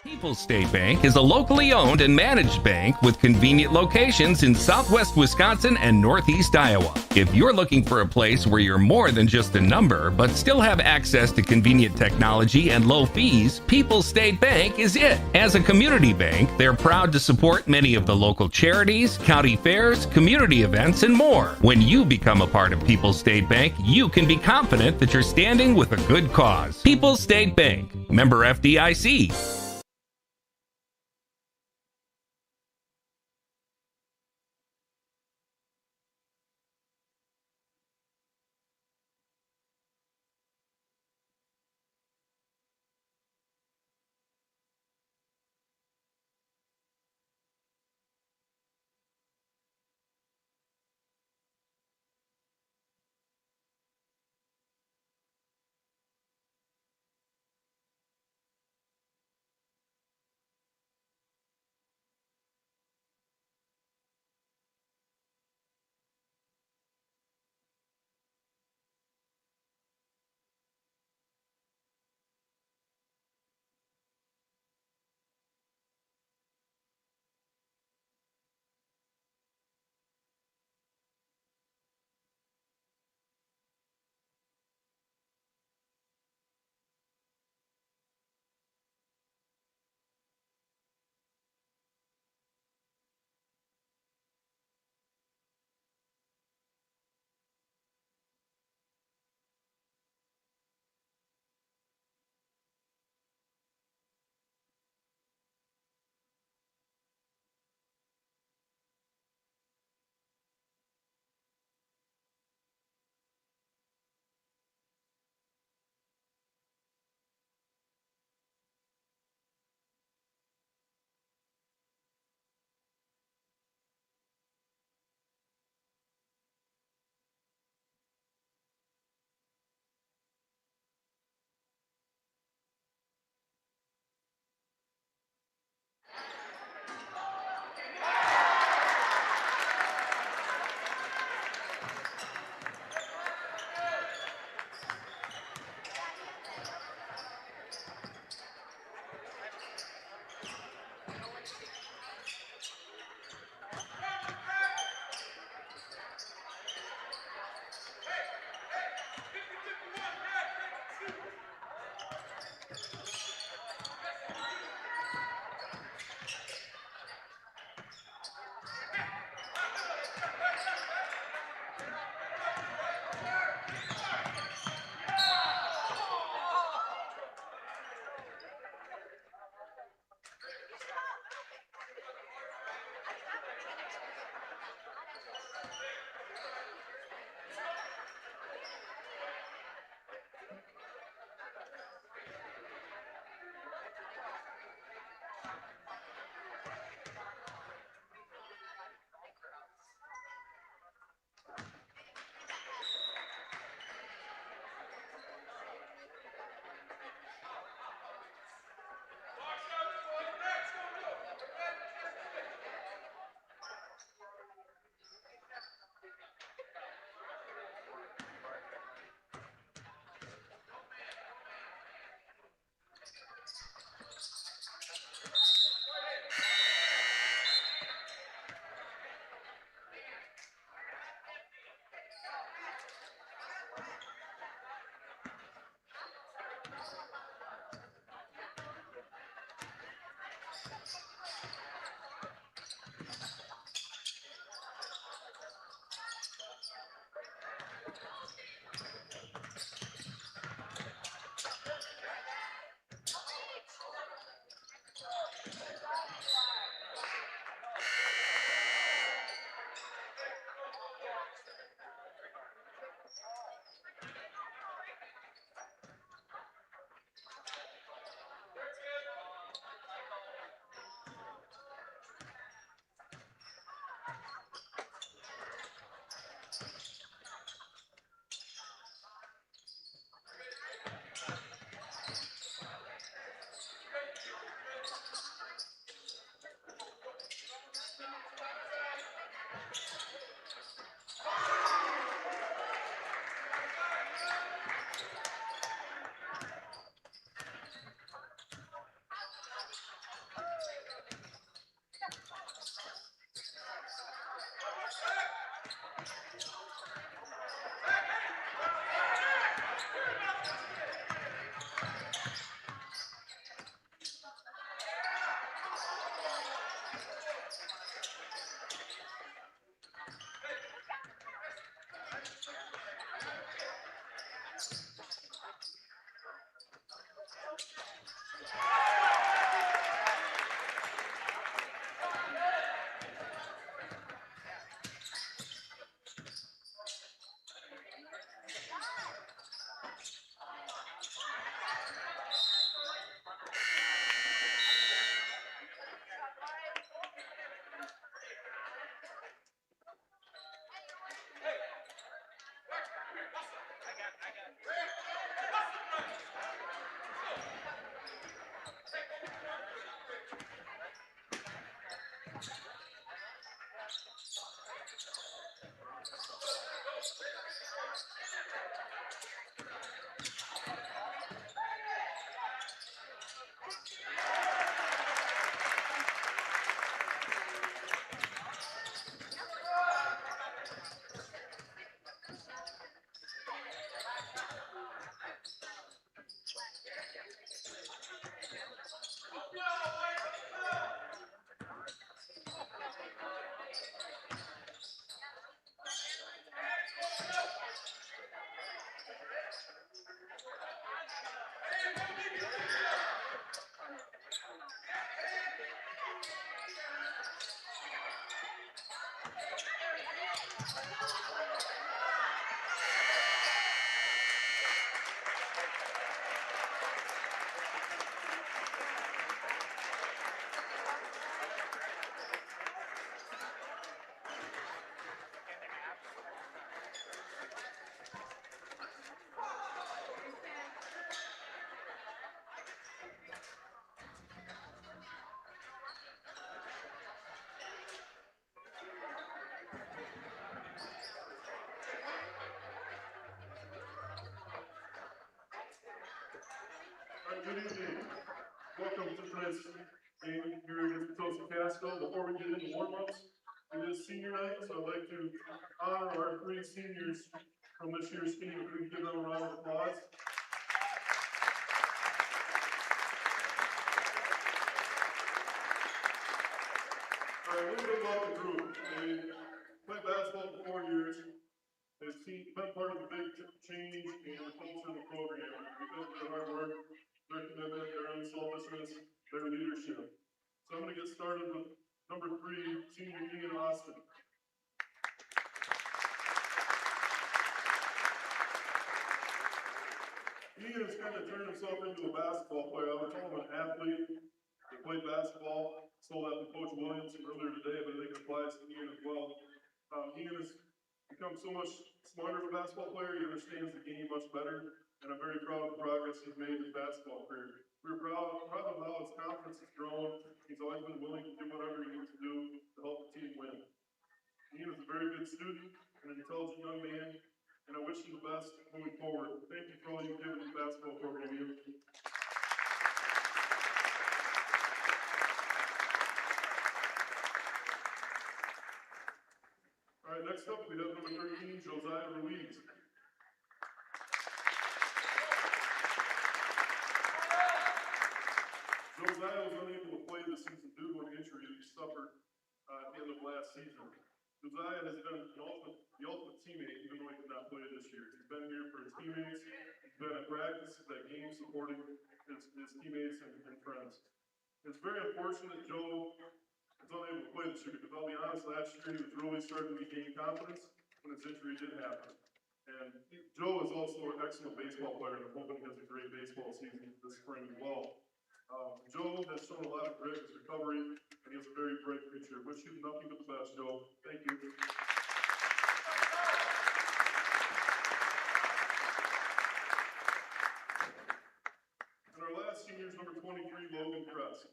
People's State Bank is a locally owned and managed bank with convenient locations in southwest Wisconsin and northeast Iowa. If you're looking for a place where you're more than just a number, but still have access to convenient technology and low fees, People's State Bank is it. As a community bank, they're proud to support many of the local charities, county fairs, community events, and more. When you become a part of People's State Bank, you can be confident that you're standing with a good cause. People's State Bank, member FDIC. Good evening. Welcome to tonight's game here against Potosi-Cassville. Before we get into warm-ups, it is senior night, so I'd like to honor our 3 seniors from this year's team. If we can give them a round of applause. All right, a little bit about the group. They played basketball for 4 years. They've been part of the big change in the culture of the program. Because of their hard work, their commitment, their unselfishness, their leadership. So I'm going to get started with number 3, senior Ian Austin. Ian has kind of turned himself into a basketball player. I would call him an athlete. He played basketball, stole that from Coach Williams earlier today, but I think it applies to Ian as well. Ian has become so much smarter of a basketball player. He understands the game much better, and I'm very proud of the progress he's made in his basketball career. We're proud of how his confidence has grown. He's always been willing to do whatever he needs to do to help the team win. Ian is a very good student and an intelligent young man, and I wish him the best moving forward. Thank you for all you've given to the basketball program, Ian. All right, next up we have number 13, Josiah Ruiz. Josiah was unable to play this season due to an injury that he suffered at the end of last season. Josiah has been the ultimate teammate, even though he did not play this year. He's been here for his teammates. He's been at practice, at games, supporting his teammates and friends. It's very unfortunate Joe was unable to play this year because I'll be honest, last year he was really starting to gain confidence when his injury did happen. And Joe is also an excellent baseball player, and I'm hoping he has a great baseball season this spring as well. Joe has shown a lot of grit in his recovery, and he has a very bright future. Wish you nothing but the best, Joe. Thank you. And our last senior is number 23, Logan Kress.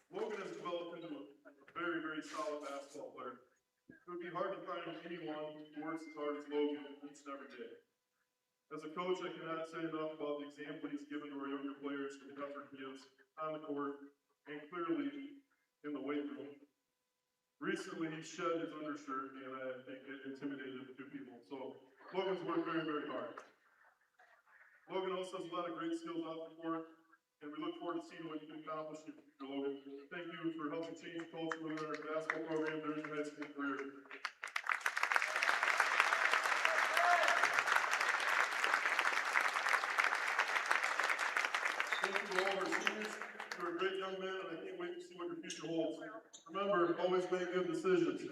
Logan has developed into a very, very solid basketball player. It would be hard to find anyone who works as hard as Logan each and every day. As a coach, I cannot say enough about the example he's given to our younger players and the effort he gives on the court and clearly in the weight room. Recently, he shed his undershirt, and I think it intimidated a few people. So Logan's worked very, very hard. Logan also has a lot of great skills off the court, and we look forward to seeing what you can accomplish in the future, Logan. Thank you for helping change the culture within our basketball program during your high school career. Thank you to all of our seniors. You're a great young man, and I can't wait to see what your future holds. Remember, always make good decisions.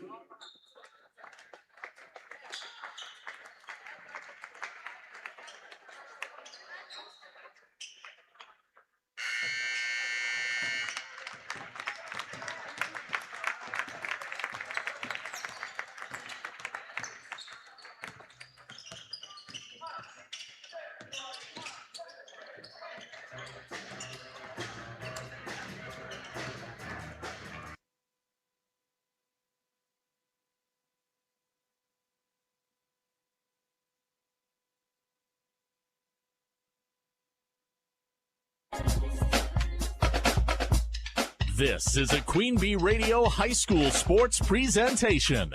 This is a Queen Bee Radio High School Sports presentation.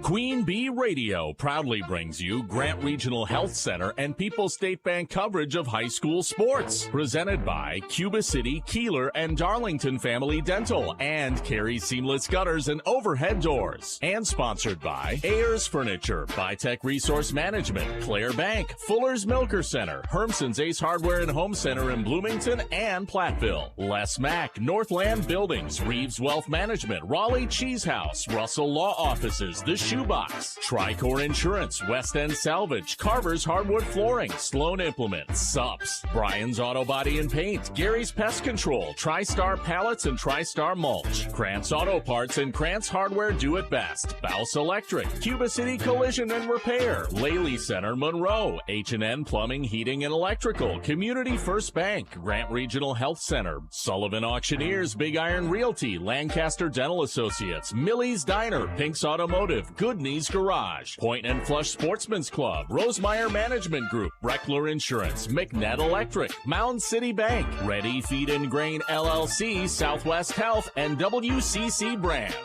Queen Bee Radio proudly brings you Grant Regional Health Center and People's State Bank coverage of high school sports. Presented by Cuba City, Kieler, and Darlington Family Dental, and Carey Seamless Gutters and Overhead Doors. And sponsored by Ayers Furniture, Bitech Resource Management, Claire Bank, Fuller's Milker Center, Hermson's Ace Hardware and Home Center in Bloomington and Platteville, Les Mack, Northland Buildings, Reeves Wealth Management, Raleigh Cheese House, Russell Law Offices, The Shoe Shoebox, Tricor Insurance, West End Salvage, Carver's Hardwood Flooring, Sloan Implements, Sups, Brian's Auto Body and Paint, Gary's Pest Control, TriStar Pallets and TriStar Mulch, Krantz Auto Parts and Krantz Hardware Do It Best, Bouse Electric, Cuba City Collision and Repair, Laley Center, Monroe, H&N Plumbing, Heating and Electrical, Community First Bank, Grant Regional Health Center, Sullivan Auctioneers, Big Iron Realty, Lancaster Dental Associates, Millie's Diner, Pink's Automotive, Good Knees Garage, Point and Flush Sportsman's Club, Rosemeyer Management Group, Breckler Insurance, McNett Electric, Mound City Bank, Ready Feed and Grain LLC, Southwest Health, and WCC Brands.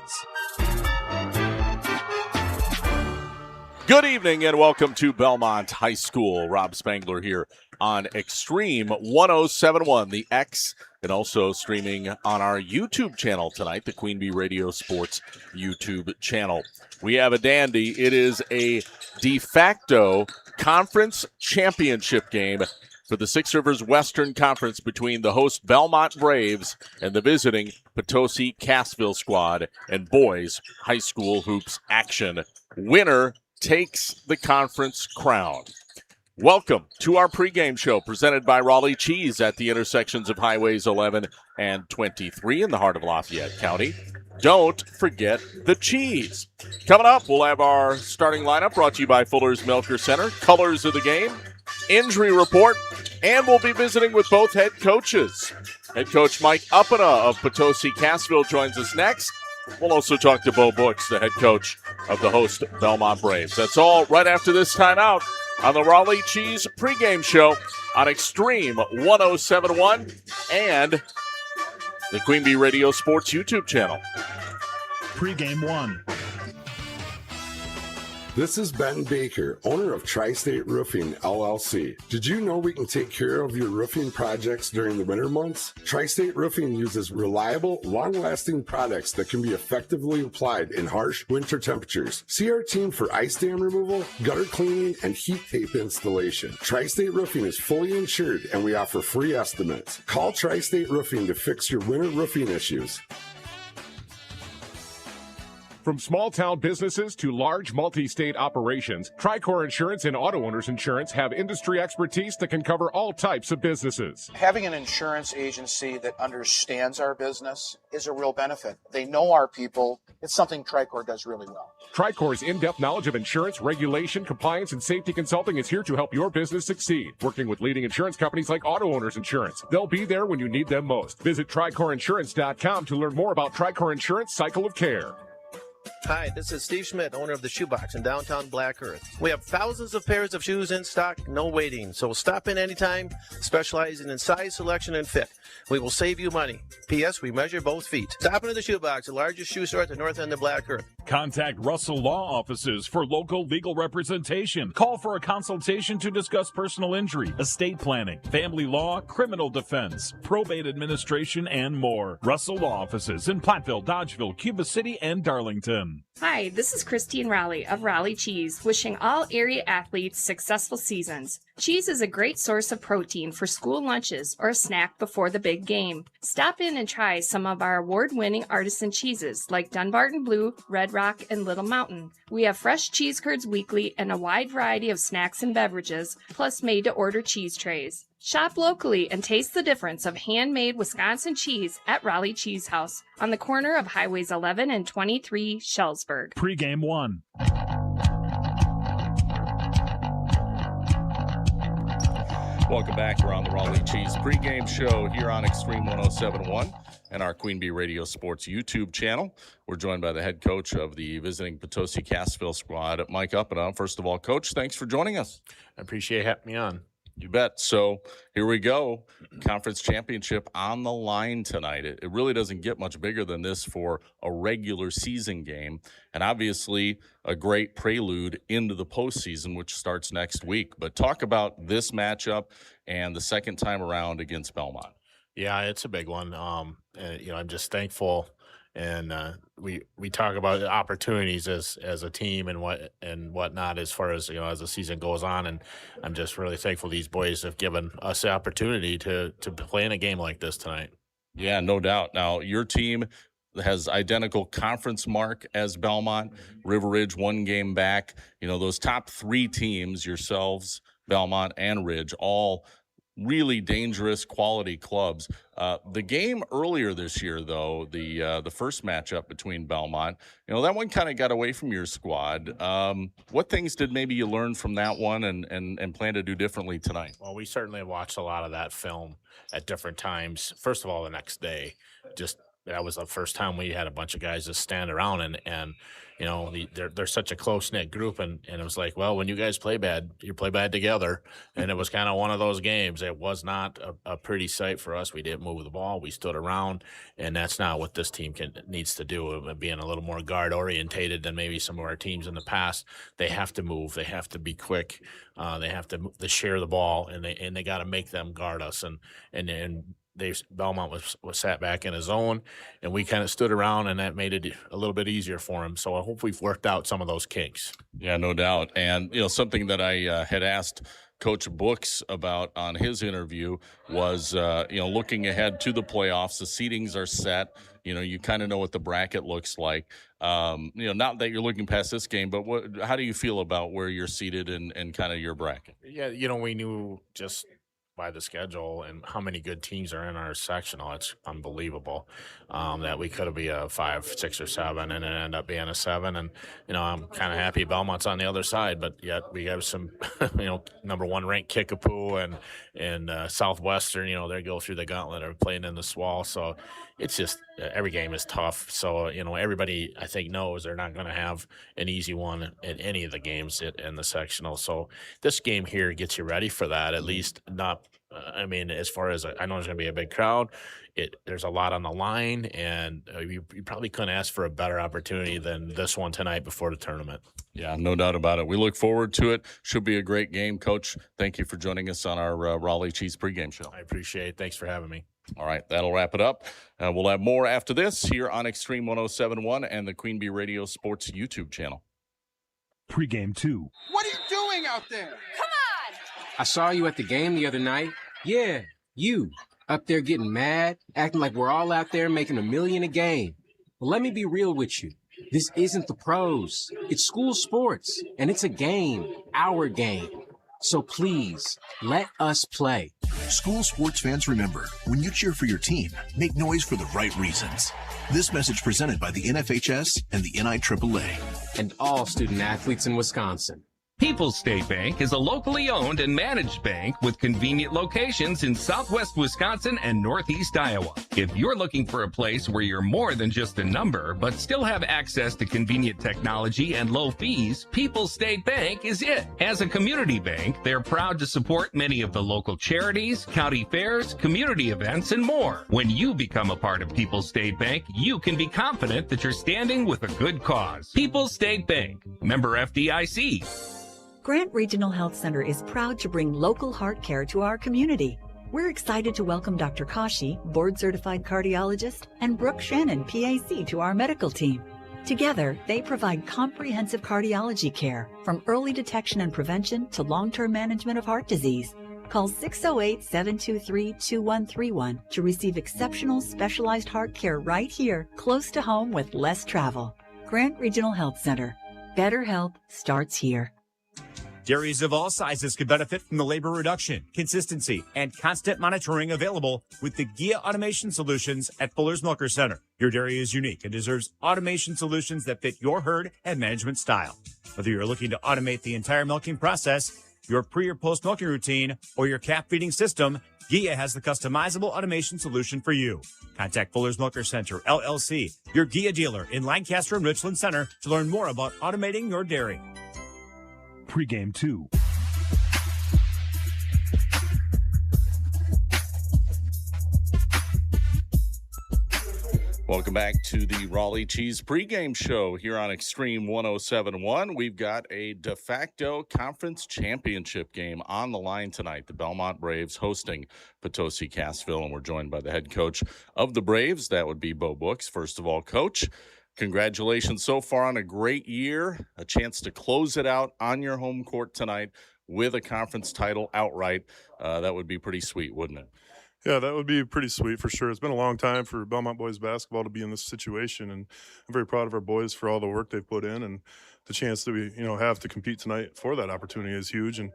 Good evening and welcome to Belmont High School. Rob Spangler here on Extreme 1071, the X, and also streaming on our YouTube channel tonight, the Queen Bee Radio Sports YouTube channel. We have a dandy. It is a de facto conference championship game for the Six Rivers Western Conference between the host Belmont Braves and the visiting Potosi-Cassville squad, and boys high school hoops action. Winner takes the conference crown. Welcome to our pregame show presented by Raleigh Cheese at the intersections of Highways 11 and 23 in the heart of Lafayette County. Don't forget the cheese. Coming up, we'll have our starting lineup brought to you by Fuller's Milker Center, colors of the game, injury report, and we'll be visiting with both head coaches. Head coach Mike Uppana of Potosi-Cassville joins us next. We'll also talk to Bo Books, the head coach of the host Belmont Braves. That's all right after this timeout on the Raleigh Cheese pregame show on Extreme 1071 and the Queen Bee Radio Sports YouTube channel. Pregame 1. This is Ben Baker, owner of Tri-State Roofing, LLC. Did you know we can take care of your roofing projects during the winter months? Tri-State Roofing uses reliable, long-lasting products that can be effectively applied in harsh winter temperatures. See our team for ice dam removal, gutter cleaning, and heat tape installation. Tri-State Roofing is fully insured, and we offer free estimates. Call Tri-State Roofing to fix your winter roofing issues. From small-town businesses to large multi-state operations, Tricor Insurance and Auto Owners Insurance have industry expertise that can cover all types of businesses. Having an insurance agency that understands our business is a real benefit. They know our people. It's something Tricor does really well. Tricor's in-depth knowledge of insurance, regulation, compliance, and safety consulting is here to help your business succeed. Working with leading insurance companies like Auto Owners Insurance, they'll be there when you need them most. Visit TricorInsurance.com to learn more about Tricor Insurance Cycle of Care. Hi, this is Steve Schmidt, owner of the Shoebox in downtown Black Earth. We have thousands of pairs of shoes in stock, no waiting. So stop in anytime, specializing in size, selection, and fit. We will save you money. P.S. We measure both feet. Stop into the Shoebox, the largest shoe store at the north end of Black Earth. Contact Russell Law Offices for local legal representation. Call for a consultation to discuss personal injury, estate planning, family law, criminal defense, probate administration, and more. Russell Law Offices in Platteville, Dodgeville, Cuba City, and Darlington. Hi, this is Christine Raleigh of Raleigh Cheese, wishing all area athletes successful seasons. Cheese is a great source of protein for school lunches or a snack before the big game. Stop in and try some of our award-winning artisan cheeses like Dunbarton Blue, Red Rock, and Little Mountain. We have fresh cheese curds weekly and a wide variety of snacks and beverages, plus made-to-order cheese trays. Shop locally and taste the difference of handmade Wisconsin cheese at Raleigh Cheese House on the corner of Highways 11 and 23, Shellsburg. Pregame 1. Welcome back. We're on the Raleigh Cheese pregame show here on Extreme 1071 and our Queen Bee Radio Sports YouTube channel. We're joined by the head coach of the visiting Potosi-Cassville squad, Mike Uppana. First of all, Coach, thanks for joining us. I appreciate having me on. You bet. So here we go. Conference championship on the line tonight. It really doesn't get much bigger than this for a regular season game. And obviously a great prelude into the postseason, which starts next week. But talk about this matchup and the second time around against Belmont. Yeah, it's a big one. I'm just thankful. And we talk about opportunities as a team and whatnot as far as as the season goes on, and I'm just really thankful these boys have given us the opportunity to play in a game like this tonight. Yeah, no doubt. Now your team, has identical conference mark as Belmont. River Ridge 1 game back. Those top 3 teams, yourselves, Belmont, and Ridge, all really dangerous quality clubs. The game earlier this year, though, the first matchup between Belmont, that one kind of got away from your squad. What things did maybe you learn from that one and plan to do differently tonight? Well, we certainly watched a lot of that film at different times. First of all, the next day, that was the first time we had a bunch of guys just stand around and they're such a close-knit group, and it was like, well, when you guys play bad, you play bad together. And it was kind of one of those games. It was not a pretty sight for us. We didn't move the ball. We stood around, and that's not what this team needs to do. Being a little more guard-orientated than maybe some of our teams in the past. They have to move. They have to be quick. They have to share the ball, and they got to make them guard us. And Belmont was sat back in his zone, and we kind of stood around, and that made it a little bit easier for him. So I hope we've worked out some of those kinks. Yeah, no doubt. And, something that I had asked Coach Books about on his interview was, looking ahead to the playoffs. The seedings are set. You kind of know what the bracket looks like. Not that you're looking past this game, but how do you feel about where you're seated and kind of your bracket? Yeah, we knew just by the schedule and how many good teams are in our sectional. It's unbelievable that we could be a 5, 6, or 7 and it end up being a 7. And, I'm kind of happy Belmont's on the other side, but yet we have some, number 1 ranked Kickapoo and Southwestern, they go through the gauntlet of playing in the SWAL. So it's just every game is tough. So, everybody I think knows they're not going to have an easy one in any of the games in the sectional. So this game here gets you ready for that, at least not. As far as I know, there's going to be a big crowd. There's a lot on the line, and you probably couldn't ask for a better opportunity than this one tonight before the tournament. Yeah, no doubt about it. We look forward to it. Should be a great game. Coach, thank you for joining us on our Raleigh Cheese pregame show. I appreciate it. Thanks for having me. All right, that'll wrap it up. We'll have more after this here on Extreme 107.1 and the Queen Bee Radio Sports YouTube channel. Pregame 2. What are you doing out there? Come on! I saw you at the game the other night. Yeah, you. Up there getting mad, acting like we're all out there making $1 million a game. Well, let me be real with you. This isn't the pros. It's school sports, and it's a game, our game. So please, let us play. School sports fans, remember, when you cheer for your team, make noise for the right reasons. This message presented by the NFHS and the NIAAA. And all student athletes in Wisconsin. People's State Bank is a locally owned and managed bank with convenient locations in southwest Wisconsin and northeast Iowa. If you're looking for a place where you're more than just a number, but still have access to convenient technology and low fees, People's State Bank is it. As a community bank, they're proud to support many of the local charities, county fairs, community events, and more. When you become a part of People's State Bank, you can be confident that you're standing with a good cause. People's State Bank, member FDIC. Grant Regional Health Center is proud to bring local heart care to our community. We're excited to welcome Dr. Kashi, board-certified cardiologist, and Brooke Shannon, PAC, to our medical team. Together, they provide comprehensive cardiology care, from early detection and prevention to long-term management of heart disease. Call 608-723-2131 to receive exceptional specialized heart care right here, close to home with less travel. Grant Regional Health Center. Better health starts here. Dairies of all sizes can benefit from the labor reduction, consistency, and constant monitoring available with the GIA Automation Solutions at Fuller's Milker Center. Your dairy is unique and deserves automation solutions that fit your herd and management style. Whether you're looking to automate the entire milking process, your pre- or post-milking routine, or your calf feeding system, GIA has the customizable automation solution for you. Contact Fuller's Milker Center, LLC, your GIA dealer in Lancaster and Richland Center to learn more about automating your dairy. Pregame 2. Welcome back to the Raleigh Cheese pregame show here on Extreme 107.1. We've got a de facto conference championship game on the line tonight. The Belmont Braves hosting Potosi-Cassville, and we're joined by the head coach of the Braves. That would be Bo Books. First of all, Coach, congratulations so far on a great year, a chance to close it out on your home court tonight with a conference title outright. That would be pretty sweet, wouldn't it? Yeah, that would be pretty sweet for sure. It's been a long time for Belmont boys basketball to be in this situation, and I'm very proud of our boys for all the work they've put in, and the chance that we have to compete tonight for that opportunity is huge. And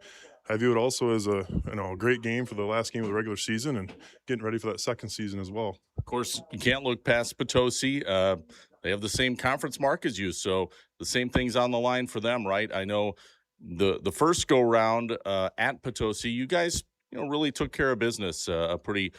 I view it also as a a great game for the last game of the regular season and getting ready for that second season as well. Of course, you can't look past Potosi. They have the same conference mark as you, so the same thing's on the line for them, right? I know the first go round at Potosi, you guys really took care of business, a pretty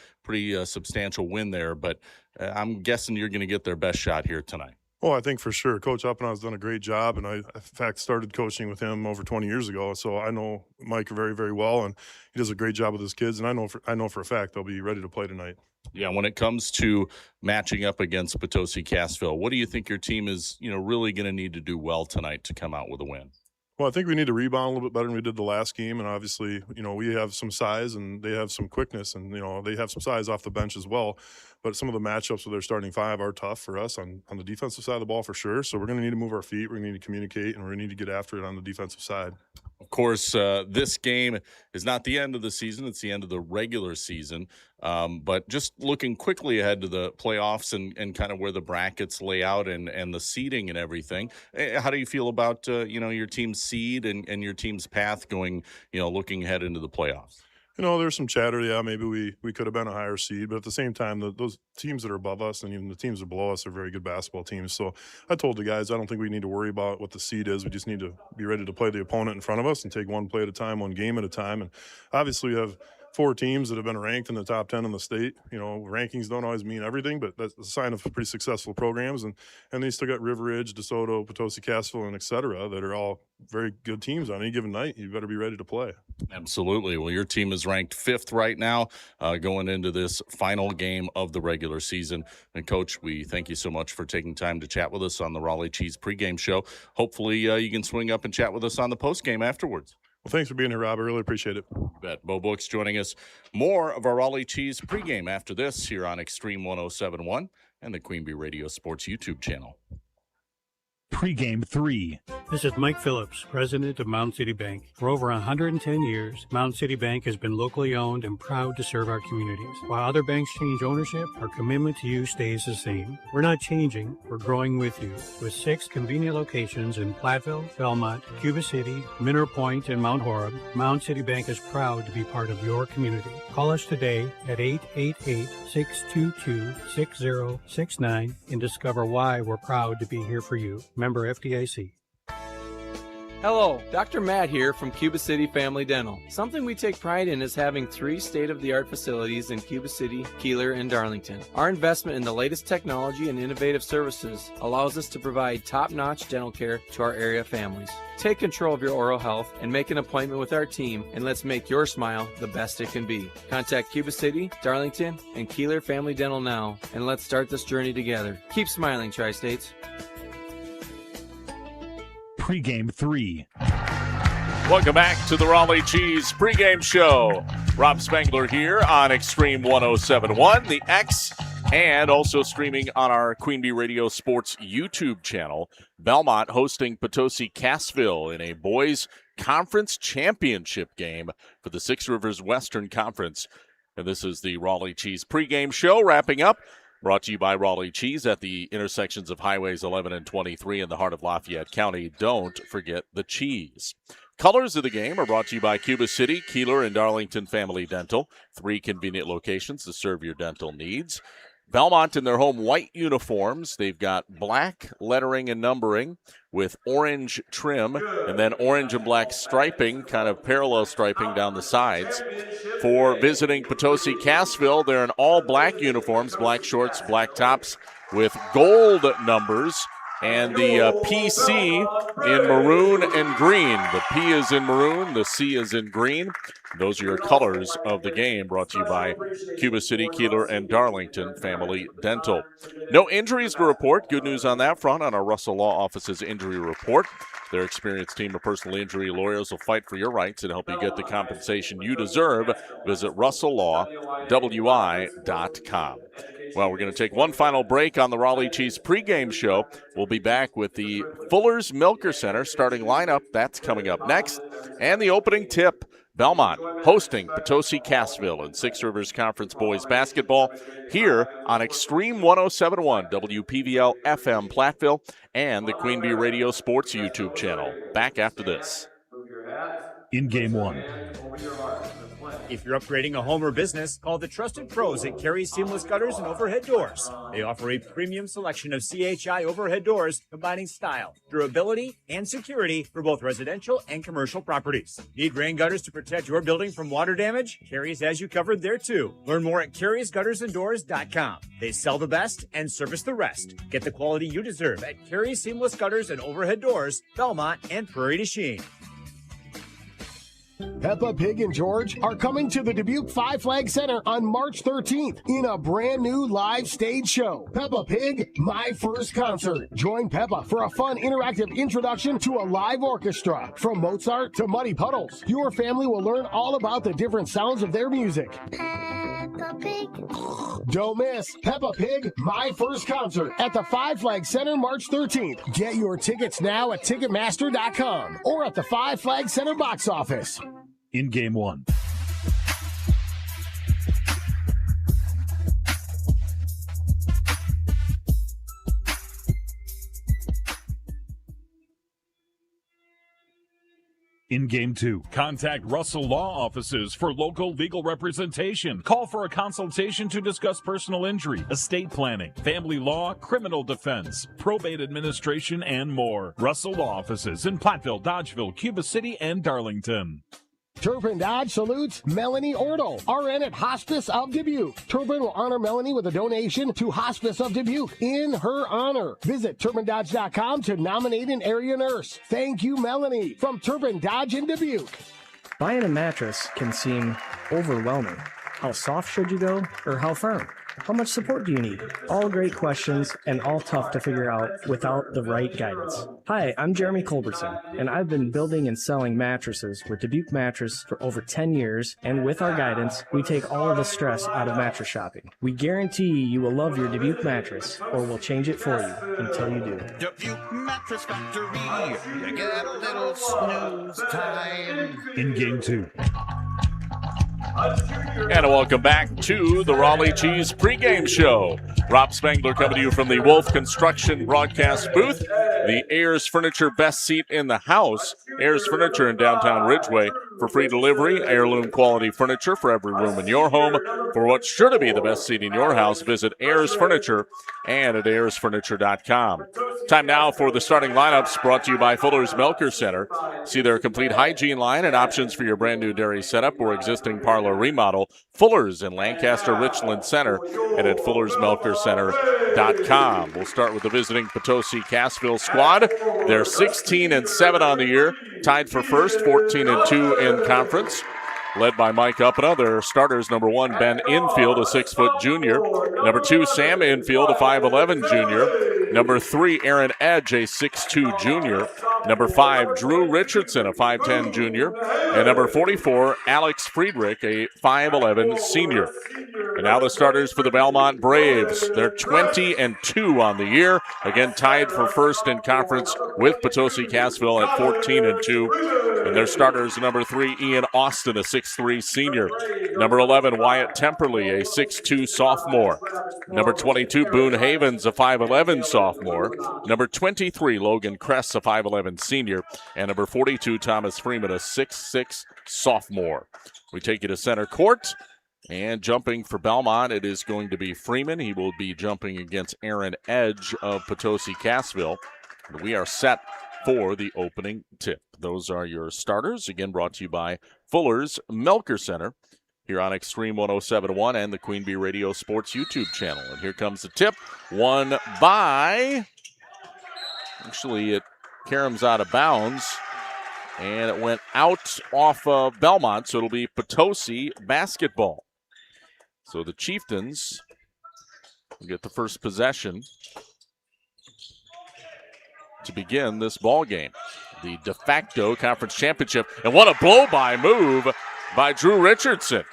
substantial win there. But I'm guessing you're going to get their best shot here tonight. Well, I think for sure. Coach Uppenau has done a great job, and I, in fact, started coaching with him over 20 years ago. So I know Mike very, very well, and he does a great job with his kids. And I know for a fact they'll be ready to play tonight. Yeah, when it comes to matching up against Potosi-Cassville, what do you think your team is, really going to need to do well tonight to come out with a win? Well, I think we need to rebound a little bit better than we did the last game, and obviously, we have some size and they have some quickness, and they have some size off the bench as well. But some of the matchups with their starting five are tough for us on the defensive side of the ball for sure. So we're going to need to move our feet, we're going to need to communicate, and we're going to need to get after it on the defensive side. Of course, this game is not the end of the season. It's the end of the regular season. But just looking quickly ahead to the playoffs and kind of where the brackets lay out and the seeding and everything, how do you feel about, your team's seed and your team's path going, looking ahead into the playoffs? There's some chatter. Yeah, maybe we could have been a higher seed, but at the same time, those teams that are above us and even the teams that are below us are very good basketball teams. So I told the guys, I don't think we need to worry about what the seed is. We just need to be ready to play the opponent in front of us and take one play at a time, one game at a time. And obviously, we have 4 teams that have been ranked in the top 10 in the state. Rankings don't always mean everything, but that's a sign of pretty successful programs. And they still got River Ridge, DeSoto, Potosi-Cassville, and et cetera, that are all very good teams on any given night. You better be ready to play. Absolutely. Well, your team is ranked 5th right now going into this final game of the regular season. And, Coach, we thank you so much for taking time to chat with us on the Raleigh Cheese pregame show. Hopefully you can swing up and chat with us on the postgame afterwards. Well, thanks for being here, Rob. I really appreciate it. You bet. Bo Books joining us. More of our Raleigh Cheese pregame after this here on Extreme 107.1 and the Queen Bee Radio Sports YouTube channel. Pregame 3. This is Mike Phillips, president of Mound City Bank. For over 110 years, Mound City Bank has been locally owned and proud to serve our communities. While other banks change ownership, our commitment to you stays the same. We're not changing, we're growing with you. With 6 convenient locations in Platteville, Belmont, Cuba City, Minner Point, and Mount Horeb, Mound City Bank is proud to be part of your community. Call us today at 888-622-6069 and discover why we're proud to be here for you. Member FDIC. Hello, Dr. Matt here from Cuba City Family Dental. Something we take pride in is having 3 state-of-the-art facilities in Cuba City, Kieler, and Darlington. Our investment in the latest technology and innovative services allows us to provide top-notch dental care to our area families. Take control of your oral health and make an appointment with our team, and let's make your smile the best it can be. Contact Cuba City, Darlington, and Kieler Family Dental now, and let's start this journey together. Keep smiling, Tri-States. Pregame 3. Welcome back to the Raleigh Cheese pregame show. Rob Spangler here on Extreme 107.1, the X, and also streaming on our Queen Bee Radio Sports YouTube channel. Belmont hosting Potosi-Cassville in a boys conference championship game for the Six Rivers Western Conference. And this is the Raleigh Cheese pregame show wrapping up. Brought to you by Raleigh Cheese at the intersections of Highways 11 and 23 in the heart of Lafayette County. Don't forget the cheese. Colors of the game are brought to you by Cuba City, Kieler, and Darlington Family Dental. 3 convenient locations to serve your dental needs. Belmont in their home white uniforms. They've got black lettering and numbering with orange trim and then orange and black striping, kind of parallel striping down the sides. For visiting Potosi-Cassville, they're in all black uniforms, black shorts, black tops with gold numbers. And the PC in maroon and green. The P is in maroon, the C is in green. Those are your colors of the game, brought to you by Cuba City, Kieler, and Darlington Family Dental. No injuries to report. Good news on that front on our Russell Law Office's injury report. Their experienced team of personal injury lawyers will fight for your rights and help you get the compensation you deserve. Visit RussellLawWI.com. Well, we're going to take one final break on the Raleigh Cheese pregame show. We'll be back with the Fuller's Milker Center starting lineup. That's coming up next. And the opening tip. Belmont hosting Potosi-Cassville in Six Rivers Conference Boys Basketball here on Extreme 107.1 WPVL FM Platteville and the Queen Bee Radio Sports YouTube channel. Back after this. In game one. If you're upgrading a home or business, call the trusted pros at Carey Seamless Gutters and Overhead Doors. They offer a premium selection of CHI overhead doors, combining style, durability, and security for both residential and commercial properties. Need rain gutters to protect your building from water damage? Carey's has you covered there too. Learn more at Carey'sGuttersandDoors.com. They sell the best and service the rest. Get the quality you deserve at Carey Seamless Gutters and Overhead Doors, Belmont, and Prairie du Chien. Peppa Pig and George are coming to the Dubuque Five Flag Center on March 13th in a brand new live stage show. Peppa Pig, My First Concert. Join Peppa for a fun interactive introduction to a live orchestra. From Mozart to Muddy Puddles, your family will learn all about the different sounds of their music. Peppa Pig. Don't miss Peppa Pig, My First Concert at the Five Flag Center March 13th. Get your tickets now at Ticketmaster.com or at the Five Flag Center box office. In game one. In game two. Contact Russell Law Offices for local legal representation. Call for a consultation to discuss personal injury, estate planning, family law, criminal defense, probate administration, and more. Russell Law Offices in Platteville, Dodgeville, Cuba City, and Darlington. Turpin Dodge salutes Melanie Ortle, RN at Hospice of Dubuque. Turpin will honor Melanie with a donation to Hospice of Dubuque in her honor. Visit TurpinDodge.com to nominate an area nurse. Thank you, Melanie, from Turpin Dodge in Dubuque. Buying a mattress can seem overwhelming. How soft should you go, or how firm? How much support do you need? All great questions and all tough to figure out without the right guidance. Hi, I'm Jeremy Culbertson, and I've been building and selling mattresses with Dubuque Mattress for over 10 years, and with our guidance, we take all of the stress out of mattress shopping. We guarantee you will love your Dubuque mattress, or we'll change it for you until you do. Dubuque Mattress Factory, you get a little snooze time. In game two. And a welcome back to the Raleigh Cheese pregame show. Rob Spangler coming to you from the Wolf Construction broadcast booth. The Ayers Furniture best seat in the house. Ayers Furniture in downtown Ridgeway for free delivery. Heirloom quality furniture for every room in your home. For what's sure to be the best seat in your house, visit Ayers Furniture and at AyersFurniture.com. Time now for the starting lineups brought to you by Fuller's Milker Center. See their complete hygiene line and options for your brand new dairy setup or existing parlor remodel. Fuller's in Lancaster Richland Center and at Fuller'sMilkerCenter.com. We'll start with the visiting Potosi-Cassville squad. They're 16-7 on the year, tied for first, 14-2 in conference. Led by Mike Uppana, their starters, number 1, Ben Infield, a 6-foot junior. Number 2, Sam Infield, a 5'11 junior. Number 3, Aaron Edge, a 6'2 junior. Number 5, Drew Richardson, a 5'10 junior. And number 44, Alex Friedrich, a 5'11 senior. And now the starters for the Belmont Braves. They're 20-2 on the year. Again, tied for first in conference with Potosi-Cassville at 14-2. And their starters, number 3, Ian Austin, a 6'3 senior. Number 11, Wyatt Temperley, a 6'2 sophomore. Number 22, Boone Havens, a 5'11 sophomore. Number 23, Logan Kress, a 5'11 senior. And number 42, Thomas Freeman, a 6'6 sophomore. We take you to center court. And jumping for Belmont, it is going to be Freeman. He will be jumping against Aaron Edge of Potosi-Cassville. We are set for the opening tip. Those are your starters, again brought to you by Fuller's Milker Center here on Extreme 107.1 and the Queen Bee Radio Sports YouTube channel. And here comes the tip, won by, actually it caroms out of bounds, and it went out off of Belmont, so it'll be Potosi basketball. So the Chieftains will get the first possession to begin this ball game. The de facto conference championship. And what a blow-by move by Drew Richardson.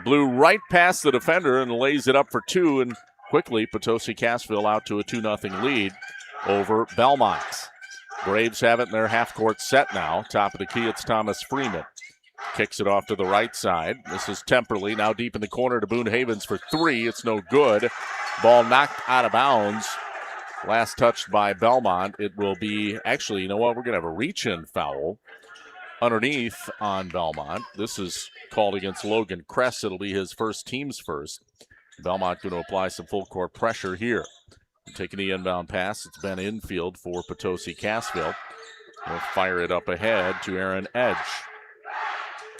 Blew right past the defender and lays it up for 2. And quickly, Potosi-Cassville out to a 2-0 lead over Belmont. Braves have it in their half-court set now. Top of the key, it's Thomas Freeman. Kicks it off to the right side. This is Temperley now deep in the corner to Boone Havens for three. It's no good. Ball knocked out of bounds. Last touched by Belmont. It will be, actually, you know what? We're going to have a reach-in foul underneath on Belmont. This is called against Logan Kress. It'll be his team's first. Belmont going to apply some full court pressure here. Taking the inbound pass. It's been infield for Potosi-Cassville. They'll fire it up ahead to Aaron Edge.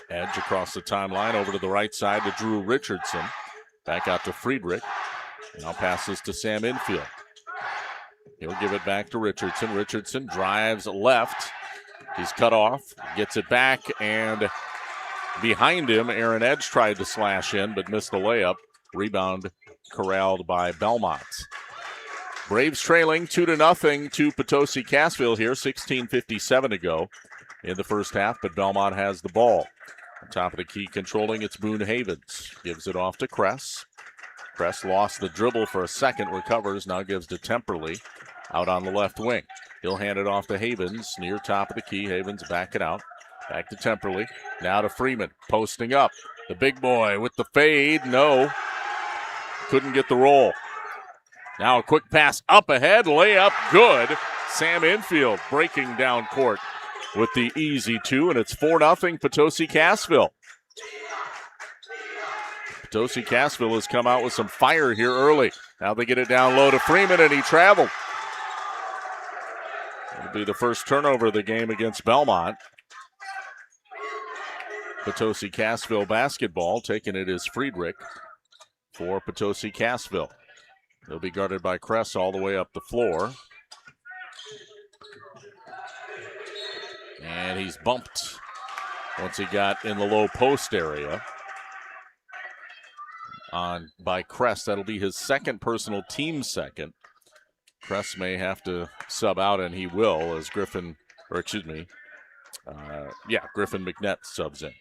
Edge across the timeline over to the right side to Drew Richardson. Back out to Friedrich. Now passes to Sam Infield. He'll give it back to Richardson. Richardson drives left. He's cut off. Gets it back, and behind him, Aaron Edge tried to slash in but missed the layup. Rebound corralled by Belmont. Braves trailing 2-0 to Potosi-Cassville here. 16:57 to go in the first half, but Belmont has the ball. On top of the key controlling, it's Boone Havens. Gives it off to Kress. Kress lost the dribble for a second, recovers, now gives to Temperley out on the left wing. He'll hand it off to Havens near top of the key. Havens back it out. Back to Temperley. Now to Freeman, posting up. The big boy with the fade. No. Couldn't get the roll. Now a quick pass up ahead. Layup good. Sam Infield breaking down court with the easy two, and it's 4-0 Potosi-Cassville. Potosi-Cassville has come out with some fire here early. Now they get it down low to Freeman, and he traveled. It'll be the first turnover of the game against Belmont. Potosi-Cassville basketball. Taking it is Friedrich for Potosi-Cassville. They'll be guarded by Kress all the way up the floor. And he's bumped once he got in the low post area by Kress. That'll be his second personal, team second. Kress may have to sub out, and he will, as Griffin McNett subs in.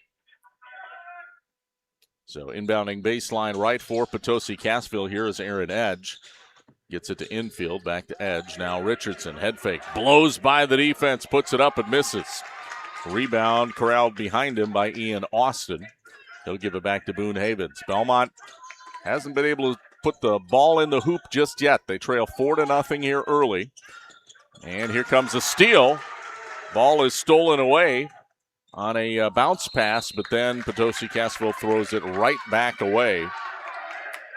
So inbounding baseline right for Potosi-Cassville here is Aaron Edge. Gets it to infield, back to Edge. Now Richardson, head fake, blows by the defense, puts it up and misses. Rebound corralled behind him by Ian Austin. He'll give it back to Boone Havens. Belmont hasn't been able to put the ball in the hoop just yet. They trail 4-0 here early. And here comes a steal. Ball is stolen away on a bounce pass, but then Potosi-Cassville throws it right back away.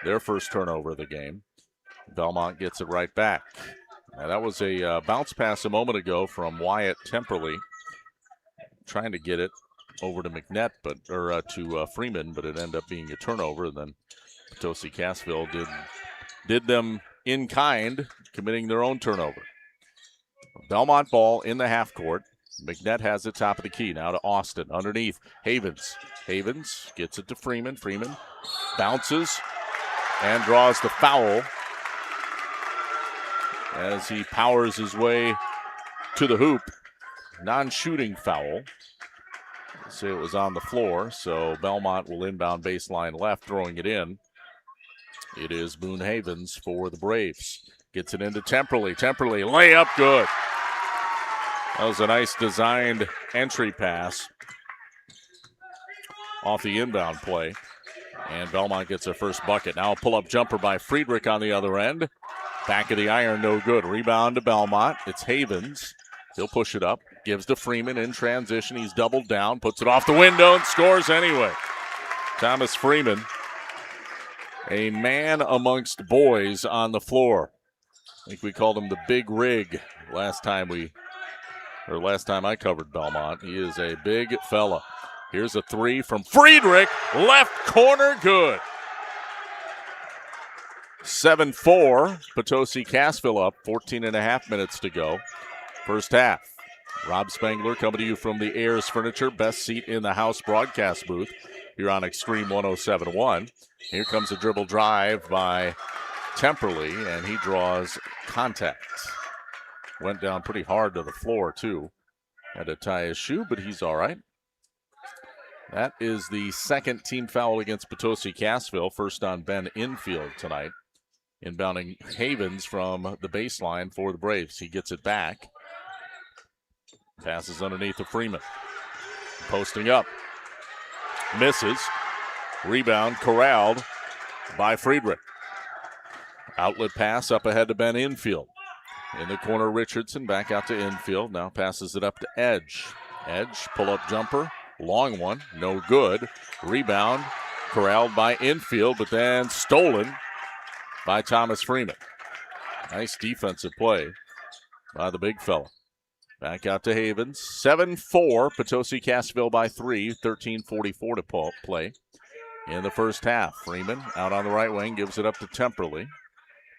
Their first turnover of the game. Belmont gets it right back. Now that was a bounce pass a moment ago from Wyatt Temperley, trying to get it over to McNett, to Freeman, but it ended up being a turnover. And then Potosi-Cassville did them in kind, committing their own turnover. Belmont ball in the half court. McNett has it top of the key. Now to Austin. Underneath, Havens. Havens gets it to Freeman. Freeman bounces and draws the foul as he powers his way to the hoop. Non-shooting foul. Say it was on the floor, so Belmont will inbound baseline left, throwing it in. It is Boone Havens for the Braves. Gets it into Temperley. Temperley, layup, good. That was a nice designed entry pass off the inbound play. And Belmont gets their first bucket. Now a pull-up jumper by Friedrich on the other end. Back of the iron, no good. Rebound to Belmont. It's Havens. He'll push it up. Gives to Freeman in transition. He's doubled down. Puts it off the window and scores anyway. Thomas Freeman, a man amongst boys on the floor. I think we called him the Big Rig last time I covered Belmont. He is a big fella. Here's a three from Friedrich. Left corner, good. 7-4. Potosi-Cassville up. 14.5 minutes to go. First half. Rob Spangler coming to you from the Ayers Furniture Best Seat in the House broadcast booth here on Extreme 107.1. Here comes a dribble drive by Temperley, and he draws contact. Went down pretty hard to the floor, too. Had to tie his shoe, but he's all right. That is the second team foul against Potosi-Cassville. First on Ben Infield tonight. Inbounding Havens from the baseline for the Braves. He gets it back. Passes underneath to Freeman. Posting up. Misses. Rebound corralled by Friedrich. Outlet pass up ahead to Ben Infield. In the corner, Richardson back out to Infield. Now passes it up to Edge. Edge, pull-up jumper. Long one, no good. Rebound corralled by Infield, but then stolen by Thomas Freeman. Nice defensive play by the big fella. Back out to Havens. 7-4, Potosi-Cassville by 3. 13:44 to play in the first half. Freeman out on the right wing, gives it up to Temperley.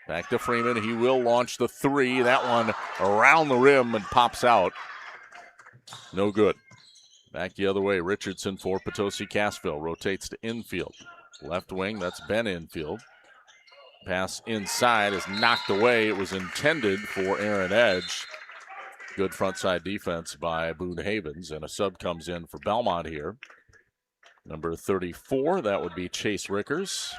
Back to Freeman. He will launch the three. That one around the rim and pops out. No good. Back the other way. Richardson for Potosi-Cassville. Rotates to Infield. Left wing, that's Ben Infield. Pass inside is knocked away. It was intended for Aaron Edge. Good front side defense by Boone Havens, and a sub comes in for Belmont here. Number 34, that would be Chase Rickers.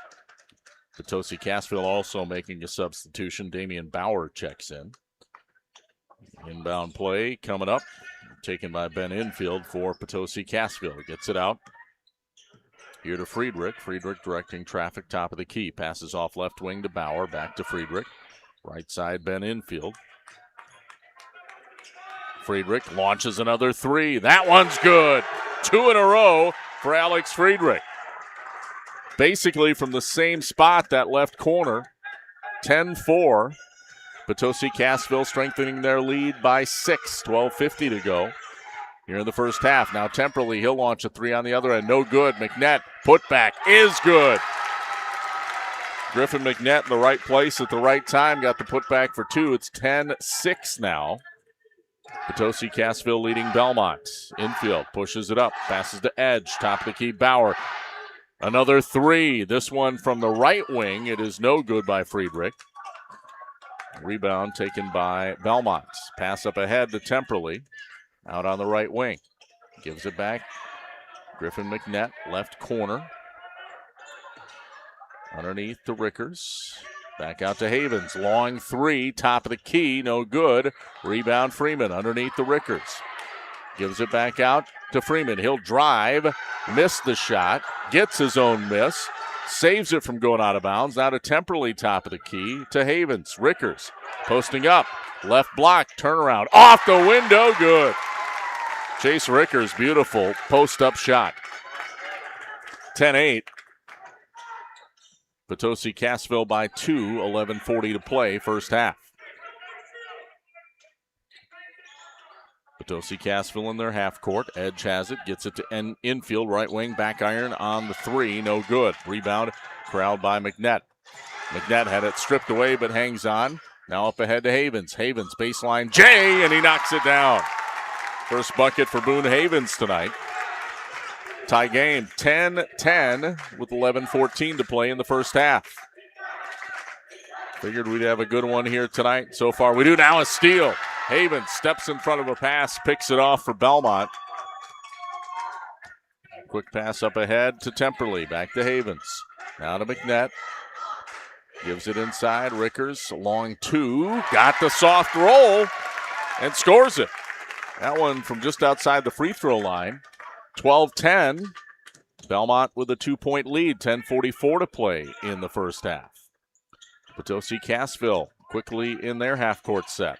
Potosi-Cassville also making a substitution. Damian Bauer checks in. Inbound play coming up, taken by Ben Infield for Potosi-Cassville. Gets it out. Here to Friedrich. Friedrich directing traffic, top of the key. Passes off left wing to Bauer, back to Friedrich. Right side, Ben Infield. Friedrich launches another three. That one's good. 2 in a row for Alex Friedrich. Basically from the same spot, that left corner. 10-4. Potosi-Cassville strengthening their lead by 6. 12:50 to go here in the first half. Now Temperley, he'll launch a three on the other end. No good. McNett, putback is good. Griffin McNett in the right place at the right time. Got the putback for 2. It's 10-6 now. Potosi-Cassville leading Belmont. Infield pushes it up, passes to Edge, top of the key, Bauer. Another three. This one from the right wing. It is no good by Friedrich. Rebound taken by Belmont. Pass up ahead to Temperley. Out on the right wing. Gives it back. Griffin McNett, left corner. Underneath to Rickers. Back out to Havens. Long three. Top of the key. No good. Rebound Freeman underneath the Rickers. Gives it back out to Freeman. He'll drive. Miss the shot. Gets his own miss. Saves it from going out of bounds. Now to Temperley, top of the key. To Havens. Rickers posting up. Left block. Turnaround. Off the window. Good. Chase Rickers. Beautiful post-up shot. 10-8. Potosi-Cassville by 2, 11:40 to play, first half. Potosi-Cassville in their half court. Edge has it, gets it to Infield, right wing, back iron on the three, no good. Rebound corralled by McNett. McNett had it stripped away but hangs on. Now up ahead to Havens. Havens baseline J, and he knocks it down. First bucket for Boone Havens tonight. Tie game 10-10 with 11:14 to play in the first half. Figured we'd have a good one here tonight. So far we do. Now a steal. Havens steps in front of a pass, picks it off for Belmont. Quick pass up ahead to Temperley. Back to Havens. Now to McNett. Gives it inside. Rickers, long two. Got the soft roll and scores it. That one from just outside the free throw line. 12-10. Belmont with a 2-point lead. 10:44 to play in the first half. Potosi-Cassville quickly in their half-court set.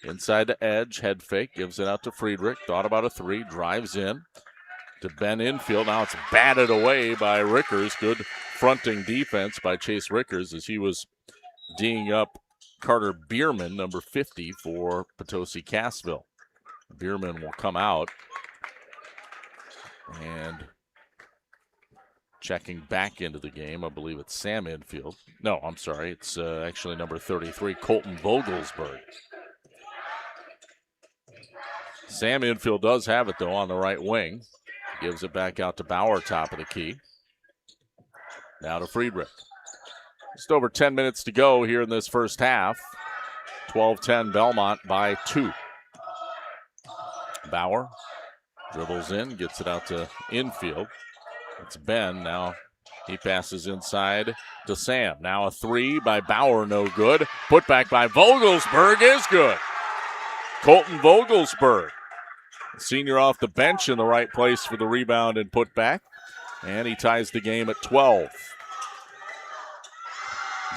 Inside to Edge, head fake, gives it out to Friedrich. Thought about a three, drives in to Ben Infield. Now it's batted away by Rickers. Good fronting defense by Chase Rickers as he was D'ing up Carter Bierman, number 50 for Potosi-Cassville. Bierman will come out. And checking back into the game, I believe it's Sam Infield. No, I'm sorry. It's actually number 33, Colton Vogelsberg. Sam Infield does have it, though, on the right wing. Gives it back out to Bauer, top of the key. Now to Friedrich. Just over 10 minutes to go here in this first half. 12-10 Belmont by 2. Bauer dribbles in, gets it out to Infield. It's Ben. Now he passes inside to Sam. Now a three by Bauer, no good. Put back by Vogelsberg is good. Colton Vogelsberg, senior off the bench in the right place for the rebound and put back. And he ties the game at 12.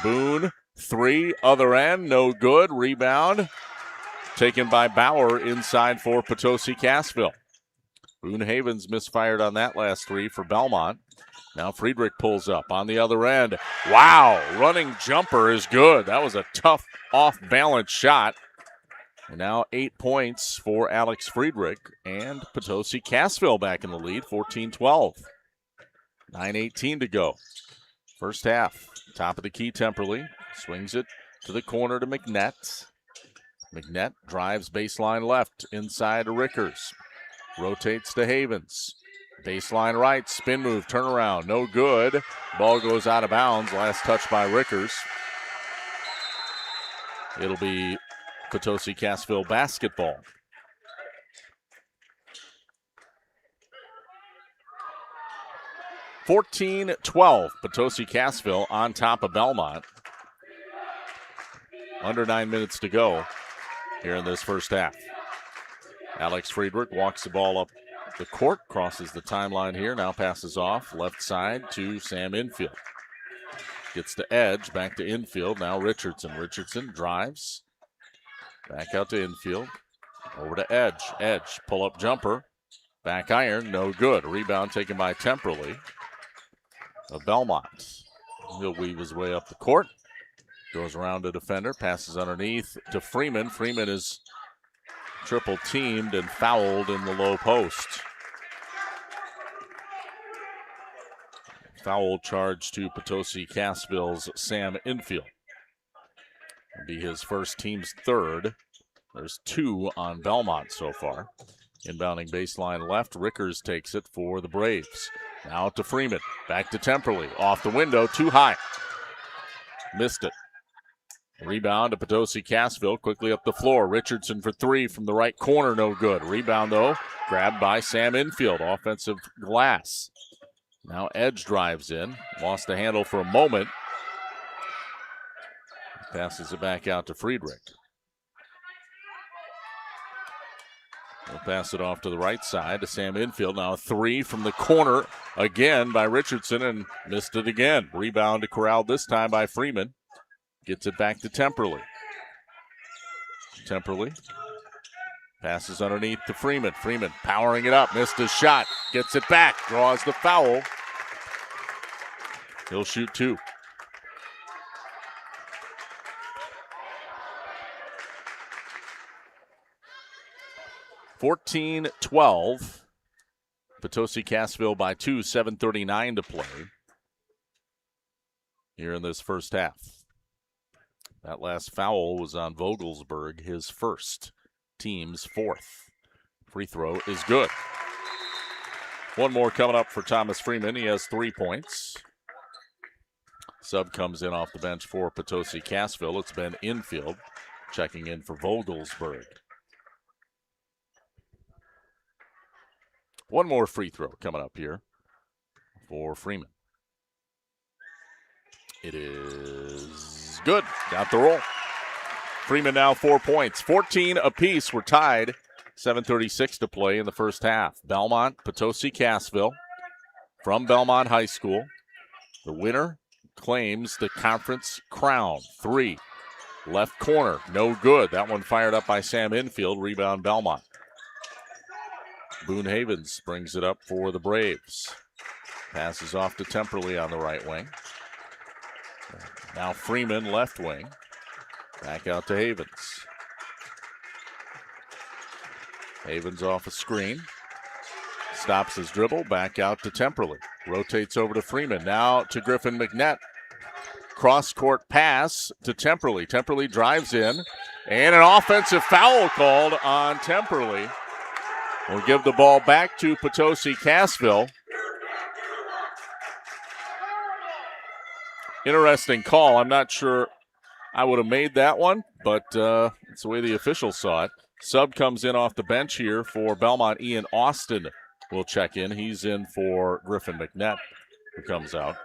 Boone, 3, other end, no good. Rebound taken by Bauer inside for Potosi-Cassville. Boone Havens misfired on that last 3 for Belmont. Now Friedrich pulls up on the other end. Wow, running jumper is good. That was a tough off-balance shot. And now 8 points for Alex Friedrich, and Potosi-Cassville back in the lead, 14-12. 9:18 to go. First half. Top of the key, Temperley. Swings it to the corner to McNett. McNett drives baseline left inside to Rickers. Rotates to Havens. Baseline right, spin move, turnaround, no good. Ball goes out of bounds. Last touch by Rickers. It'll be Potosi-Cassville basketball. (14-12), Potosi-Cassville on top of Belmont. Under 9 minutes to go here in this first half. Alex Friedrich walks the ball up the court, crosses the timeline here, now passes off left side to Sam Infield. Gets to Edge, back to Infield, now Richardson. Richardson drives, back out to Infield, over to Edge. Edge, pull-up jumper, back iron, no good. Rebound taken by Temperley of Belmont. He'll weave his way up the court, goes around the defender, passes underneath to Freeman. Freeman is triple teamed and fouled in the low post. Foul charge to Potosi-Cassville's Sam Infield. It'll be his first, team's third. There's 2 on Belmont so far. Inbounding baseline left, Rickers takes it for the Braves. Now to Freeman, back to Temperley, off the window, too high. Missed it. Rebound to Potosi-Cassville, quickly up the floor. Richardson for 3 from the right corner, no good. Rebound, though, grabbed by Sam Infield, offensive glass. Now Edge drives in, lost the handle for a moment. Passes it back out to Friedrich. He'll pass it off to the right side to Sam Infield. Now a 3 from the corner again by Richardson and missed it again. Rebound to corral this time by Freeman. Gets it back to Temperley. Temperley passes underneath to Freeman. Freeman powering it up, missed his shot. Gets it back, draws the foul. He'll shoot 2. (14-12). Potosi-Cassville by 2, 7:39 to play here in this first half. That last foul was on Vogelsberg, his first, team's 4th. Free throw is good. One more coming up for Thomas Freeman. He has 3 points. Sub comes in off the bench for Potosi-Cassville. It's been Infield checking in for Vogelsberg. One more free throw coming up here for Freeman. It is good. Got the roll. Freeman now 4 points. 14 apiece. We're tied. 7:36 to play in the first half. Belmont, Potosi-Cassville from Belmont High School. The winner claims the conference crown. 3. Left corner. No good. That one fired up by Sam Infield. Rebound Belmont. Boone Havens brings it up for the Braves. Passes off to Temperley on the right wing. Now Freeman, left wing. Back out to Havens. Havens off a screen. Stops his dribble. Back out to Temperley. Rotates over to Freeman. Now to Griffin McNett. Cross-court pass to Temperley. Temperley drives in. And an offensive foul called on Temperley. We'll give the ball back to Potosi-Cassville. Interesting call. I'm not sure I would have made that one, but it's the way the officials saw it. Sub comes in off the bench here for Belmont. Ian Austin will check in. He's in for Griffin McNett, who comes out.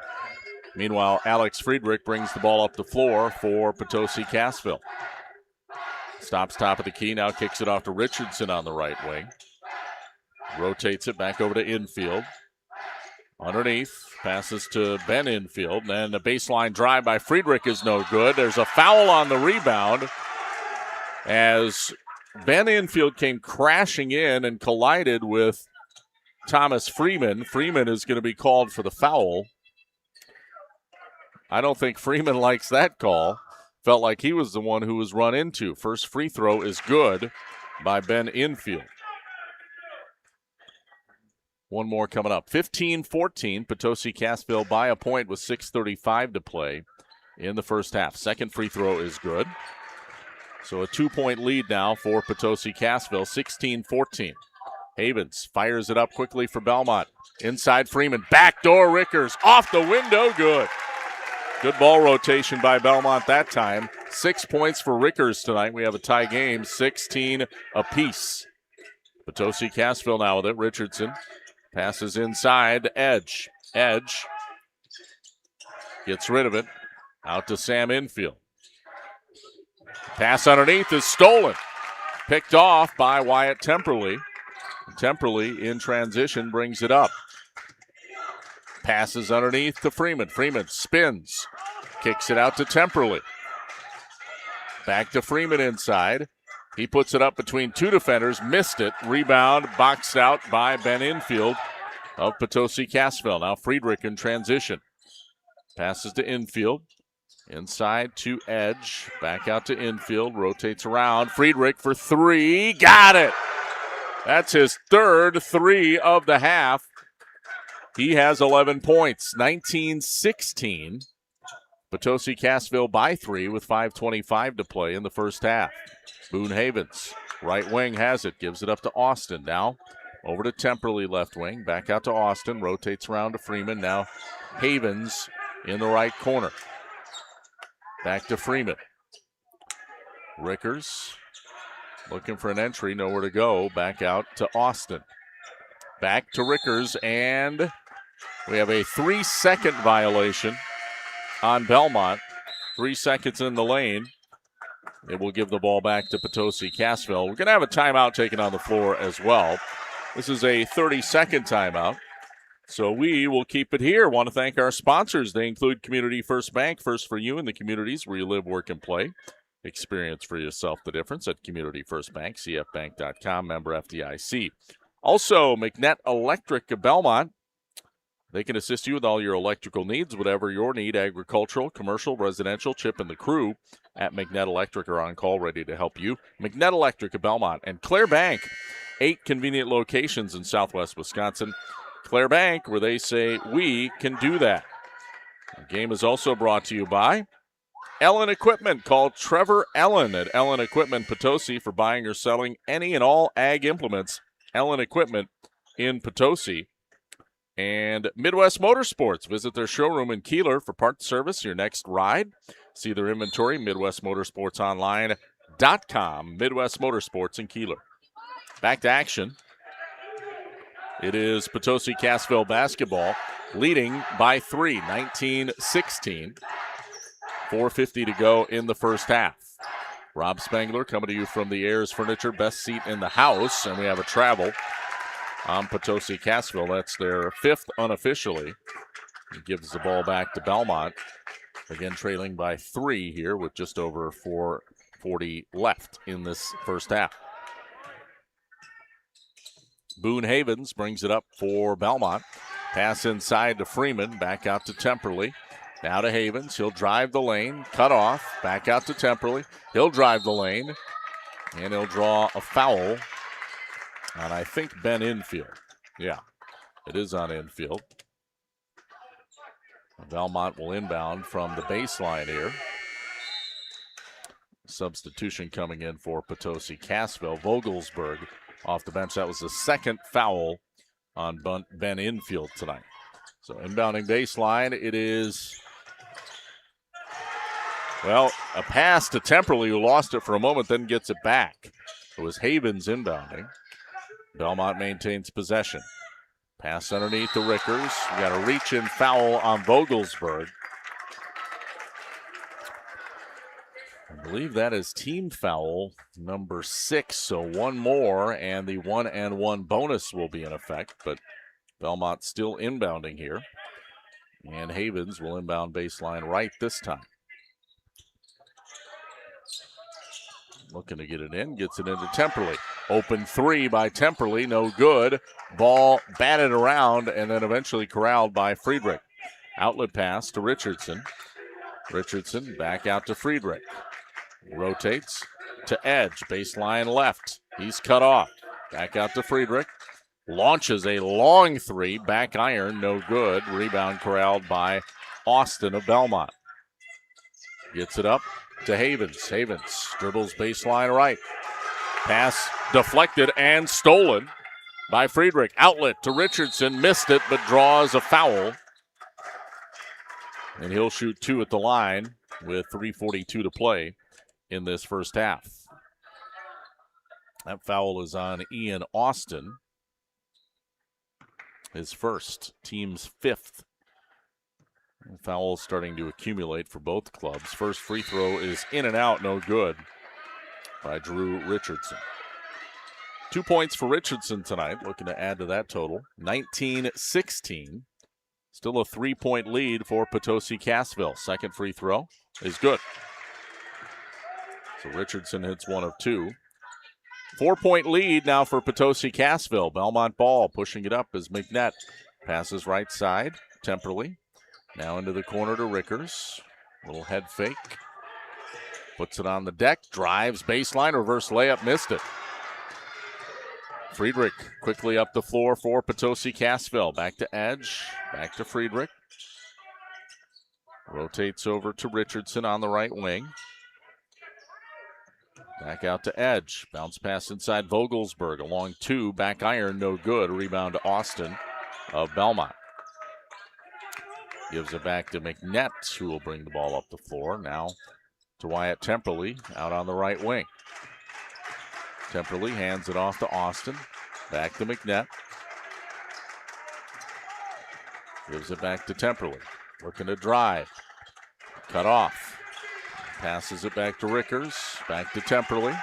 Meanwhile, Alex Friedrich brings the ball up the floor for Potosi-Cassville. Stops top of the key, now kicks it off to Richardson on the right wing. Rotates it back over to Infield. Underneath, passes to Ben infield, and the baseline drive by Friedrich is no good. There's a foul on the rebound as Ben infield came crashing in and collided with Thomas Freeman. Freeman is going to be called for the foul. I don't think Freeman likes that call. Felt like he was the one who was run into. First free throw is good by Ben infield. One more coming up. 15-14, Potosi-Cassville by a point with 6:35 to play in the first half. Second free throw is good. So a 2-point lead now for Potosi-Cassville, 16-14. Havens fires it up quickly for Belmont. Inside Freeman, backdoor Rickers, off the window, good. Good ball rotation by Belmont that time. 6 points for Rickers tonight. We have a tie game, 16 apiece. Potosi-Cassville now with it. Richardson passes inside to Edge. Edge gets rid of it. Out to Sam infield. Pass underneath is stolen. Picked off by Wyatt Temperley. Temperley in transition brings it up. Passes underneath to Freeman. Freeman spins. Kicks it out to Temperley. Back to Freeman inside. He puts it up between two defenders. Missed it. Rebound boxed out by Ben infield of Potosi-Cassville. Now Friedrich in transition. Passes to infield. Inside to Edge. Back out to infield. Rotates around. Friedrich for three. Got it. That's his third three of the half. He has 11 points. 19-16. Potosi-Cassville by 3 with 5:25 to play in the first half. Boone Havens, right wing has it. Gives it up to Austin. Now over to Temperley, left wing. Back out to Austin. Rotates around to Freeman. Now Havens in the right corner. Back to Freeman. Rickers looking for an entry. Nowhere to go. Back out to Austin. Back to Rickers, and we have a 3-second violation on Belmont. 3 seconds in the lane. It will give the ball back to Potosi-Cassville. We're going to have a timeout taken on the floor as well. This is a 30-second timeout, so we will keep it here. Want to thank our sponsors. They include Community First Bank, first for you in the communities where you live, work, and play. Experience for yourself the difference at Community First Bank, cfbank.com, member FDIC. Also, McNett Electric of Belmont. They can assist you with all your electrical needs, whatever your need, agricultural, commercial, residential. Chip and the crew at McNett Electric are on call, ready to help you. McNett Electric of Belmont and Claire Bank, 8 convenient locations in southwest Wisconsin. Claire Bank, where they say we can do that. The game is also brought to you by Ellen Equipment. Call Trevor Ellen at Ellen Equipment Potosi for buying or selling any and all ag implements. Ellen Equipment in Potosi. And Midwest Motorsports. Visit their showroom in Kieler for parts service, your next ride. See their inventory, MidwestMotorsportsOnline.com. Midwest Motorsports in Kieler. Back to action. It is Potosi-Cassville basketball, leading by 3, 19-16. 4:50 to go in the first half. Rob Spangler coming to you from the Ayers Furniture, best seat in the house, and we have a travel on Potosi-Cassville. That's their 5th unofficially. He gives the ball back to Belmont. Again, trailing by 3 here with just over 4:40 left in this first half. Boone Havens brings it up for Belmont. Pass inside to Freeman, back out to Temperley. Now to Havens. He'll drive the lane, cut off, back out to Temperley. He'll drive the lane, and he'll draw a foul on, I think, Ben infield. Yeah, it is on infield. Belmont will inbound from the baseline here. Substitution coming in for Potosi-Cassville. Vogelsberg off the bench. That was the second foul on Ben infield tonight. So inbounding baseline, it is, well, a pass to Temperley, who lost it for a moment, then gets it back. It was Havens inbounding. Belmont maintains possession. Pass underneath to Rickers. We got a reach-in foul on Vogelsberg. I believe that is team foul number 6, so one more, and the 1-and-1 bonus will be in effect. But Belmont still inbounding here. And Havens will inbound baseline right this time. Looking to get it in, gets it into Temperley. Open three by Temperley, no good. Ball batted around and then eventually corralled by Friedrich. Outlet pass to Richardson. Richardson back out to Friedrich. Rotates to Edge, baseline left. He's cut off. Back out to Friedrich. Launches a long three, back iron, no good. Rebound corralled by Austin of Belmont. Gets it up to Havens. Havens dribbles baseline right. Pass deflected and stolen by Friedrich. Outlet to Richardson. Missed it, but draws a foul. And he'll shoot two at the line with 3:42 to play in this first half. That foul is on Ian Austin. His first, team's fifth. Fouls starting to accumulate for both clubs. First free throw is in and out, no good, by Drew Richardson. 2 points for Richardson tonight, looking to add to that total. 19-16. Still a 3-point lead for Potosi-Cassville. Second free throw is good. So Richardson hits one of two. 4-point lead now for Potosi-Cassville. Belmont ball pushing it up as McNett passes right side. Temperley now into the corner to Rickers. Little head fake. Puts it on the deck. Drives baseline. Reverse layup. Missed it. Friedrich quickly up the floor for Potosi-Cassville. Back to Edge. Back to Friedrich. Rotates over to Richardson on the right wing. Back out to Edge. Bounce pass inside Vogelsberg. Along two. Back iron. No good. Rebound to Austin of Belmont. Gives it back to McNett, who will bring the ball up the floor. Now to Wyatt Temperley out on the right wing. Temperley hands it off to Austin. Back to McNett. Gives it back to Temperley. Looking to drive. Cut off. Passes it back to Rickers. Back to Temperley.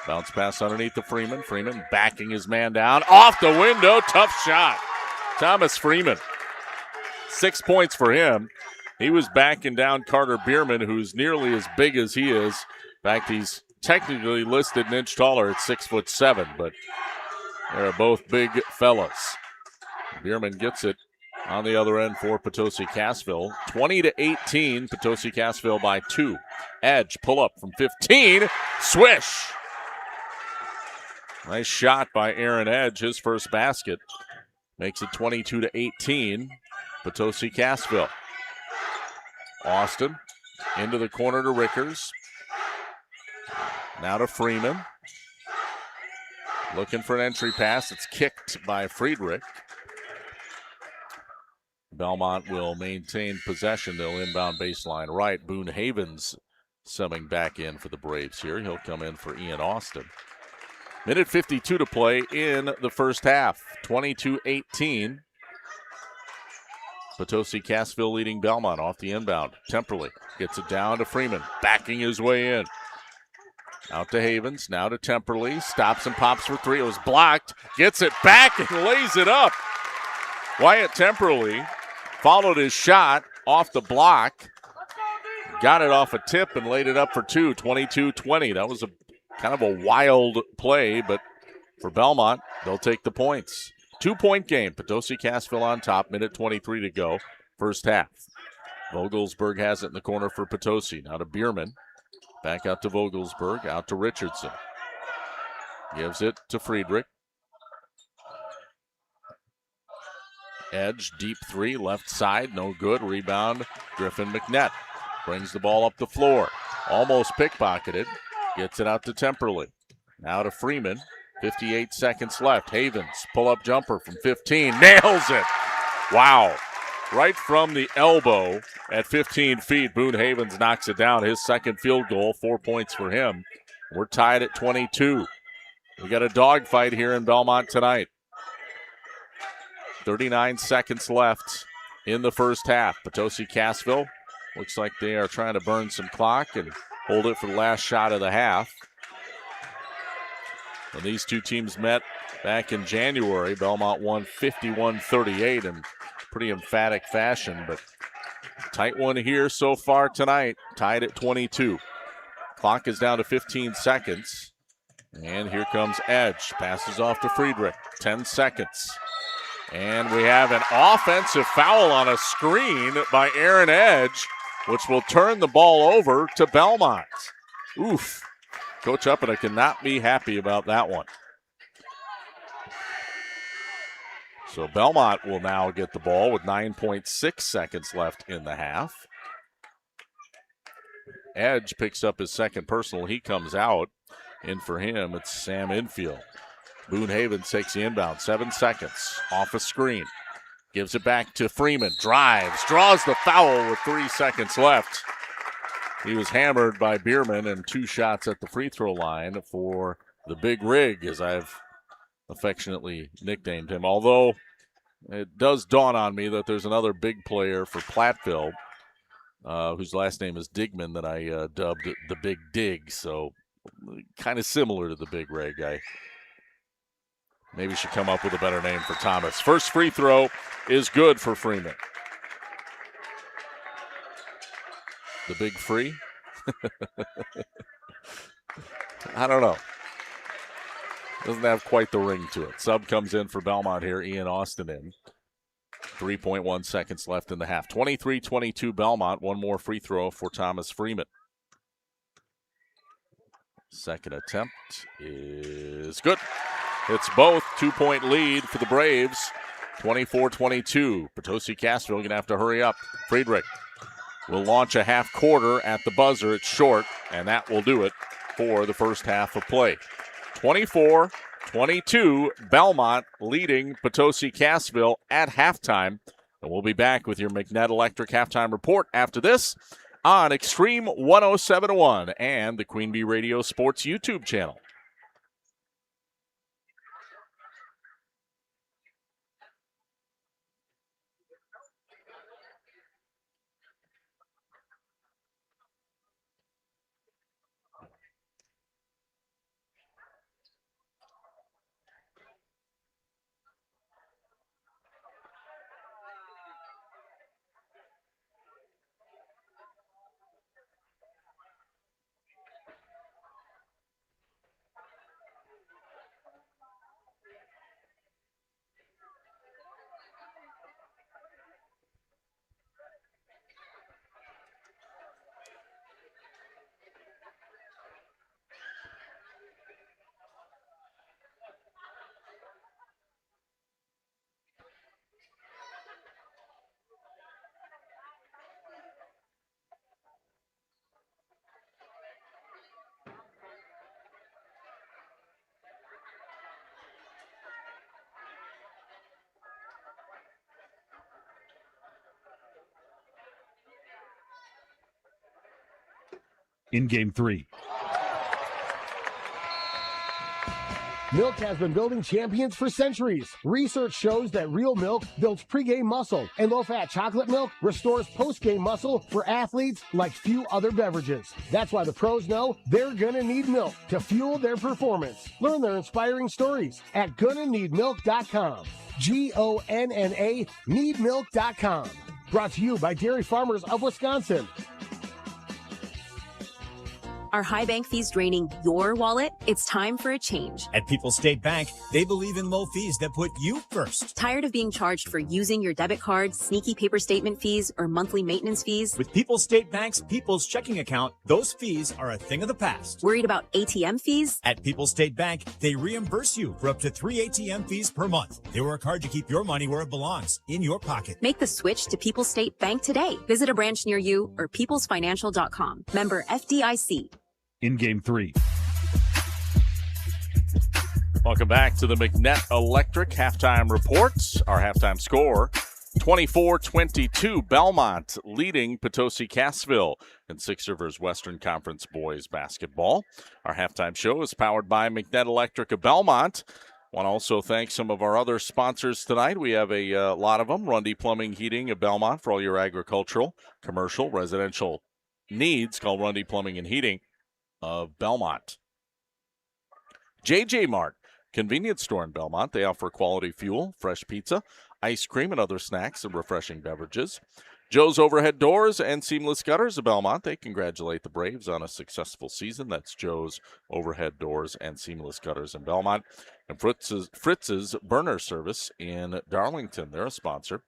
Bounce pass underneath to Freeman. Freeman backing his man down. Off the window. Tough shot. Thomas Freeman. 6 points for him. He was backing down Carter Bierman, who's nearly as big as he is. In fact, he's technically listed an inch taller at 6'7", but they're both big fellas. Bierman gets it on the other end for Potosi-Cassville. 20-18, Potosi-Cassville by 2. Edge, pull up from 15. Swish! Nice shot by Aaron Edge, his first basket. Makes it 22-18, Potosi-Cassville. Austin into the corner to Rickers. Now to Freeman. Looking for an entry pass. It's kicked by Friedrich. Belmont will maintain possession. They'll inbound baseline right. Boone Havens summing back in for the Braves here. He'll come in for Ian Austin. Minute 52 to play in the first half. 22-18. Potosi-Cassville leading Belmont off the inbound. Temperley gets it down to Freeman, backing his way in. Out to Havens, now to Temperley. Stops and pops for three. It was blocked. Gets it back and lays it up. Wyatt Temperley followed his shot off the block. Got it off a tip and laid it up for two. 22-20. That was a kind of a wild play, but for Belmont, they'll take the points. 2-point game. Potosi-Cassville on top. Minute 23 to go. First half. Vogelsberg has it in the corner for Potosi. Now to Bierman. Back out to Vogelsberg. Out to Richardson. Gives it to Friedrich. Edge, deep three, left side. No good. Rebound. Griffin McNett brings the ball up the floor. Almost pickpocketed. Gets it out to Temperley. Now to Freeman. 58 seconds left. Havens, pull-up jumper from 15. Nails it. Wow. Right from the elbow at 15 feet, Boone Havens knocks it down. His second field goal, 4 points for him. We're tied at 22. We got a dogfight here in Belmont tonight. 39 seconds left in the first half. Potosi-Cassville looks like they are trying to burn some clock and hold it for the last shot of the half. When these two teams met back in January. Belmont won 51-38 in pretty emphatic fashion, but tight one here so far tonight, tied at 22. Clock is down to 15 seconds. And here comes Edge. Passes off to Friedrich. 10 seconds. And we have an offensive foul on a screen by Aaron Edge, which will turn the ball over to Belmont. Oof. Coach Uppida cannot be happy about that one. So Belmont will now get the ball with 9.6 seconds left in the half. Edge picks up his second personal. He comes out. In for him, it's Sam Infield. Boone Havens takes the inbound. 7 seconds. Off a screen. Gives it back to Freeman. Drives. Draws the foul with 3 seconds left. He was hammered by Bierman and 2 shots at the free throw line for the Big Rig, as I've affectionately nicknamed him. Although it does dawn on me that there's another big player for Platteville, whose last name is Digman, that I dubbed the Big Dig. So kind of similar to the Big Rig guy. Maybe should come up with a better name for Thomas. First free throw is good for Freeman. The Big Free? I don't know. Doesn't have quite the ring to it. Sub comes in for Belmont here. Ian Austin in. 3.1 seconds left in the half. 23-22 Belmont. One more free throw for Thomas Freeman. Second attempt is good. It's both. 2-point lead for the Braves. 24-22. Potosi-Cassville going to have to hurry up. Friedrich will launch a half quarter at the buzzer. It's short, and that will do it for the first half of play. 24-22, Belmont leading Potosi-Cassville at halftime. And we'll be back with your McNett Electric halftime report after this on Extreme 107.1 and the Queen Bee Radio Sports YouTube channel. In Game 3. Milk has been building champions for centuries. Research shows that real milk builds pregame muscle, and low-fat chocolate milk restores postgame muscle for athletes like few other beverages. That's why the pros know they're gonna need milk to fuel their performance. Learn their inspiring stories at gonnaneedmilk.com. Gonna needmilk.com. Brought to you by Dairy Farmers of Wisconsin. Are high bank fees draining your wallet? It's time for a change. At People's State Bank, they believe in low fees that put you first. Tired of being charged for using your debit card, sneaky paper statement fees, or monthly maintenance fees? With People's State Bank's People's Checking Account, those fees are a thing of the past. Worried about ATM fees? At People's State Bank, they reimburse you for up to 3 ATM fees per month. They work hard to keep your money where it belongs, in your pocket. Make the switch to People's State Bank today. Visit a branch near you or peoplesfinancial.com. Member FDIC. In Game 3. Welcome back to the McNett Electric halftime reports. Our halftime score, 24-22, Belmont leading Potosi-Cassville in Six Rivers Western Conference boys basketball. Our halftime show is powered by McNett Electric of Belmont. Want to also thank some of our other sponsors tonight. We have a lot of them. Rundy Plumbing Heating of Belmont for all your agricultural, commercial, residential needs. Call Rundy Plumbing and Heating of Belmont. JJ Mart, convenience store in Belmont. They offer quality fuel, fresh pizza, ice cream, and other snacks and refreshing beverages. Joe's Overhead Doors and Seamless Gutters of Belmont. They congratulate the Braves on a successful season. That's Joe's Overhead Doors and Seamless Gutters in Belmont. And Fritz's Burner Service in Darlington. They're a sponsor.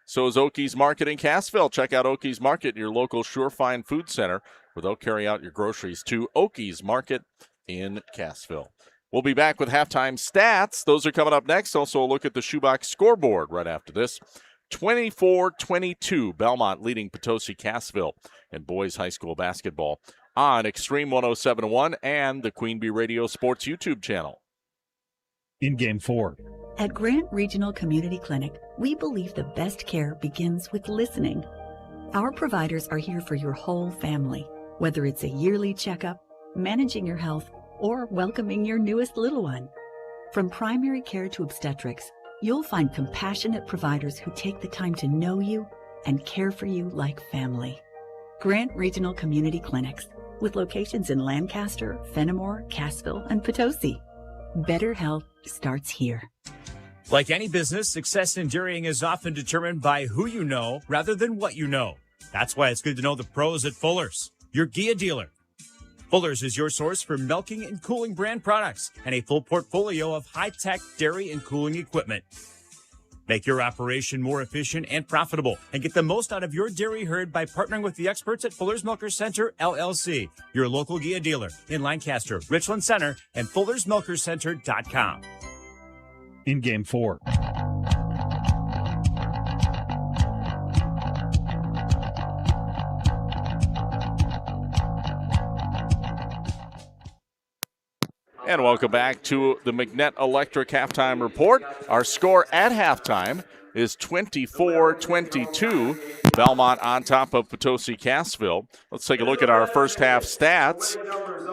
So is Oakey's Market in Cassville. Check out Oakey's Market, your local Surefine Food Center, where they'll carry out your groceries to Oakey's Market in Cassville. We'll be back with halftime stats. Those are coming up next. Also a look at the shoebox scoreboard right after this. 24-22, Belmont leading Potosi-Cassville in boys high school basketball on Extreme 107.1 and the Queen Bee Radio Sports YouTube channel. In Game 4. At Grant Regional Community Clinic, we believe the best care begins with listening. Our providers are here for your whole family, whether it's a yearly checkup, managing your health, or welcoming your newest little one. From primary care to obstetrics, you'll find compassionate providers who take the time to know you and care for you like family. Grant Regional Community Clinics, with locations in Lancaster, Fenimore, Cassville, and Potosi. Better health starts here. Like any business, success in dairying is often determined by who you know rather than what you know. That's why it's good to know the pros at Fuller's, your Gia dealer. Fuller's is your source for milking and cooling brand products and a full portfolio of high-tech dairy and cooling equipment. Make your operation more efficient and profitable and get the most out of your dairy herd by partnering with the experts at Fuller's Milkers Center, LLC, your local Gia dealer in Lancaster, Richland Center, and FullersMilkersCenter.com. In Game 4. And welcome back to the McNett Electric Halftime Report. Our score at halftime is 24-22. Belmont on top of Potosi-Cassville. Let's take a look at our first half stats.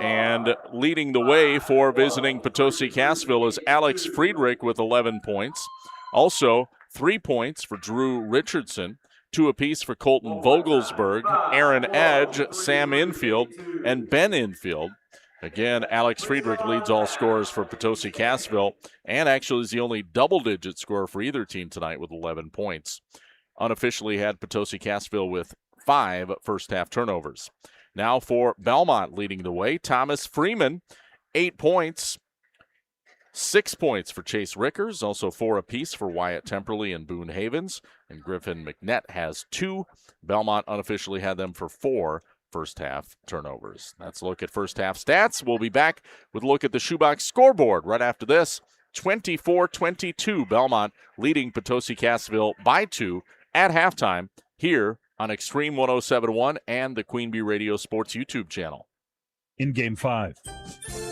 And leading the way for visiting Potosi-Cassville is Alex Friedrich with 11 points. Also, 3 points for Drew Richardson. 2 apiece for Colton Vogelsberg, Aaron Edge, Sam Infield, and Ben Infield. Again, Alex Friedrich leads all scorers for Potosi-Cassville and actually is the only double-digit scorer for either team tonight with 11 points. Unofficially had Potosi-Cassville with 5 first-half turnovers. Now for Belmont leading the way, Thomas Freeman, 8 points. 6 points for Chase Rickers, also 4 apiece for Wyatt Temperley and Boone Havens. And Griffin McNett has 2. Belmont unofficially had them for 4 first-half turnovers. That's a look at first-half stats. We'll be back with a look at the shoebox scoreboard right after this. 24-22, Belmont leading Potosi-Cassville by 2 at halftime here on Extreme 107.1 and the Queen Bee Radio Sports YouTube channel. In Game 5.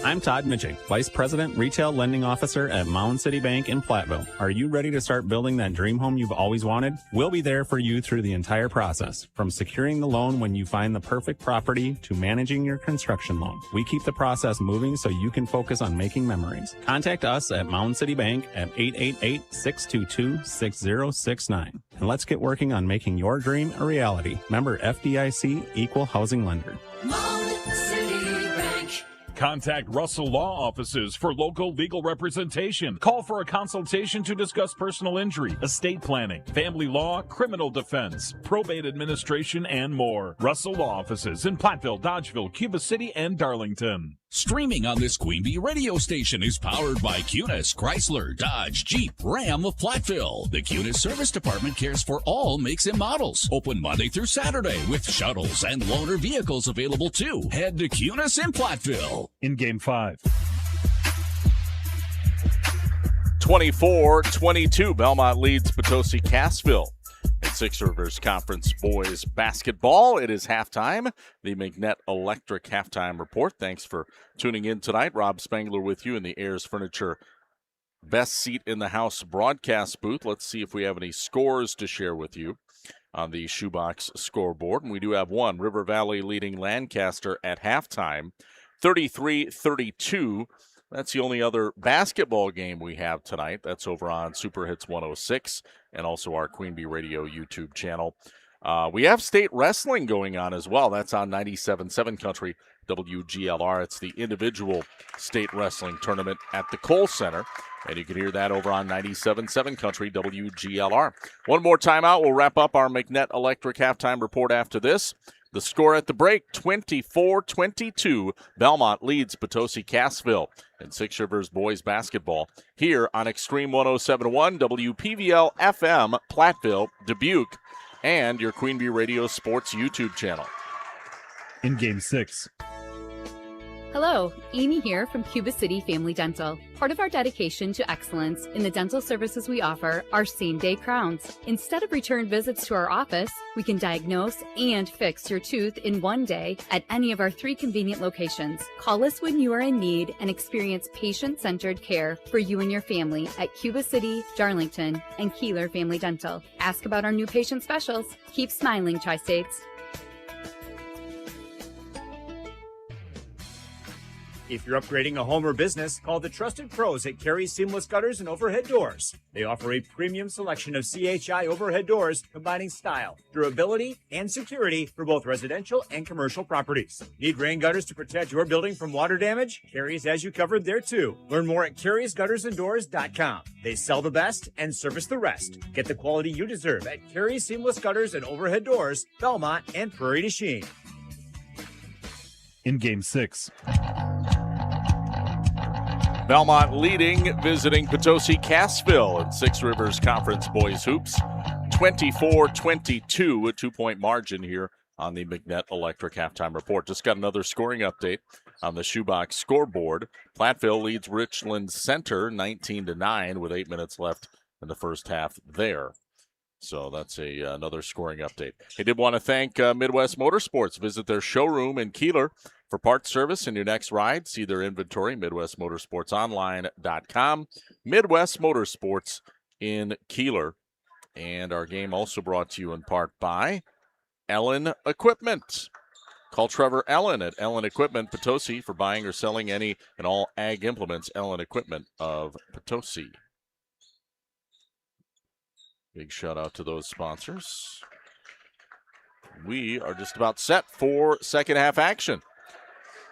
I'm Todd Mitchell, Vice President, Retail Lending Officer at Mound City Bank in Platteville. Are you ready to start building that dream home you've always wanted? We'll be there for you through the entire process, from securing the loan when you find the perfect property to managing your construction loan. We keep the process moving so you can focus on making memories. Contact us at Mound City Bank at 888-622-6069. And let's get working on making your dream a reality. Member FDIC, Equal Housing Lender. Contact Russell Law Offices for local legal representation. Call for a consultation to discuss personal injury, estate planning, family law, criminal defense, probate administration, and more. Russell Law Offices in Platteville, Dodgeville, Cuba City, and Darlington. Streaming on this Queen Bee radio station is powered by Cunis, Chrysler, Dodge, Jeep, Ram of Platteville. The Cunis Service Department cares for all makes and models. Open Monday through Saturday with shuttles and loaner vehicles available too. Head to Cunis in Platteville. In Game 5. 24-22, Belmont leads Potosi-Cassville. In Six Rivers Conference boys basketball, it is halftime. The McNett Electric Halftime Report. Thanks for tuning in tonight. Rob Spangler with you in the Ayers Furniture Best Seat in the House broadcast booth. Let's see if we have any scores to share with you on the shoebox scoreboard. And we do have one. River Valley leading Lancaster at halftime, 33-32. That's the only other basketball game we have tonight. That's over on Super Hits 106 and also our Queen Bee Radio YouTube channel. We have state wrestling going on as well. That's on 97.7 Country WGLR. It's the individual state wrestling tournament at the Kohl Center. And you can hear that over on 97.7 Country WGLR. One more timeout. We'll wrap up our McNett Electric halftime report after this. The score at the break, 24-22. Belmont leads Potosi-Cassville in Six Rivers boys basketball here on Extreme 107.1 WPVL FM, Platteville, Dubuque, and your Queen Bee Radio Sports YouTube channel. In Game 6. Hello, Amy here from Cuba City Family Dental. Part of our dedication to excellence in the dental services we offer are same-day crowns. Instead of return visits to our office, we can diagnose and fix your tooth in one day at any of our 3 convenient locations. Call us when you are in need and experience patient-centered care for you and your family at Cuba City, Darlington, and Kieler Family Dental. Ask about our new patient specials. Keep smiling, Tri-States. If you're upgrading a home or business, call the trusted pros at Carey Seamless Gutters and Overhead Doors. They offer a premium selection of CHI overhead doors, combining style, durability, and security for both residential and commercial properties. Need rain gutters to protect your building from water damage? Carey's has you covered there too. Learn more at Carey'sGuttersandDoors.com. They sell the best and service the rest. Get the quality you deserve at Carey Seamless Gutters and Overhead Doors, Belmont, and Prairie du Chien. In Game 6. Belmont leading, visiting Potosi-Cassville in Six Rivers Conference Boys Hoops. 24-22, a 2-point margin here on the McNett Electric halftime report. Just got another scoring update on the shoebox scoreboard. Platteville leads Richland Center 19-9 with 8 minutes left in the first half there. So that's another scoring update. I did want to thank Midwest Motorsports. Visit their showroom in Kieler for parts service and your next ride. See their inventory, MidwestMotorsportsOnline.com. Midwest Motorsports in Kieler. And our game also brought to you in part by Ellen Equipment. Call Trevor Ellen at Ellen Equipment Potosi for buying or selling any and all ag implements. Ellen Equipment of Potosi. Big shout out to those sponsors. We are just about set for second half action.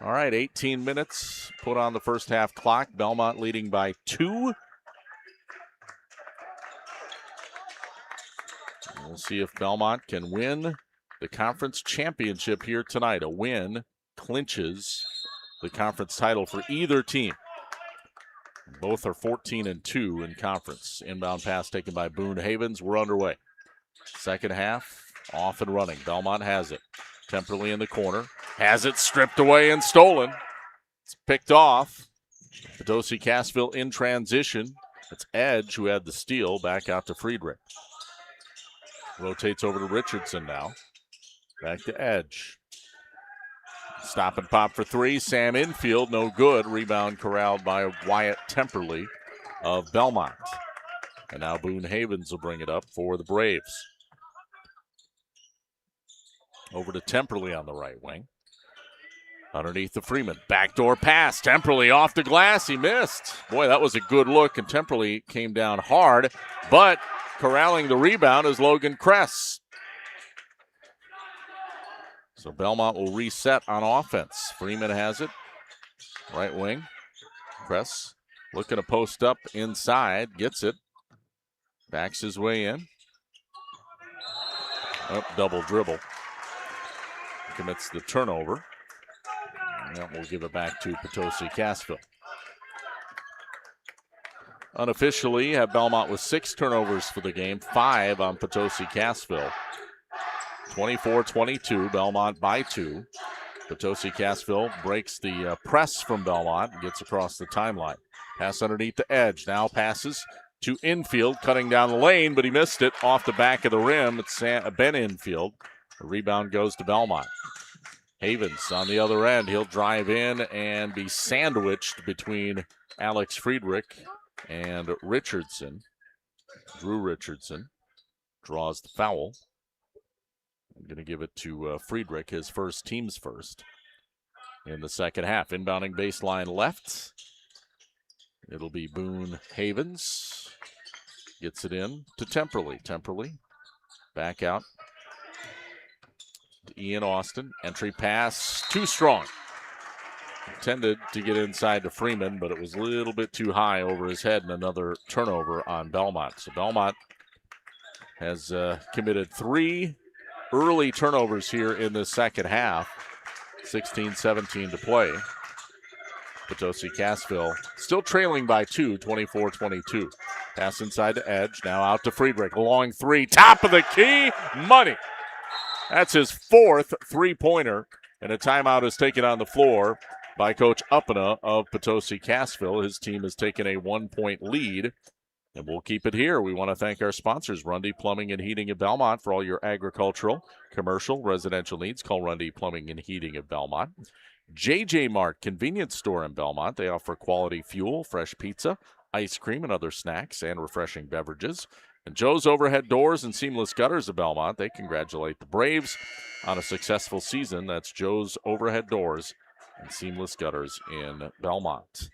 All right, 18 minutes put on the first half clock. Belmont leading by 2. We'll see if Belmont can win the conference championship here tonight. A win clinches the conference title for either team. Both are 14-2 in conference. Inbound pass taken by Boone Havens. We're underway. Second half, off and running. Belmont has it. Temperley in the corner. Has it stripped away and stolen. It's picked off. Potosi-Cassville in transition. It's Edge who had the steal. Back out to Friedrich. Rotates over to Richardson now. Back to Edge. Stop and pop for 3. Sam infield, no good. Rebound corralled by Wyatt Temperley of Belmont. And now Boone Havens will bring it up for the Braves. Over to Temperley on the right wing. Underneath the Freeman. Backdoor pass. Temperley off the glass. He missed. Boy, that was a good look, and Temperley came down hard. But corralling the rebound is Logan Kress. So Belmont will reset on offense. Freeman has it. Right wing. Kress looking to post up inside. Gets it. Backs his way in. Double dribble. Commits the turnover. And we'll give it back to Potosi-Cassville. Unofficially, have Belmont with 6 turnovers for the game. 5 on Potosi-Cassville. 24-22, Belmont by 2. Potosi-Cassville breaks the press from Belmont and gets across the timeline. Pass underneath the Edge. Now passes to infield, cutting down the lane, but he missed it off the back of the rim. It's Ben Infield. The rebound goes to Belmont. Havens on the other end. He'll drive in and be sandwiched between Alex Friedrich and Richardson. Drew Richardson draws the foul. I'm going to give it to Friedrich, his first, team's first, in the second half. Inbounding baseline left. It'll be Boone Havens. Gets it in to Temperley. Temperley back out Ian Austin. Entry pass, too strong. Intended to get inside to Freeman, but it was a little bit too high over his head, and another turnover on Belmont. So Belmont has committed 3 early turnovers here in the second half. 16-17 to play. Potosi-Cassville still trailing by 2, 24-22. Pass inside to Edge, now out to Friedrich. A long 3, top of the key, money. That's his 4th three-pointer, and a timeout is taken on the floor by Coach Uppena of Potosi-Cassville. His team has taken a 1-point lead, and we'll keep it here. We want to thank our sponsors, Rundy Plumbing and Heating of Belmont, for all your agricultural, commercial, residential needs. Call Rundy Plumbing and Heating of Belmont. JJ Mart Convenience Store in Belmont. They offer quality fuel, fresh pizza, ice cream, and other snacks and refreshing beverages. And Joe's Overhead Doors and Seamless Gutters of Belmont. They congratulate the Braves on a successful season. That's Joe's Overhead Doors and Seamless Gutters in Belmont.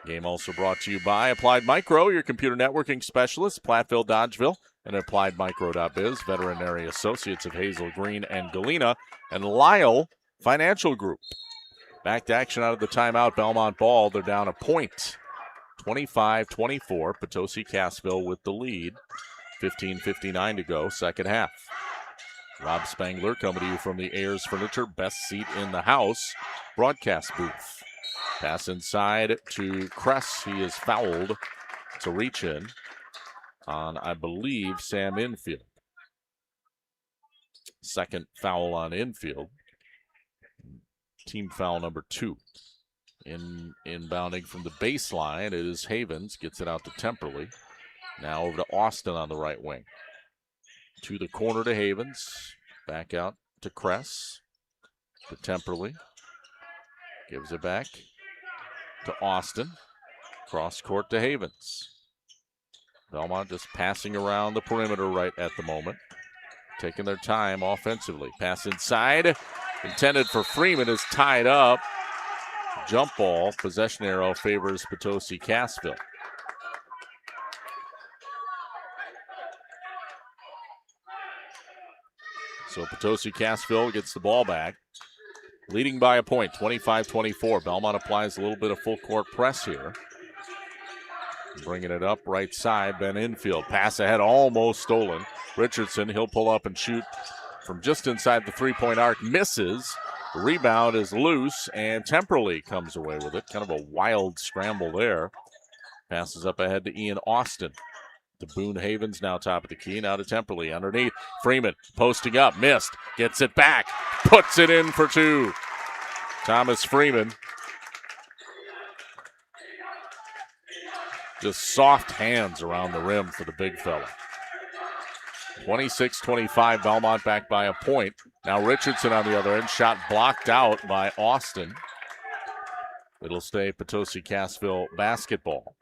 Game also brought to you by Applied Micro, your computer networking specialist, Platteville, Dodgeville, and AppliedMicro.biz, veterinary associates of Hazel Green and Galena, and Lyle Financial Group. Back to action out of the timeout. Belmont ball. They're down a point. 25-24. Potosi-Cassville with the lead. 15:59 to go, second half. Rob Spangler coming to you from the Ayers Furniture Best Seat in the House broadcast booth. Pass inside to Kress. He is fouled to reach in on, I believe, Sam Infield. Second foul on Infield. Team foul number 2. Inbounding from the baseline, it is Havens. Gets it out to Temperley. Now over to Austin on the right wing. To the corner to Havens. Back out to Kress. To Temperley. Gives it back to Austin. Cross court to Havens. Belmont just passing around the perimeter right at the moment. Taking their time offensively. Pass inside. Intended for Freeman, is tied up. Jump ball. Possession arrow favors Potosi-Cassville. So Potosi-Cassville gets the ball back. Leading by a point, 25-24. Belmont applies a little bit of full court press here. Bringing it up right side, Ben Infield. Pass ahead, almost stolen. Richardson, he'll pull up and shoot from just inside the three-point arc. Misses. The rebound is loose, and Temperley comes away with it. Kind of a wild scramble there. Passes up ahead to Ian Austin. To Boone Havens, now top of the key. Now to Temperley underneath. Freeman posting up, missed. Gets it back. Puts it in for 2. Thomas Freeman. Just soft hands around the rim for the big fella. 26-25, Belmont back by a point. Now Richardson on the other end. Shot blocked out by Austin. It'll stay Potosi-Cassville basketball.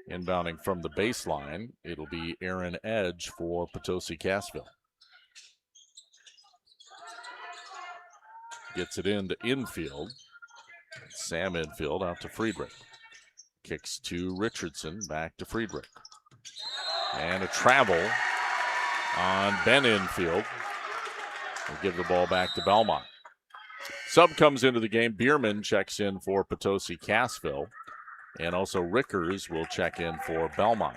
Inbounding from the baseline, it'll be Aaron Edge for Potosi-Cassville. Gets it into Infield. Sam Infield out to Friedrich. Kicks to Richardson, back to Friedrich. And a travel on Ben Infield. We'll give the ball back to Belmont. Sub comes into the game. Bierman checks in for Potosi-Cassville. And also Rickers will check in for Belmont.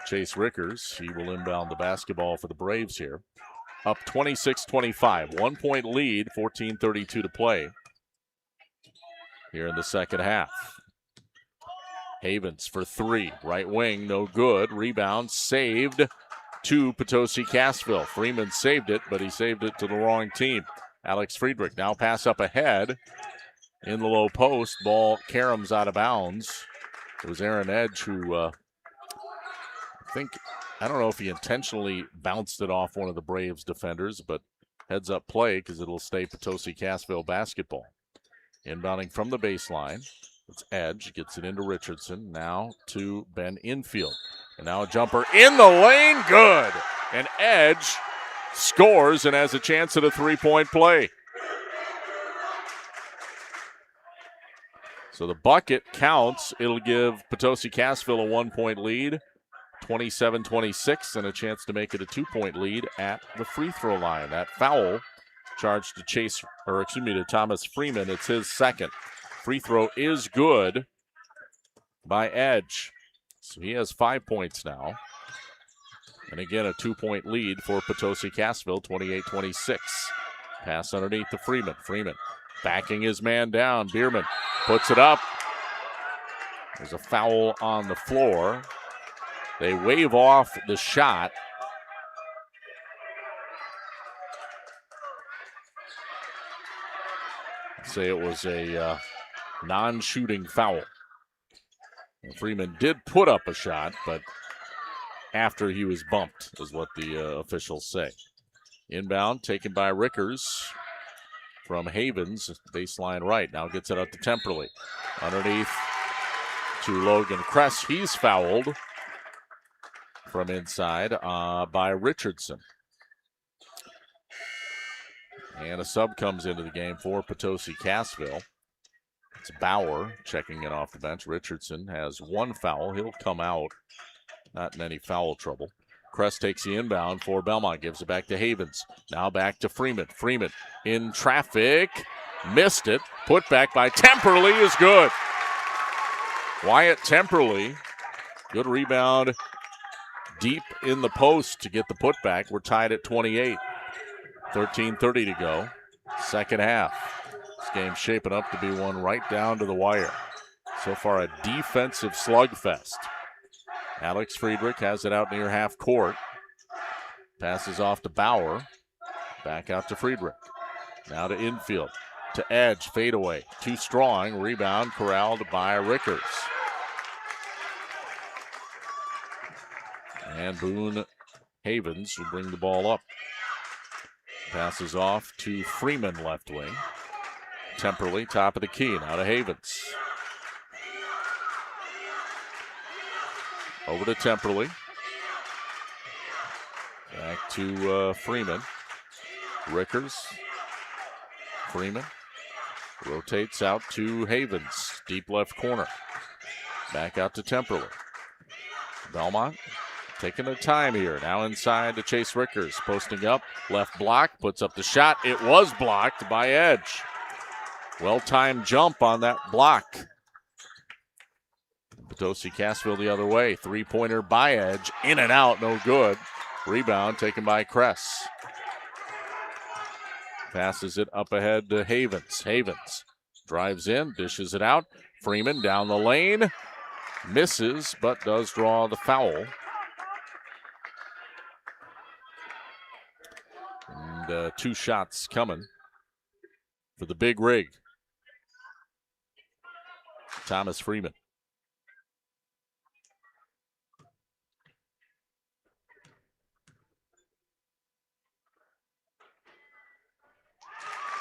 Chase Rickers, he will inbound the basketball for the Braves here. Up 26-25, 1-point lead, 14:32 to play here in the second half. Havens for 3, right wing, no good. Rebound saved to Potosi-Cassville. Freeman saved it, but he saved it to the wrong team. Alex Friedrich now pass up ahead. In the low post, ball caroms out of bounds. It was Aaron Edge who, I don't know if he intentionally bounced it off one of the Braves defenders, but heads up play because it'll stay Potosi-Cassville basketball. Inbounding from the baseline. It's Edge, gets it into Richardson, now to Ben Infield. And now a jumper in the lane, good. And Edge scores and has a chance at a three-point play. So the bucket counts. It'll give Potosi-Cassville a 1-point lead. 27-26, and a chance to make it a 2-point lead at the free throw line. That foul charged to Thomas Freeman. It's his second. Free throw is good by Edge. So he has 5 points now. And again, a 2-point lead for Potosi-Cassville, 28-26. Pass underneath to Freeman. Freeman backing his man down. Bierman puts it up. There's a foul on the floor. They wave off the shot. Say it was a non-shooting foul. And Freeman did put up a shot, but after he was bumped is what the officials say. Inbound taken by Rickers from Havens, baseline right. Now gets it up to Temperley. Underneath to Logan Kress. He's fouled from inside by Richardson. And a sub comes into the game for Potosi-Cassville. It's Bauer checking in off the bench. Richardson has 1 foul. He'll come out. Not in any foul trouble. Kress takes the inbound for Belmont. Gives it back to Havens. Now back to Freeman. Freeman in traffic. Missed it. Put back by Temperley is good. Wyatt Temperley. Good rebound. Deep in the post to get the putback. We're tied at 28. 13:30 to go. Second half. This game's shaping up to be one right down to the wire. So far, a defensive slugfest. Alex Friedrich has it out near half court. Passes off to Bauer. Back out to Friedrich. Now to infield. To Edge. Fadeaway. Too strong. Rebound corralled by Rickers. And Boone Havens will bring the ball up. Passes off to Freeman, left wing. Temperley, top of the key. Now to Havens. Over to Temperley. Back to Freeman. Rickers. Freeman. Rotates out to Havens. Deep left corner. Back out to Temperley. Belmont taking their time here. Now inside to Chase Rickers. Posting up. Left block. Puts up the shot. It was blocked by Edge. Well-timed jump on that block. Potosi-Cassville the other way. Three-pointer by Edge. In and out. No good. Rebound taken by Kress. Passes it up ahead to Havens. Havens drives in. Dishes it out. Freeman down the lane. Misses, but does draw the foul. And 2 shots coming for the big rig. Thomas Freeman.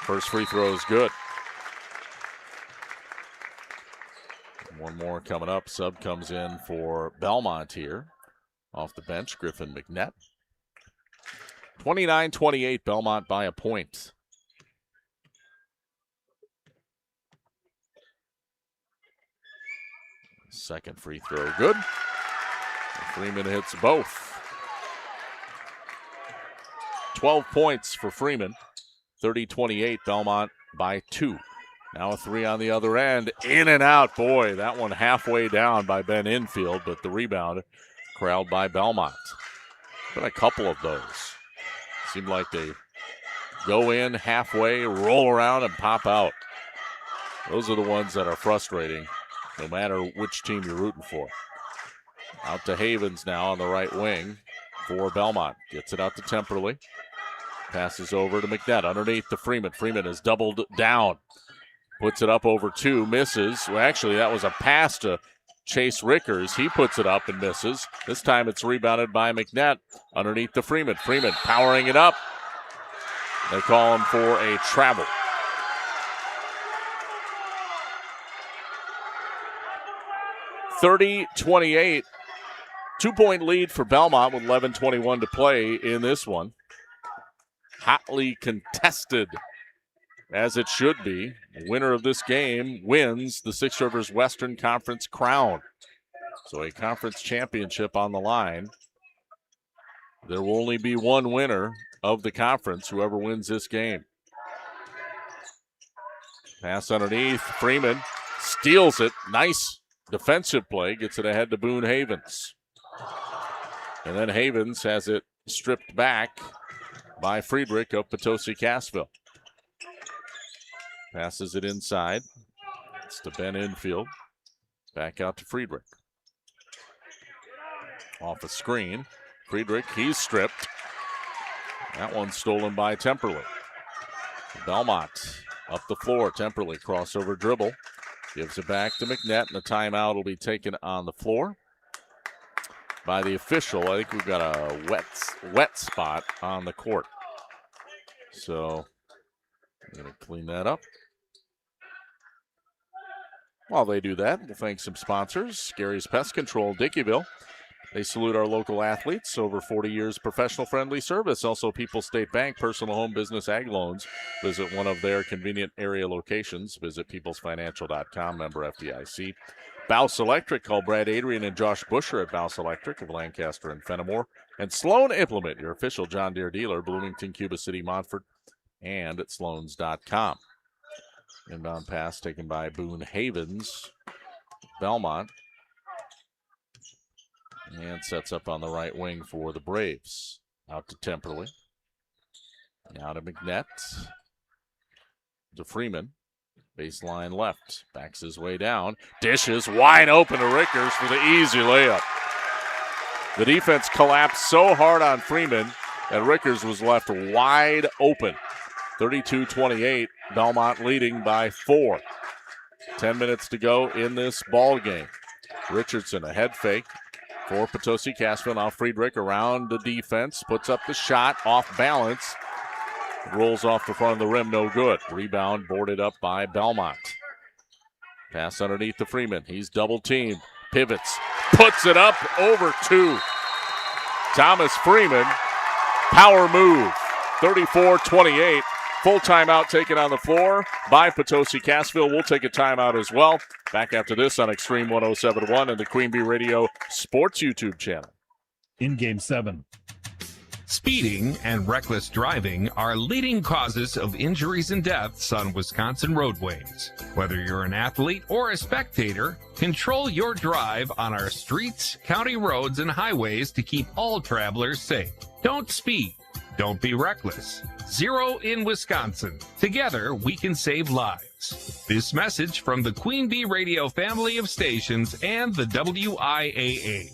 First free throw is good. One more coming up. Sub comes in for Belmont here. Off the bench, Griffin McNett. 29-28, Belmont by a point. Second free throw, good. Freeman hits both. 12 points for Freeman. 30-28, Belmont by 2. Now a 3 on the other end. In and out. Boy, that one halfway down by Ben Infield, but the rebound corralled by Belmont. Been a couple of those. Seemed like they go in halfway, roll around, and pop out. Those are the ones that are frustrating, no matter which team you're rooting for. Out to Havens now on the right wing for Belmont. Gets it out to Temperley. Passes over to McNett underneath to Freeman. Freeman is doubled down. Puts it up over 2, misses. Well, actually, that was a pass to Chase Rickers. He puts it up and misses. This time it's rebounded by McNett underneath to Freeman. Freeman powering it up. They call him for a travel. (30-28). 2-point lead for Belmont with 11:21 to play in this one. Hotly contested, as it should be. The winner of this game wins the Six Rivers Western Conference crown. So a conference championship on the line. There will only be one winner of the conference, whoever wins this game. Pass underneath. Freeman steals it. Nice defensive play. Gets it ahead to Boone Havens. And then Havens has it stripped back by Friedrich of Potosi-Cassville. Passes it inside. It's to Ben Infield. Back out to Friedrich. Off a screen. Friedrich, he's stripped. That one's stolen by Temperley. Belmont up the floor. Temperley crossover dribble. Gives it back to McNett, and the timeout will be taken on the floor by the official. I think we've got a wet spot on the court. So I'm going to clean that up. While they do that, we'll thank some sponsors. Gary's Pest Control, Dickeyville. They salute our local athletes. Over 40 years professional friendly service. Also People's State Bank, personal home business ag loans. Visit one of their convenient area locations. Visit peoplesfinancial.com, member FDIC. Bouse Electric, call Brad Adrian and Josh Busher at Bouse Electric of Lancaster and Fenimore. And Sloan Implement, your official John Deere dealer, Bloomington, Cuba City, Montfort, and at sloans.com. Inbound pass taken by Boone Havens. Belmont. And sets up on the right wing for the Braves. Out to Temperley. Now to McNett. To Freeman. Baseline left. Backs his way down. Dishes wide open to Rickers for the easy layup. The defense collapsed so hard on Freeman that Rickers was left wide open. 32-28. Belmont leading by 4. 10 minutes to go in this ball game. Richardson, a head fake for Potosi-Cassville. Now Friedrich around the defense, puts up the shot, off balance. Rolls off the front of the rim, no good. Rebound boarded up by Belmont. Pass underneath to Freeman. He's double teamed, pivots, puts it up over 2. Thomas Freeman, power move, 34-28. Full timeout taken on the floor by Potosi-Cassville. We'll take a timeout as well. Back after this on Extreme 107.1 and the Queen Bee Radio Sports YouTube channel. In Game 7. Speeding and reckless driving are leading causes of injuries and deaths on Wisconsin roadways. Whether you're an athlete or a spectator, control your drive on our streets, county roads, and highways to keep all travelers safe. Don't speed. Don't be reckless. Zero in Wisconsin. Together, we can save lives. This message from the Queen Bee Radio family of stations and the WIAA.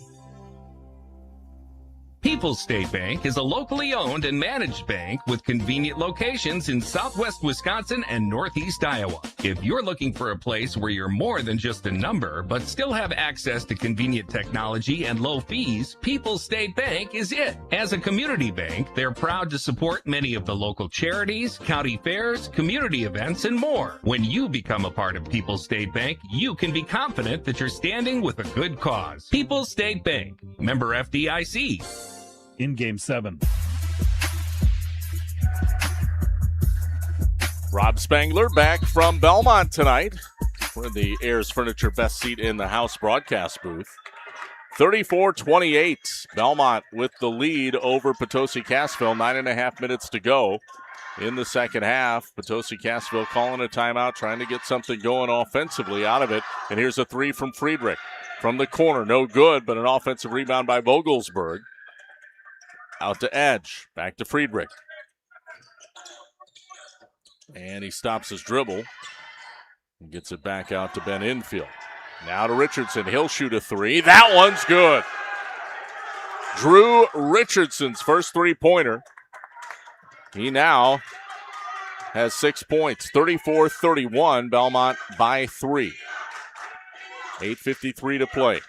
People's State Bank is a locally owned and managed bank with convenient locations in southwest Wisconsin and northeast Iowa. If you're looking for a place where you're more than just a number, but still have access to convenient technology and low fees, People's State Bank is it. As a community bank, they're proud to support many of the local charities, county fairs, community events, and more. When you become a part of People's State Bank, you can be confident that you're standing with a good cause. People's State Bank, member FDIC. In Game 7. Rob Spangler back from Belmont tonight. We're in the Ayers Furniture Best Seat in the House broadcast booth. 34-28. Belmont with the lead over Potosi-Cassville. 9.5 minutes to go in the second half. Potosi-Cassville calling a timeout, trying to get something going offensively out of it. And here's a 3 from Friedrich. From the corner, no good, but an offensive rebound by Vogelsberg. Out to Edge, back to Friedrich. And he stops his dribble and gets it back out to Ben Infield. Now to Richardson, he'll shoot a 3. That one's good. Drew Richardson's first three-pointer. He now has 6 points, 34-31, Belmont by 3. 8:53 to play.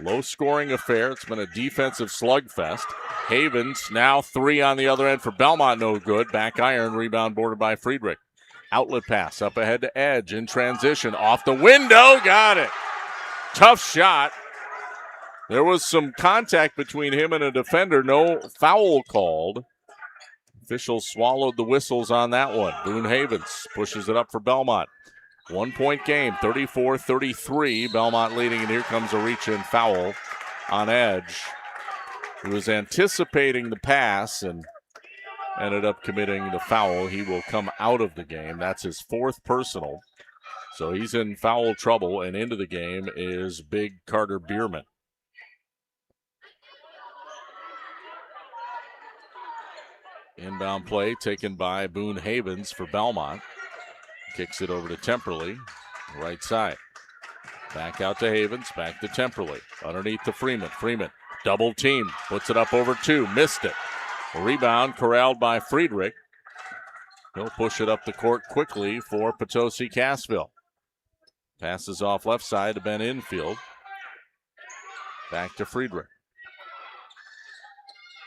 Low-scoring affair. It's been a defensive slugfest. Havens now 3 on the other end for Belmont, no good. Back iron, rebound boarded by Friedrich. Outlet pass up ahead to Edge in transition. Off the window, got it. Tough shot. There was some contact between him and a defender. No foul called. Officials swallowed the whistles on that one. Boone Havens pushes it up for Belmont. 1-point game, 34-33. Belmont leading, and here comes a reach-in foul on Edge. He was anticipating the pass and ended up committing the foul. He will come out of the game. That's his 4th personal. So he's in foul trouble, and into the game is big Carter Bierman. Inbound play taken by Boone Havens for Belmont. Kicks it over to Temperley, right side. Back out to Havens, back to Temperley. Underneath to Freeman. Freeman, double team, puts it up over 2, missed it. A rebound corralled by Friedrich. He'll push it up the court quickly for Potosi-Cassville. Passes off left side to Ben Infield. Back to Friedrich.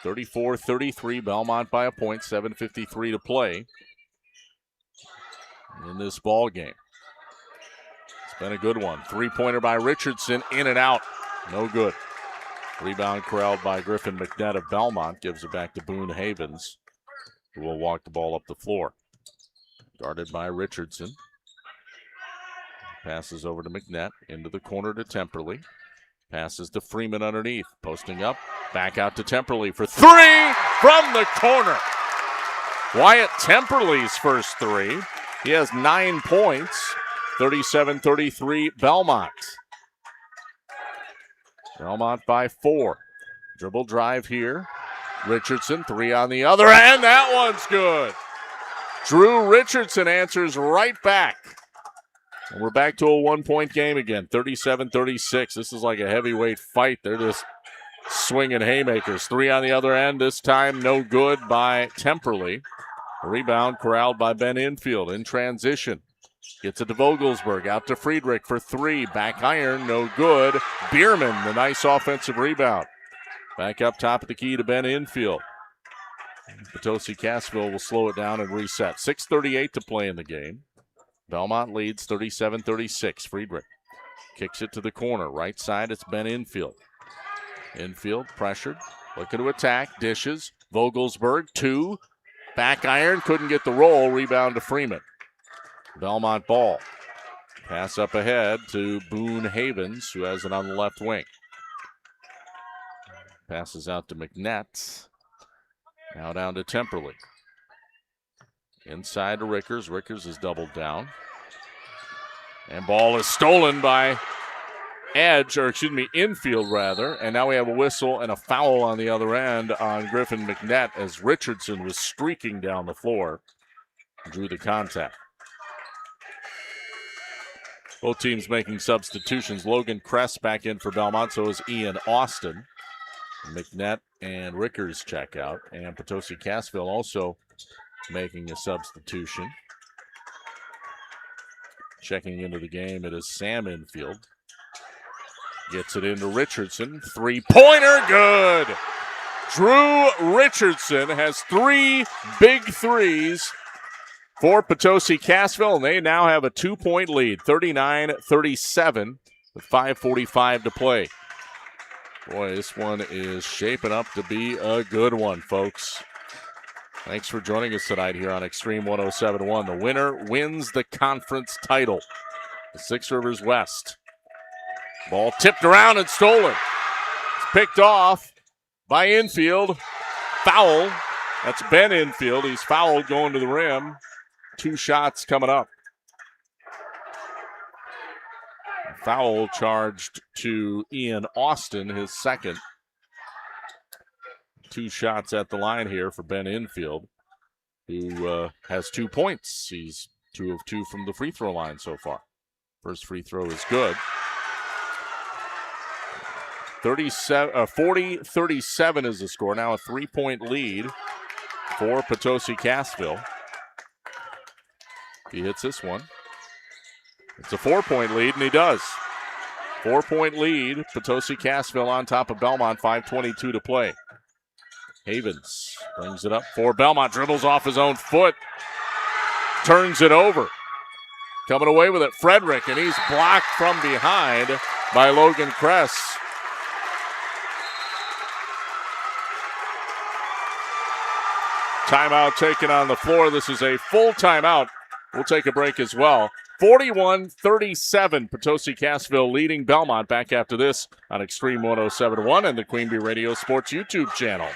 34-33, Belmont by a point, 7:53 to play in this ball game. It's been a good one. 3-pointer by Richardson, in and out. No good. Rebound corralled by Griffin McNett of Belmont. Gives it back to Boone Havens, who will walk the ball up the floor. Guarded by Richardson. Passes over to McNett. Into the corner to Temperley. Passes to Freeman underneath. Posting up. Back out to Temperley for 3 from the corner. Wyatt Temperley's first 3. He has 9 points. 37-33 Belmont. Belmont by 4. Dribble drive here. Richardson, 3 on the other end. That one's good. Drew Richardson answers right back. And we're back to a 1-point game again, 37-36. This is like a heavyweight fight. They're just swinging haymakers. 3 on the other end. This time no good by Temperley. Rebound corralled by Ben Infield in transition. Gets it to Vogelsberg, out to Friedrich for 3. Back iron, no good. Bierman, the nice offensive rebound. Back up top of the key to Ben Infield. Potosi-Cassville will slow it down and reset. 6:38 to play in the game. Belmont leads 37-36. Friedrich kicks it to the corner. Right side, it's Ben Infield. Infield pressured, looking to attack, dishes. Vogelsberg, 2. Back iron, couldn't get the roll. Rebound to Freeman. Belmont ball. Pass up ahead to Boone Havens, who has it on the left wing. Passes out to McNett. Now down to Temperley. Inside to Rickers. Rickers is doubled down. And ball is stolen by Infield rather. And now we have a whistle and a foul on the other end on Griffin McNett as Richardson was streaking down the floor. Drew the contact. Both teams making substitutions. Logan Kress back in for Belmont, so is Ian Austin. McNett and Rickers check out. And Potosi-Cassville also making a substitution. Checking into the game, it is Sam Infield. Gets it into Richardson. 3-pointer, good! Drew Richardson has 3 big threes for Potosi-Cassville, and they now have a 2-point lead, 39-37, with 5:45 to play. Boy, this one is shaping up to be a good one, folks. Thanks for joining us tonight here on Extreme 107.1. The winner wins the conference title. The Six Rivers West. Ball tipped around and stolen. It's picked off by Infield. Foul. That's Ben Infield. He's fouled going to the rim. 2 shots coming up. Foul charged to Ian Austin, his second. 2 shots at the line here for Ben Infield, who has 2 points. He's 2 of 2 from the free throw line so far. First free throw is good. 40-37 is the score. Now a 3-point lead for Potosi-Cassville. If he hits this one, it's a 4-point lead, and he does. 4-point lead, Potosi-Cassville on top of Belmont, 5:22 to play. Havens brings it up for Belmont, dribbles off his own foot, turns it over. Coming away with it, Frederick, and he's blocked from behind by Logan Kress. Timeout taken on the floor. This is a full timeout. We'll take a break as well. 41-37, Potosi-Cassville leading Belmont. Back after this on Extreme 107.1 and the Queen Bee Radio Sports YouTube channel.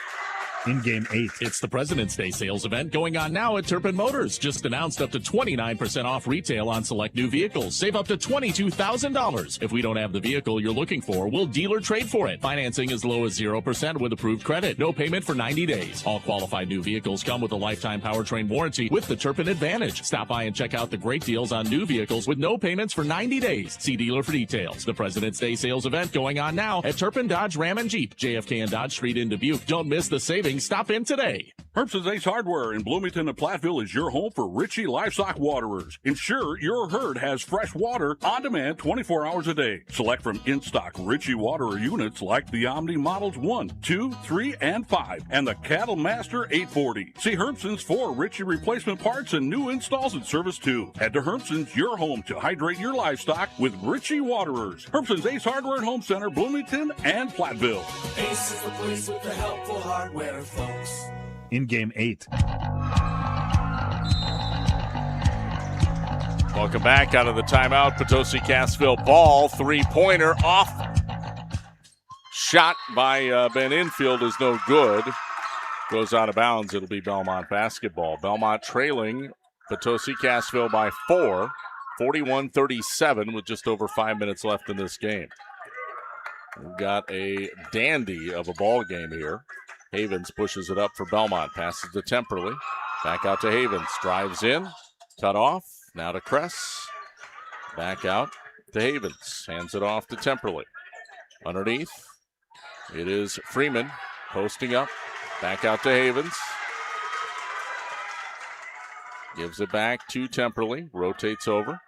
In Game 8. It's the President's Day sales event going on now at Turpin Motors. Just announced up to 29% off retail on select new vehicles. Save up to $22,000. If we don't have the vehicle you're looking for, we'll dealer trade for it. Financing as low as 0% with approved credit. No payment for 90 days. All qualified new vehicles come with a lifetime powertrain warranty with the Turpin Advantage. Stop by and check out the great deals on new vehicles with no payments for 90 days. See dealer for details. The President's Day sales event going on now at Turpin Dodge Ram and Jeep, JFK and Dodge Street in Dubuque. Don't miss the savings. Stop in today. Herbson's Ace Hardware in Bloomington and Platteville is your home for Ritchie Livestock Waterers. Ensure your herd has fresh water on demand 24 hours a day. Select from in-stock Ritchie Waterer units like the Omni Models 1, 2, 3, and 5, and the Cattle Master 840. See Herbson's for Ritchie replacement parts and new installs and service too. Head to Herbson's, your home to hydrate your livestock with Ritchie Waterers. Herbson's Ace Hardware and Home Center, Bloomington and Platteville. Ace is the place with the helpful hardware, folks. In Game 8. Welcome back out of the timeout. Potosi-Cassville ball, three-pointer off. Shot by Ben Infield is no good. Goes out of bounds. It'll be Belmont basketball. Belmont trailing Potosi-Cassville by 4, 41-37 with just over 5 minutes left in this game. We've got a dandy of a ball game here. Havens pushes it up for Belmont. Passes to Temperley. Back out to Havens. Drives in. Cut off. Now to Kress. Back out to Havens. Hands it off to Temperley. Underneath. It is Freeman. Posting up. Back out to Havens. Gives it back to Temperley. Rotates over.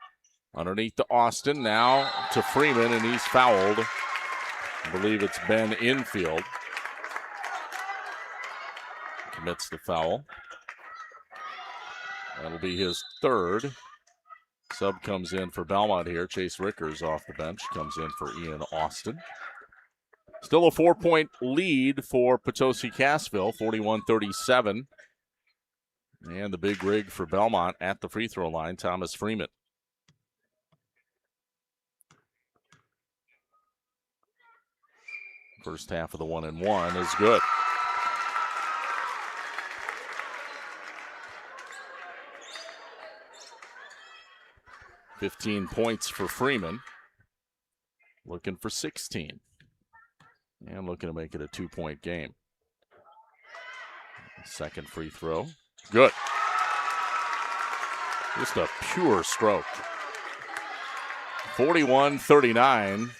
Underneath to Austin. Now to Freeman, and he's fouled. I believe it's Ben Infield. Commits the foul. That'll be his third. Sub comes in for Belmont here. Chase Rickers off the bench. Comes in for Ian Austin. Still a 4-point lead for Potosi-Cassville, 41-37. And the big rig for Belmont at the free throw line, Thomas Freeman. First half of the 1-and-1 is good. $15 points for Freeman. Looking for 16. And looking to make it a 2-point game. Second free throw. Good. Just a pure stroke. 41-39.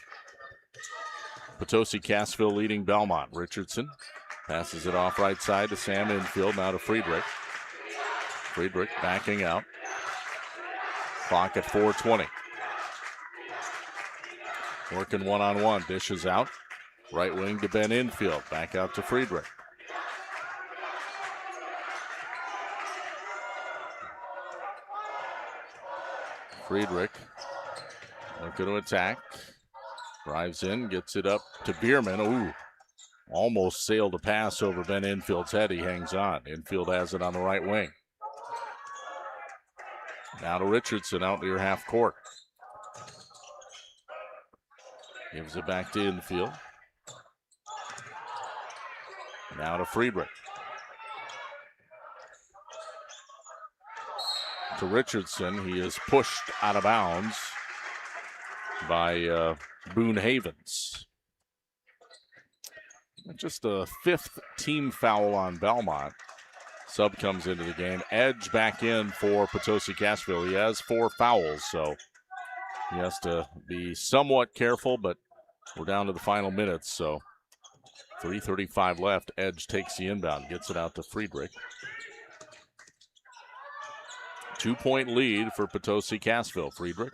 Potosi-Cassville leading Belmont. Richardson passes it off right side to Sam Infield. Now to Friedrich. Friedrich backing out. Clock at 4:20. Working one-on-one. Dishes out. Right wing to Ben Infield. Back out to Friedrich. Friedrich looking to attack. Drives in, gets it up to Bierman. Ooh, almost sailed a pass over Ben Infield's head. He hangs on. Infield has it on the right wing. Now to Richardson out near half court. Gives it back to Infield. Now to Friedrich. To Richardson. He is pushed out of bounds by Boone Havens. Just a fifth team foul on Belmont. Sub comes into the game. Edge back in for Potosi-Cassville. He has 4 fouls, so he has to be somewhat careful, but we're down to the final minutes, so 3:35 left. Edge takes the inbound, gets it out to Friedrich. 2-point lead for Potosi-Cassville. Friedrich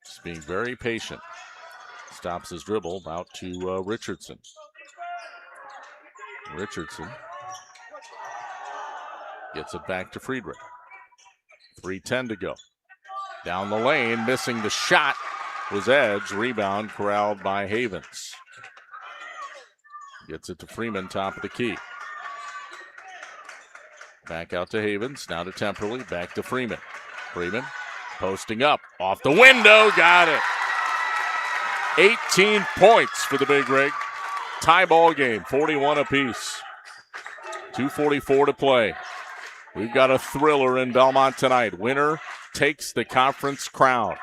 just being very patient. Stops his dribble out to Richardson. Richardson gets it back to Friedrich. 3:10 to go. Down the lane, missing the shot was Edge. Rebound corralled by Havens. Gets it to Freeman, top of the key. Back out to Havens, now to Temperley, back to Freeman. Freeman Posting up. Off the window. Got it. 18 points for the Big Rig. Tie ball game. 41 apiece. 2:44 to play. We've got a thriller in Belmont tonight. Winner takes the conference crown.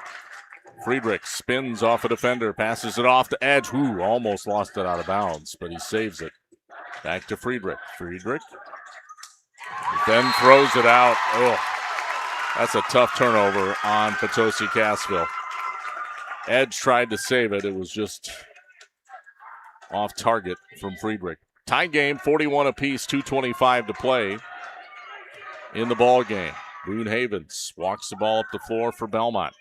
Friedrich spins off a defender, passes it off to Edge. Ooh, almost lost it out of bounds, but he saves it. Back to Friedrich. Friedrich then throws it out. Oh, that's a tough turnover on Potosi-Cassville. Edge tried to save it. It was just off target from Friedrich. Tie game, 41 apiece, 2:25 to play in the ball game. Boone Havens walks the ball up the floor for Belmont.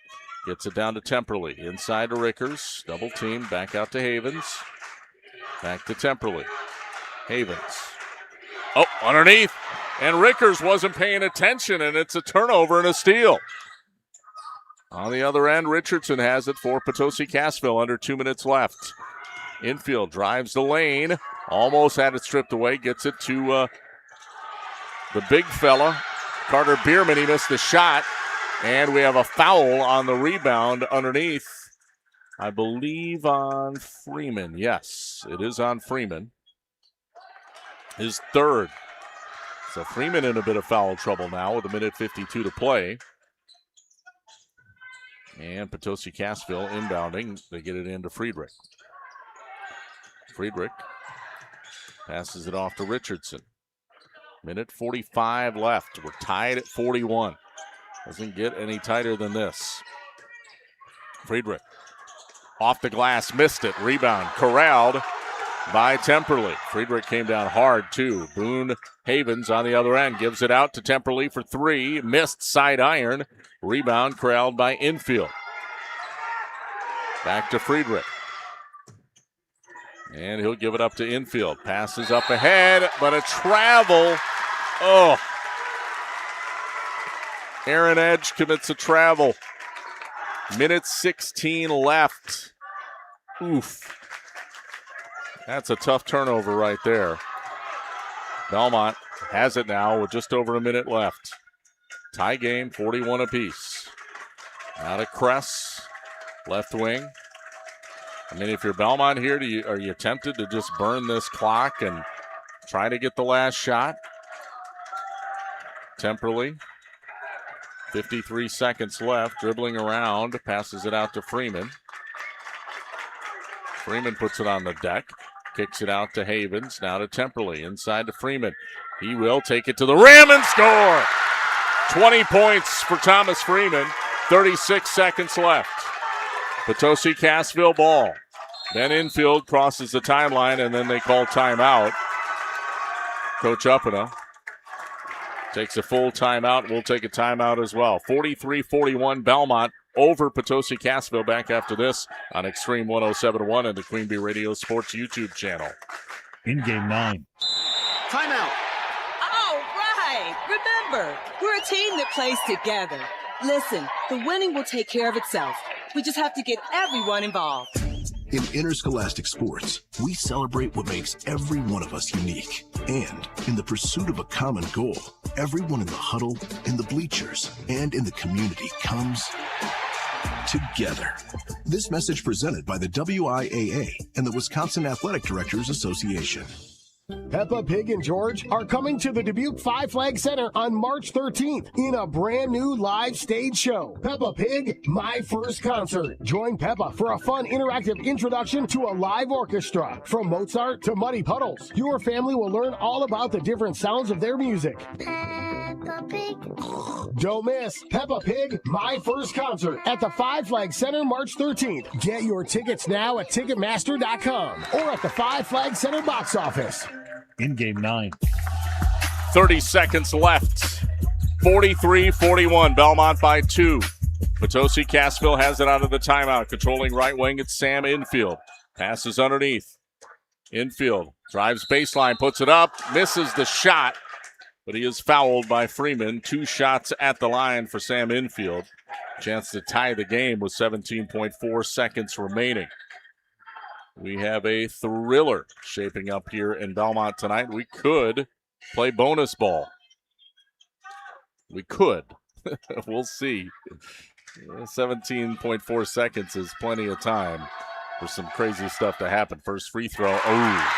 Gets it down to Temperley. Inside to Rickers. Double team. Back out to Havens. Back to Temperley. Havens. Oh, underneath. And Rickers wasn't paying attention, and it's a turnover and a steal. On the other end, Richardson has it for Potosi-Cassville. Under 2 minutes left. Infield drives the lane. Almost had it stripped away. Gets it to the big fella, Carter Bierman. He missed the shot. And we have a foul on the rebound underneath, I believe on Freeman. Yes, it is on Freeman. His third. So Freeman in a bit of foul trouble now with 1:52 to play. And Potosi-Cassville inbounding. They get it into Friedrich. Friedrich passes it off to Richardson. 1:45 left. We're tied at 41. Doesn't get any tighter than this. Friedrich off the glass, missed it. Rebound corralled by Temperley. Friedrich came down hard too. Boone Havens on the other end gives it out to Temperley for three. Missed side iron. Rebound corralled by Infield. Back to Friedrich. And he'll give it up to Infield. Passes up ahead, but a travel. Oh. Aaron Edge commits a travel. 1:16 left. Oof. That's a tough turnover right there. Belmont has it now with just over a minute left. Tie game, 41 apiece. Now to Kress, left wing. I mean, if you're Belmont here, are you tempted to just burn this clock and try to get the last shot? Temperley. 53 seconds left, dribbling around, passes it out to Freeman. Freeman puts it on the deck, kicks it out to Havens, now to Temperley, inside to Freeman. He will take it to the rim and score! 20 points for Thomas Freeman, 36 seconds left. Potosi-Cassville ball. Then Infield crosses the timeline, and then they call timeout. Coach Uppena takes a full timeout. We'll take a timeout as well. 43-41 Belmont over Potosi-Cassville. Back after this on Extreme 107.1 and the Queen Bee Radio Sports YouTube channel. In game 9. Timeout. All right. Remember, we're a team that plays together. Listen, the winning will take care of itself. We just have to get everyone involved. In interscholastic sports, we celebrate what makes every one of us unique. And in the pursuit of a common goal, everyone in the huddle, in the bleachers, and in the community comes together. This message presented by the WIAA and the Wisconsin Athletic Directors Association. Peppa Pig and George are coming to the Dubuque Five Flag Center on March 13th in a brand new live stage show. Peppa Pig, My First Concert. Join Peppa for a fun interactive introduction to a live orchestra. From Mozart to Muddy Puddles, your family will learn all about the different sounds of their music. Peppa Pig. Don't miss Peppa Pig, My First Concert at the Five Flag Center March 13th. Get your tickets now at Ticketmaster.com or at the Five Flag Center box office. In game 9. 30 seconds left. 43-41. Belmont by 2. Potosi-Cassville has it out of the timeout. Controlling right wing, it's Sam Infield. Passes underneath. Infield drives baseline, puts it up, misses the shot, but he is fouled by Freeman. 2 shots at the line for Sam Infield. Chance to tie the game with 17.4 seconds remaining. We have a thriller shaping up here in Belmont tonight. We could play bonus ball. We could. We'll see. 17.4 seconds is plenty of time for some crazy stuff to happen. First free throw. Oh,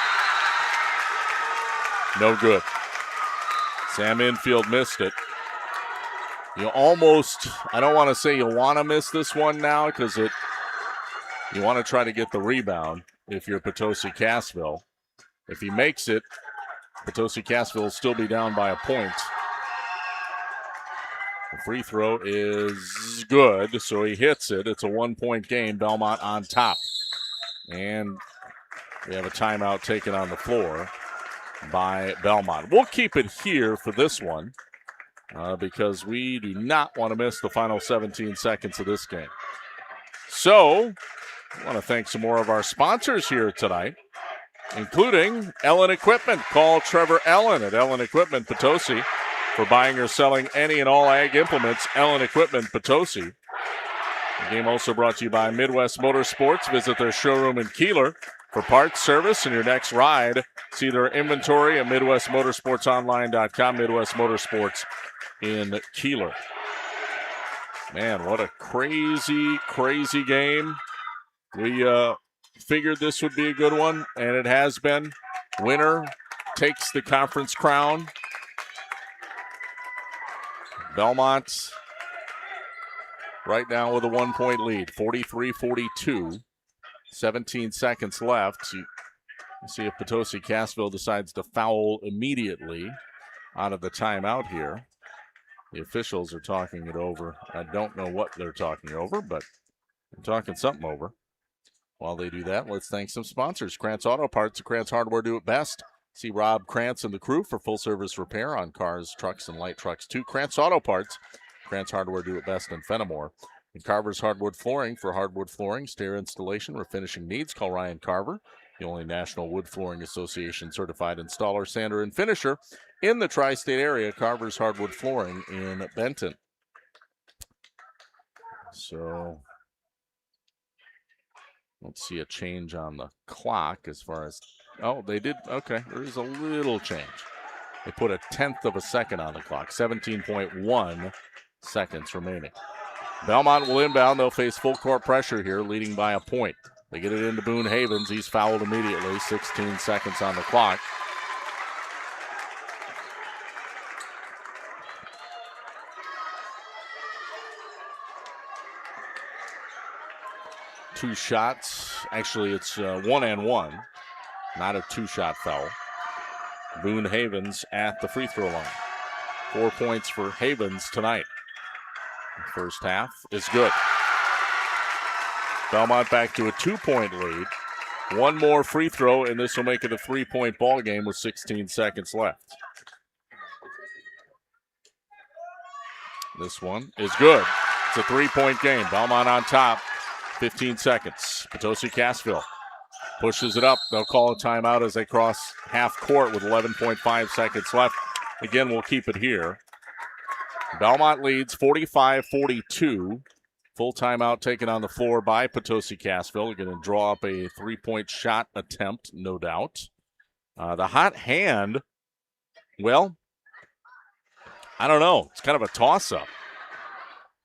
no good. Sam Infield missed it. You almost, I don't want to say you want to miss this one now because you want to try to get the rebound if you're Potosi-Cassville. If he makes it, Potosi-Cassville will still be down by a point. The free throw is good, so he hits it. It's a 1-point game. Belmont on top. And we have a timeout taken on the floor by Belmont. We'll keep it here for this one because we do not want to miss the final 17 seconds of this game. So, I want to thank some more of our sponsors here tonight, including Ellen Equipment. Call Trevor Ellen at Ellen Equipment Potosi for buying or selling any and all ag implements. Ellen Equipment Potosi. The game also brought to you by Midwest Motorsports. Visit their showroom in Kieler for parts, service, and your next ride. See their inventory at MidwestMotorsportsOnline.com. Midwest Motorsports in Kieler. Man, what a crazy, crazy game. We figured this would be a good one, and it has been. Winner takes the conference crown. Belmont right now with a 1-point lead, 43-42. 17 seconds left. You see if Potosi-Cassville decides to foul immediately out of the timeout here. The officials are talking it over. I don't know what they're talking over, but they're talking something over. While they do that, let's thank some sponsors. Krantz Auto Parts and Krantz Hardware do it best. See Rob Krantz and the crew for full-service repair on cars, trucks, and light trucks, too. Krantz Auto Parts, Krantz Hardware do it best in Fenimore. And Carver's Hardwood Flooring for hardwood flooring, stair installation, refinishing needs. Call Ryan Carver, the only National Wood Flooring Association certified installer, sander, and finisher in the tri-state area. Carver's Hardwood Flooring in Benton. So let's see a change on the clock as far as, oh, they did, okay, there is a little change. They put a 1/10 of a second on the clock, 17.1 seconds remaining. Belmont will inbound. They'll face full court pressure here, leading by a point. They get it into Boone Havens. He's fouled immediately, 16 seconds on the clock. Two shots. Actually, it's 1-and-1, not a two-shot foul. Boone Havens at the free throw line. 4 points for Havens tonight. First half is good. Belmont back to a 2-point lead. One more free throw, and this will make it a 3-point ball game with 16 seconds left. This one is good. It's a 3-point game. Belmont on top. 15 seconds. Potosi-Cassville pushes it up. They'll call a timeout as they cross half court with 11.5 seconds left. Again, we'll keep it here. Belmont leads 45-42. Full timeout taken on the floor by Potosi-Cassville. They're going to draw up a 3-point shot attempt, no doubt. The hot hand, well, I don't know. It's kind of a toss-up.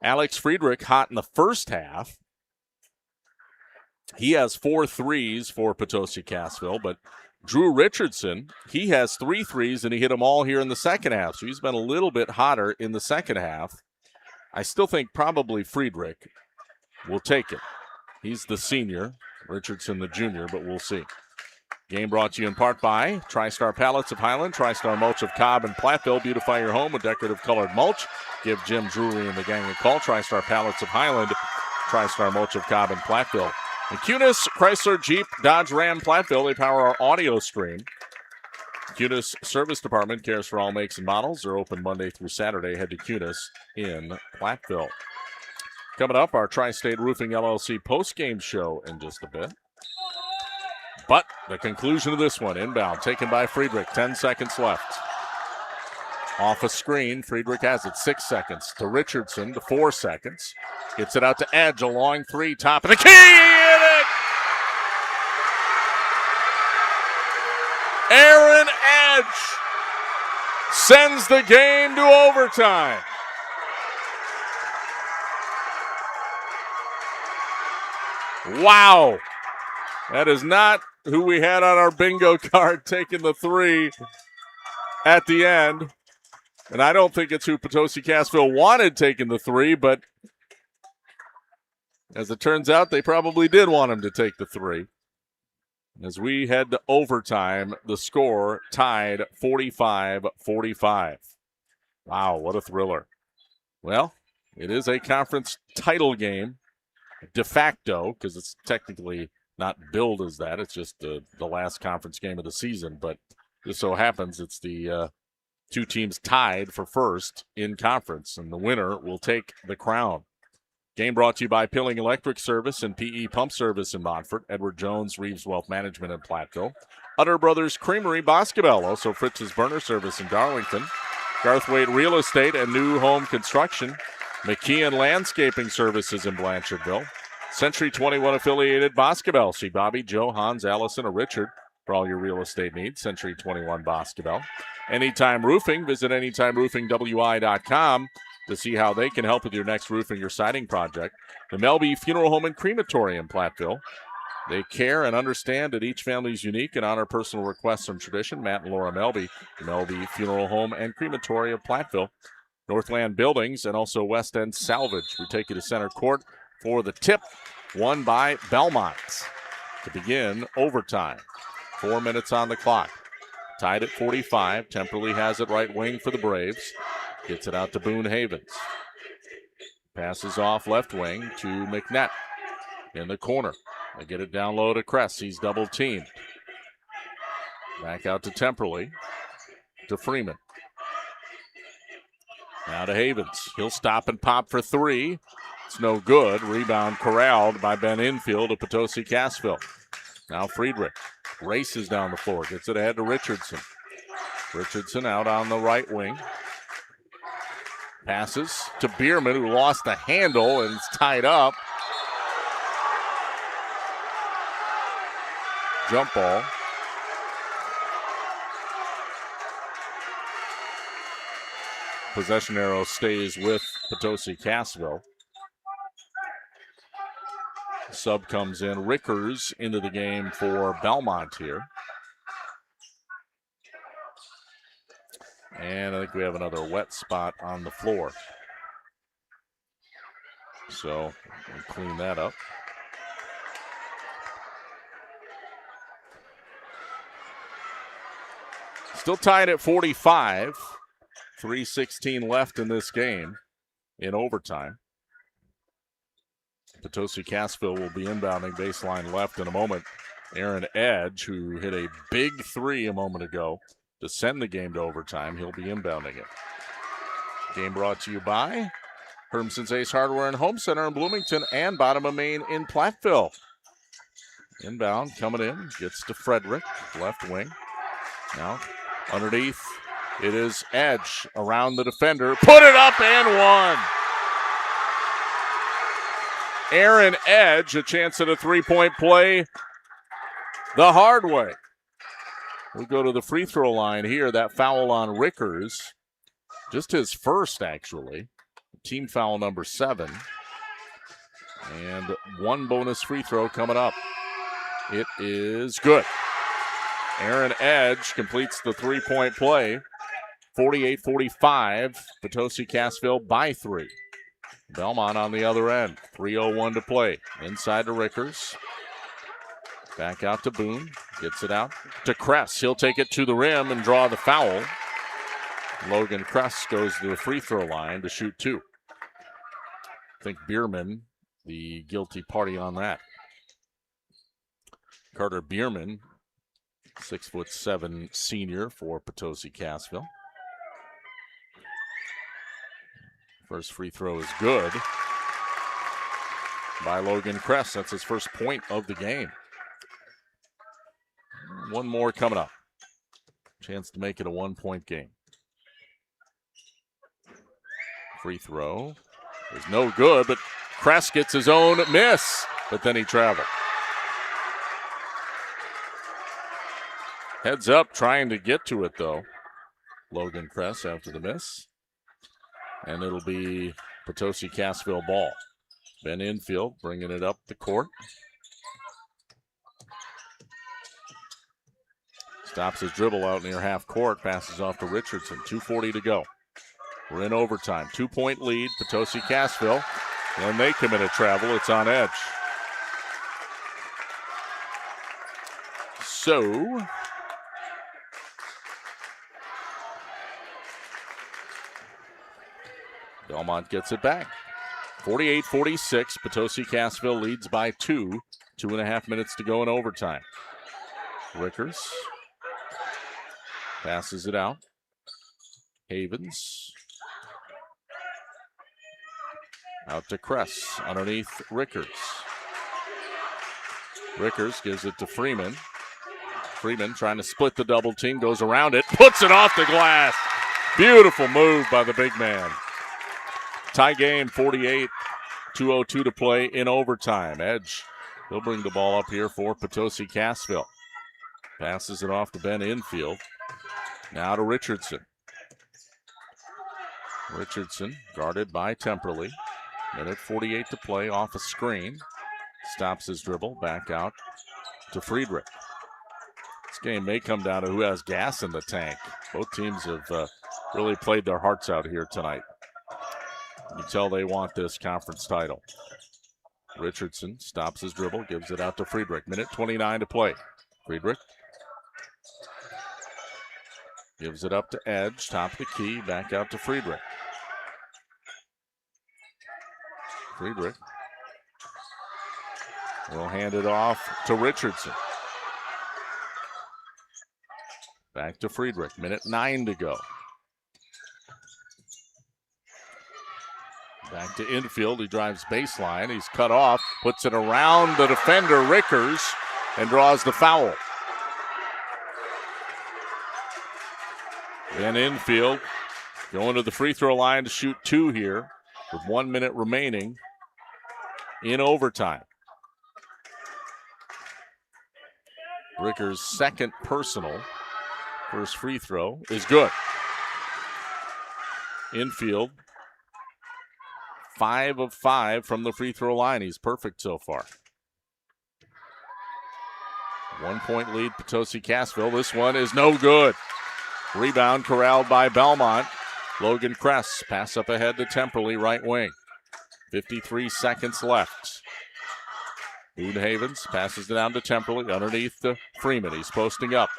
Alex Friedrich hot in the first half. He has 4 threes for Potosi-Cassville, but Drew Richardson, he has 3 threes, and he hit them all here in the second half. So he's been a little bit hotter in the second half. I still think probably Friedrich will take it. He's the senior, Richardson the junior, but we'll see. Game brought to you in part by TriStar Pallets of Highland, TriStar Mulch of Cobb and Platteville. Beautify your home with decorative colored mulch. Give Jim Drury and the gang a call. TriStar Pallets of Highland, TriStar Mulch of Cobb and Platteville. And Cunis, Chrysler, Jeep, Dodge, Ram, Platteville, they power our audio stream. Cunis Service Department cares for all makes and models. They're open Monday through Saturday. Head to Cunis in Platteville. Coming up, our Tri-State Roofing LLC postgame show in just a bit. But the conclusion of this one, inbound, taken by Friedrich, 10 seconds left. Off a screen, Friedrich has it, 6 seconds. To Richardson, to 4 seconds. Gets it out to Edge, a long 3, top of the key, in it! Aaron Edge sends the game to overtime. Wow. That is not who we had on our bingo card taking the three at the end. And I don't think it's who Potosi-Cassville wanted taking the three, but as it turns out, they probably did want him to take the three. As we head to overtime, the score tied 45-45. Wow, what a thriller. Well, it is a conference title game, de facto, because it's technically not billed as that. It's just the last conference game of the season. But just so happens it's the two teams tied for first in conference, and the winner will take the crown. Game brought to you by Pilling Electric Service and PE Pump Service in Montfort, Edward Jones, Reeves Wealth Management in Platteville, Utter Brothers Creamery, Boscobel, also Fritz's Burner Service in Darlington, Garthwaite Real Estate and New Home Construction, McKeon Landscaping Services in Blanchardville, Century 21 affiliated Boscobel. See Bobby, Joe, Hans, Allison, or Richard for all your real estate needs. Century 21 Boscobel. Anytime Roofing, visit anytimeroofingwi.com to see how they can help with your next roofing or siding project. The Melby Funeral Home and Crematory in Platteville. They care and understand that each family is unique and honor personal requests and tradition. Matt and Laura Melby, the Melby Funeral Home and Crematory of Platteville. Northland Buildings and also West End Salvage. We take you to center court for the tip, won by Belmont to begin overtime. 4 minutes on the clock. Tied at 45. Temperley has it right wing for the Braves. Gets it out to Boone Havens. Passes off left wing to McNett in the corner. They get it down low to Kress. He's double teamed. Back out to Temperley. To Freeman. Now to Havens. He'll stop and pop for three. It's no good. Rebound corralled by Ben Infield of Potosi-Cassville. Now Friedrich races down the floor. Gets it ahead to Richardson. Richardson out on the right wing. Passes to Bierman, who lost the handle and is tied up. Jump ball. Possession arrow stays with Potosi-Cassville. Sub comes in. Rickers into the game for Belmont here. And I think we have another wet spot on the floor. So we'll clean that up. Still tied at 45. 3:16 left in this game in overtime. Potosi-Cassville will be inbounding baseline left in a moment. Aaron Edge, who hit a big three a moment ago to send the game to overtime, he'll be inbounding it. Game brought to you by Hermson's Ace Hardware and Home Center in Bloomington and Bottom of Main in Platteville. Inbound coming in, gets to Frederick, left wing. Now underneath, it is Edge around the defender. Put it up and one. Aaron Edge, a chance at a three-point play the hard way. We go to the free throw line here. That foul on Rickers, just his first actually. Team foul number 7. And one bonus free throw coming up. It is good. Aaron Edge completes the three-point play. 48-45, Potosi-Cassville by 3. Belmont on the other end. 3:01 to play. Inside to Rickers. Back out to Boone. Gets it out to Kress. He'll take it to the rim and draw the foul. Logan Kress goes to the free throw line to shoot 2. I think Bierman, the guilty party on that. Carter Bierman, 6'7" senior for Potosi-Cassville. First free throw is good by Logan Kress. That's his first point of the game. One more coming up. Chance to make it a 1-point game. Free throw is no good, but Kress gets his own miss, but then he traveled. Heads up, trying to get to it, though. Logan Kress after the miss. And it'll be Potosi-Cassville ball. Ben Infield bringing it up the court. Stops his dribble out near half court. Passes off to Richardson. 2:40 to go. We're in overtime. 2-point lead, Potosi-Cassville. And they commit a travel. It's on Edge. So, Belmont gets it back. 48-46. Potosi-Cassville leads by 2. 2.5 minutes to go in overtime. Rickers passes it out. Havens out to Kress underneath Rickers. Rickers gives it to Freeman. Freeman trying to split the double team, goes around it, puts it off the glass. Beautiful move by the big man. Tie game, 48, 2:02 to play in overtime. Edge, he'll bring the ball up here for Potosi-Cassville. Passes it off to Ben Infield. Now to Richardson. Richardson guarded by Temperley. Minute 48 to play off a screen. Stops his dribble, back out to Friedrich. This game may come down to who has gas in the tank. Both teams have really played their hearts out here tonight. You tell they want this conference title. Richardson stops his dribble, gives it out to Friedrich. Minute 29 to play. Friedrich gives it up to Edge, top of the key, back out to Friedrich. Friedrich will hand it off to Richardson. Back to Friedrich, minute 9 to go. Back to infield, he drives baseline, he's cut off, puts it around the defender, Rickers, and draws the foul. Then infield, going to the free throw line to shoot 2 here with 1 minute remaining in overtime. Rickers' second personal. First free throw is good. Infield, 5 of 5 from the free throw line. He's perfect so far. 1 point lead, Potosi-Cassville. This one is no good. Rebound corralled by Belmont. Logan Kress, pass up ahead to Temperley, right wing. 53 seconds left. Boone Havens passes it down to Temperley underneath to Freeman. He's posting up.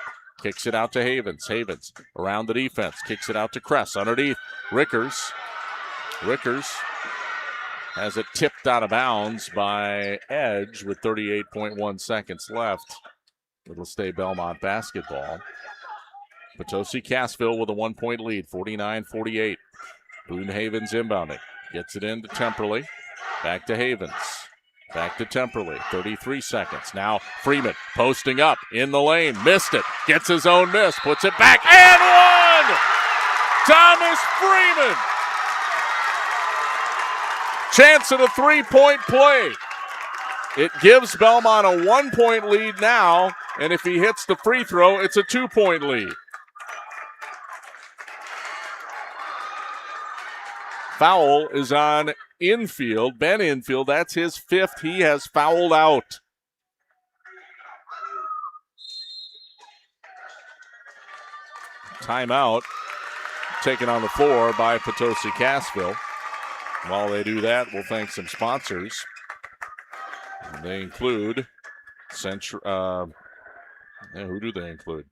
Kicks it out to Havens. Havens around the defense. Kicks it out to Kress underneath. Rickers. Rickers has it tipped out of bounds by Edge with 38.1 seconds left. It'll stay Belmont basketball. Potosi-Cassville with a 1 point lead, 49-48. Boone Havens inbounding. Gets it into Temperley. Back to Havens. Back to Temperley. 33 seconds. Now Freeman posting up in the lane. Missed it. Gets his own miss. Puts it back and one! Thomas Freeman! Chance at a 3-point play. It gives Belmont a 1 point lead now. And if he hits the free throw, it's a 2 point lead. Foul is on Infield. Ben Infield, that's his 5th. He has fouled out. Timeout taken on the floor by Potosi-Cassville. While they do that, we'll thank some sponsors. They include who do they include?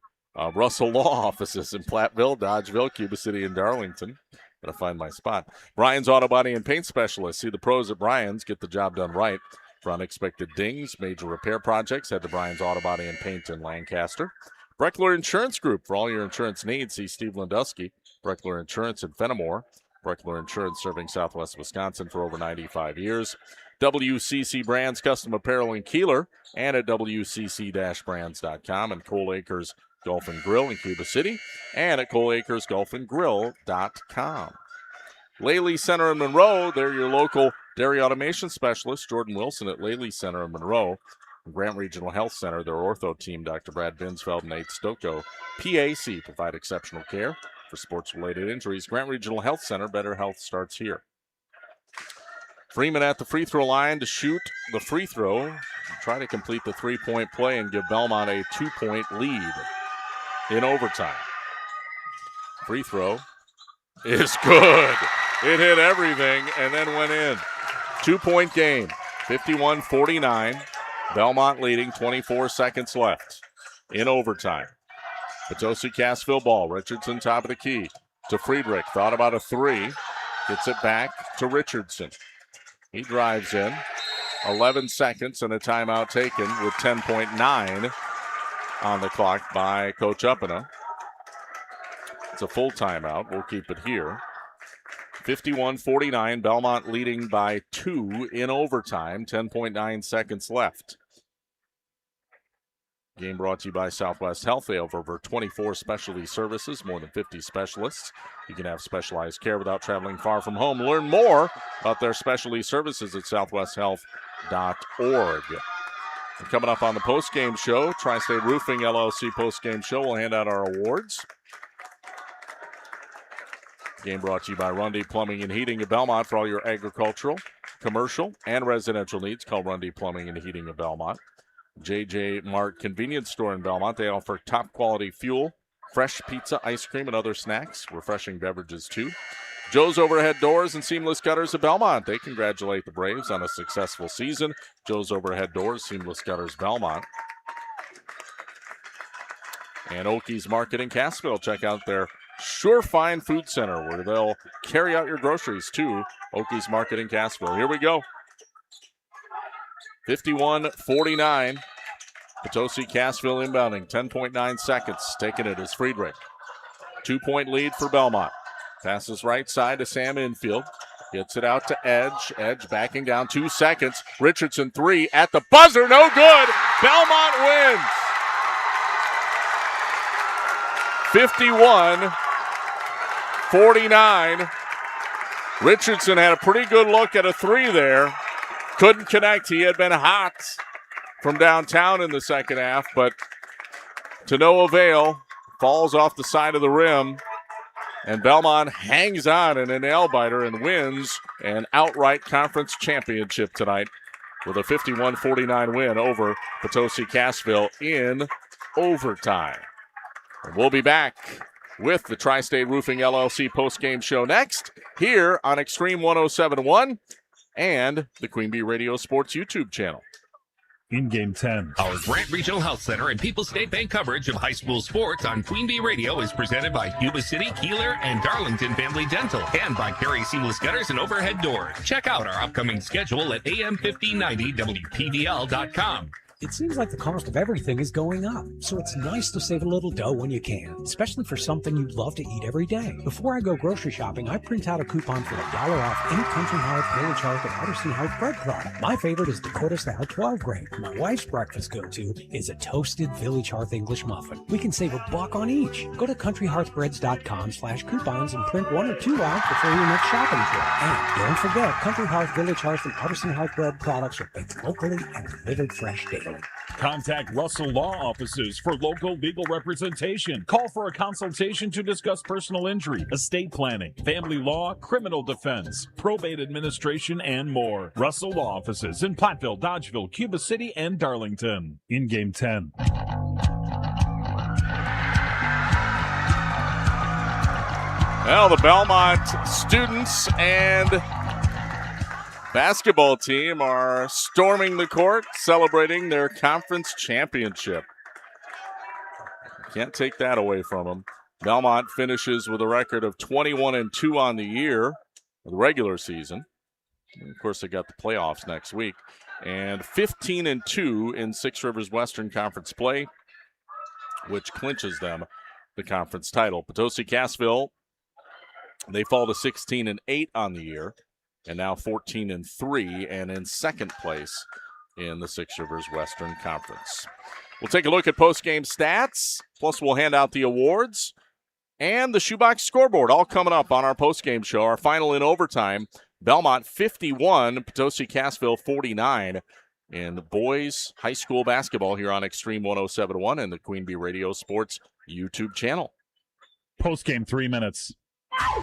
Russell Law Offices in Platteville, Dodgeville, Cuba City, and Darlington. Gotta find my spot. Brian's Auto Body and Paint Specialist. See the pros at Brian's. Get the job done right. For unexpected dings, major repair projects, head to Brian's Auto Body and Paint in Lancaster. Breckler Insurance Group. For all your insurance needs, see Steve Landusky. Breckler Insurance in Fenimore. Breckler Insurance serving Southwest Wisconsin for over 95 years. WCC Brands Custom Apparel in Kieler and at WCC-brands.com. And Cole Acres Golf and Grill in Cuba City and at ColeAcersGolfandGrill.com. Lely Center in Monroe, they're your local dairy automation specialist. Jordan Wilson at Lely Center in Monroe. Grant Regional Health Center, their ortho team, Dr. Brad Binsfeld and Nate Stocco. PAC provide exceptional care for sports-related injuries. Grant Regional Health Center, better health starts here. Freeman at the free throw line to shoot the free throw. Try to complete the 3-point play and give Belmont a 2 point lead. in overtime. Free throw is good. It hit everything and then went in. 2-point game, 51-49. Belmont leading, 24 seconds left in overtime. Potosi-Cassville ball. Richardson top of the key to Friedrich. Thought about a three. Gets it back to Richardson. He drives in. 11 seconds and a timeout taken with 10.9 on the clock by Coach Uppena. It's a full timeout. We'll keep it here. 51-49. Belmont leading by 2 in overtime. 10.9 seconds left. Game brought to you by Southwest Health. They have over 24 specialty services, more than 50 specialists. You can have specialized care without traveling far from home. Learn more about their specialty services at southwesthealth.org. And coming up on the postgame show, Tri-State Roofing LLC postgame show, we'll hand out our awards. Game brought to you by Rundy Plumbing and Heating of Belmont for all your agricultural, commercial, and residential needs. Call Rundy Plumbing and Heating of Belmont. J.J. Mart Convenience Store in Belmont. They offer top quality fuel, fresh pizza, ice cream, and other snacks. Refreshing beverages, too. Joe's Overhead Doors and Seamless Gutters of Belmont. They congratulate the Braves on a successful season. Joe's Overhead Doors, Seamless Gutters, Belmont. And Okies Market in Cassville. Check out their Sure Fine Food Center where they'll carry out your groceries to Okies Market in Cassville. Here we go. 51-49. Potosi-Cassville inbounding. 10.9 seconds. Taking it is Friedrich. 2-point lead for Belmont. Passes right side to Sam Infield. Gets it out to Edge. Edge backing down 2 seconds. Richardson three at the buzzer. No good. Belmont wins. 51-49. Richardson had a pretty good look at a three there. Couldn't connect. He had been hot from downtown in the second half, but to no avail. Falls off the side of the rim, and Belmont hangs on in a nail-biter and wins an outright conference championship tonight with a 51-49 win over Potosi-Cassville in overtime. And we'll be back with the Tri-State Roofing LLC postgame show next here on Extreme 107.1 and the Queen Bee Radio Sports YouTube channel. In game 10. Our Grant Regional Health Center and People's State Bank coverage of high school sports on Queen Bee Radio is presented by Cuba City, Kieler, and Darlington Family Dental, and by Carey Seamless Gutters and Overhead Doors. Check out our upcoming schedule at am1590wpvl.com. It seems like the cost of everything is going up, so it's nice to save a little dough when you can, especially for something you'd love to eat every day. Before I go grocery shopping, I print out a coupon for $1 off any Country Hearth, Village Hearth, and Artisan Hearth bread product. My favorite is Dakota-style 12 grain. My wife's breakfast go-to is a toasted Village Hearth English muffin. We can save $1 on each. Go to countryhearthbreads.com/coupons and print 1 or 2 out before your next shopping trip. And don't forget, Country Hearth, Village Hearth, and Artisan Hearth bread products are baked locally and delivered fresh daily. Contact Russell Law Offices for local legal representation. Call for a consultation to discuss personal injury, estate planning, family law, criminal defense, probate administration, and more. Russell Law Offices in Platteville, Dodgeville, Cuba City, and Darlington. In game 10. Well, the Belmont students and basketball team are storming the court, celebrating their conference championship. Can't take that away from them. Belmont finishes with a record of 21-2 on the year, the regular season. And of course, they got the playoffs next week. And 15-2 in Six Rivers Western Conference play, which clinches them the conference title. Potosi-Cassville, they fall to 16-8 on the year. And now 14-3 and in second place in the Six Rivers Western Conference. We'll take a look at post-game stats, plus we'll hand out the awards and the shoebox scoreboard, all coming up on our post-game show. Our final in overtime, Belmont 51, Potosi-Cassville 49 in boys high school basketball here on Extreme 107.1 and the Queen Bee Radio Sports YouTube channel. Post-game 3 minutes.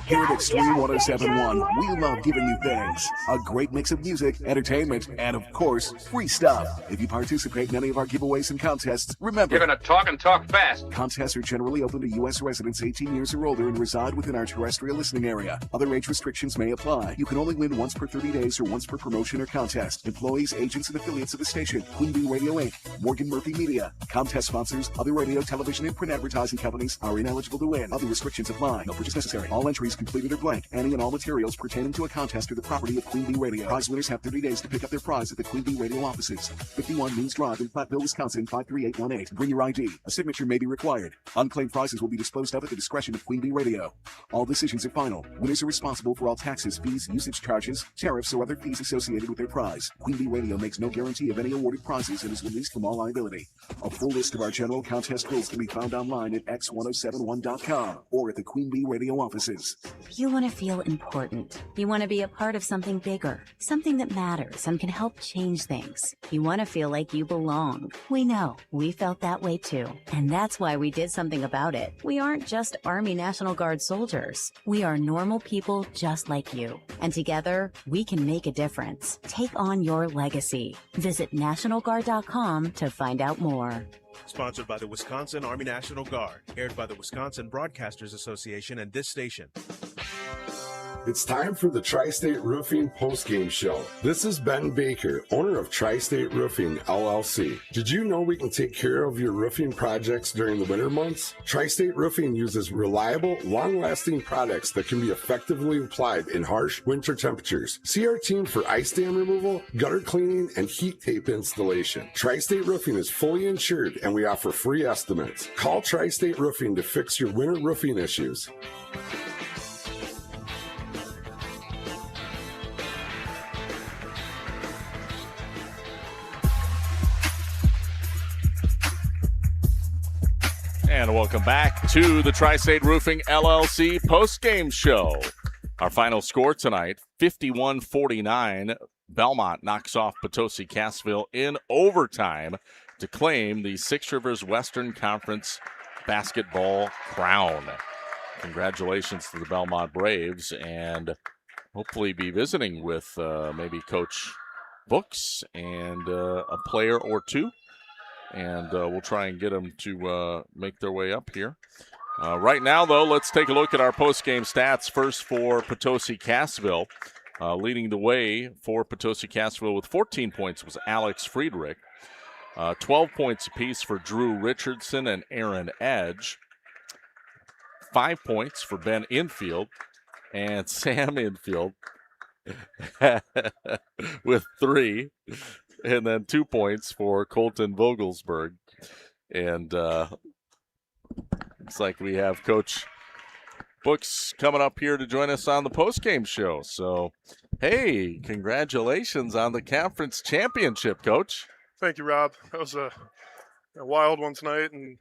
Here at Extreme 1071, we love giving you things. A great mix of music, entertainment, and of course, free stuff. If you participate in any of our giveaways and contests, remember, You're going to talk and talk fast. contests are generally open to U.S. residents 18 years or older and reside within our terrestrial listening area. Other age restrictions may apply. You can only win once per 30 days or once per promotion or contest. Employees, agents, and affiliates of the station, Queen Bee Radio Inc., Morgan Murphy Media, contest sponsors, other radio, television, and print advertising companies are ineligible to win. Other restrictions apply. No purchase necessary. All entries completed are blank. Any and all materials pertaining to a contest are the property of Queen Bee Radio. Prize winners have 30 days to pick up their prize at the Queen Bee Radio offices. 51 Means Drive in Platteville, Wisconsin, 53818. Bring your ID. A signature may be required. Unclaimed prizes will be disposed of at the discretion of Queen Bee Radio. All decisions are final. Winners are responsible for all taxes, fees, usage charges, tariffs, or other fees associated with their prize. Queen Bee Radio makes no guarantee of any awarded prizes and is released from all liability. A full list of our general contest rules can be found online at x1071.com or at the Queen Bee Radio offices. You want to feel important. You want to be a part of something bigger, something that matters and can help change things. You want to feel like you belong. We know. We felt that way too. And that's why we did something about it. We aren't just Army National Guard soldiers. We are normal people just like you. And together, we can make a difference. Take on your legacy. Visit NationalGuard.com to find out more. Sponsored by the Wisconsin Army National Guard. Aired by the Wisconsin Broadcasters Association and this station. It's time for the Tri-State Roofing Postgame Show. This is Ben Baker, owner of Tri-State Roofing, LLC. Did you know we can take care of your roofing projects during the winter months? Tri-State Roofing uses reliable, long-lasting products that can be effectively applied in harsh winter temperatures. See our team for ice dam removal, gutter cleaning, and heat tape installation. Tri-State Roofing is fully insured, and we offer free estimates. Call Tri-State Roofing to fix your winter roofing issues. And welcome back to the Tri-State Roofing LLC postgame show. Our final score tonight, 51-49. Belmont knocks off Potosi-Cassville in overtime to claim the Six Rivers Western Conference basketball crown. Congratulations to the Belmont Braves, and hopefully be visiting with maybe Coach Books and a player or two. And we'll try and get them to make their way up here. Right now, though, let's take a look at our post-game stats. First for Potosi-Cassville. Leading the way for Potosi-Cassville with 14 points was Alex Friedrich. 12 points apiece for Drew Richardson and Aaron Edge. 5 points for Ben Infield and Sam Infield with 3. And then 2 points for Colton Vogelsberg. And looks like we have Coach Books coming up here to join us on the postgame show. So, hey, congratulations on the conference championship, Coach. Thank you, Rob. That was a wild one tonight, and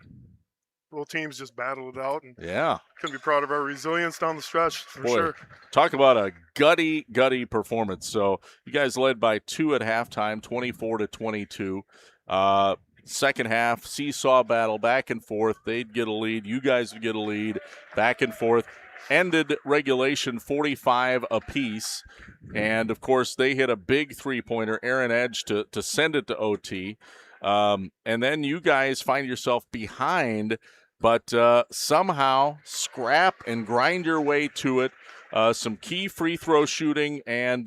both teams just battled it out. And yeah. Couldn't be proud of our resilience down the stretch, for Boy, sure. Talk about a gutty performance. So you guys led by 2 at halftime, 24-22. Second half, seesaw battle, back and forth. They'd get a lead. You guys would get a lead, back and forth. Ended regulation 45 apiece. And, of course, they hit a big three-pointer, Aaron Edge, to send it to OT. And then you guys find yourself behind, but somehow scrap and grind your way to it. Some key free throw shooting and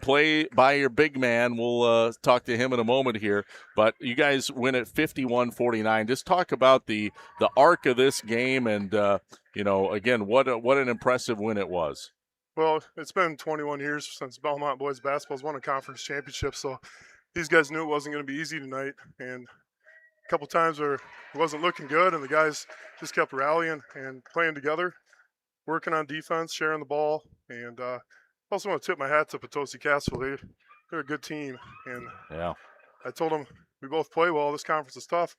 play by your big man. We'll talk to him in a moment here. But you guys win at 51-49. Just talk about the arc of this game and, again, what an impressive win it was. Well, it's been 21 years since Belmont boys basketball's won a conference championship, so these guys knew it wasn't going to be easy tonight. And a couple times where it wasn't looking good, and the guys just kept rallying and playing together, working on defense, sharing the ball. And also want to tip my hat to Potosi-Cassville. They're a good team. And yeah, I told them we both play well. This conference is tough.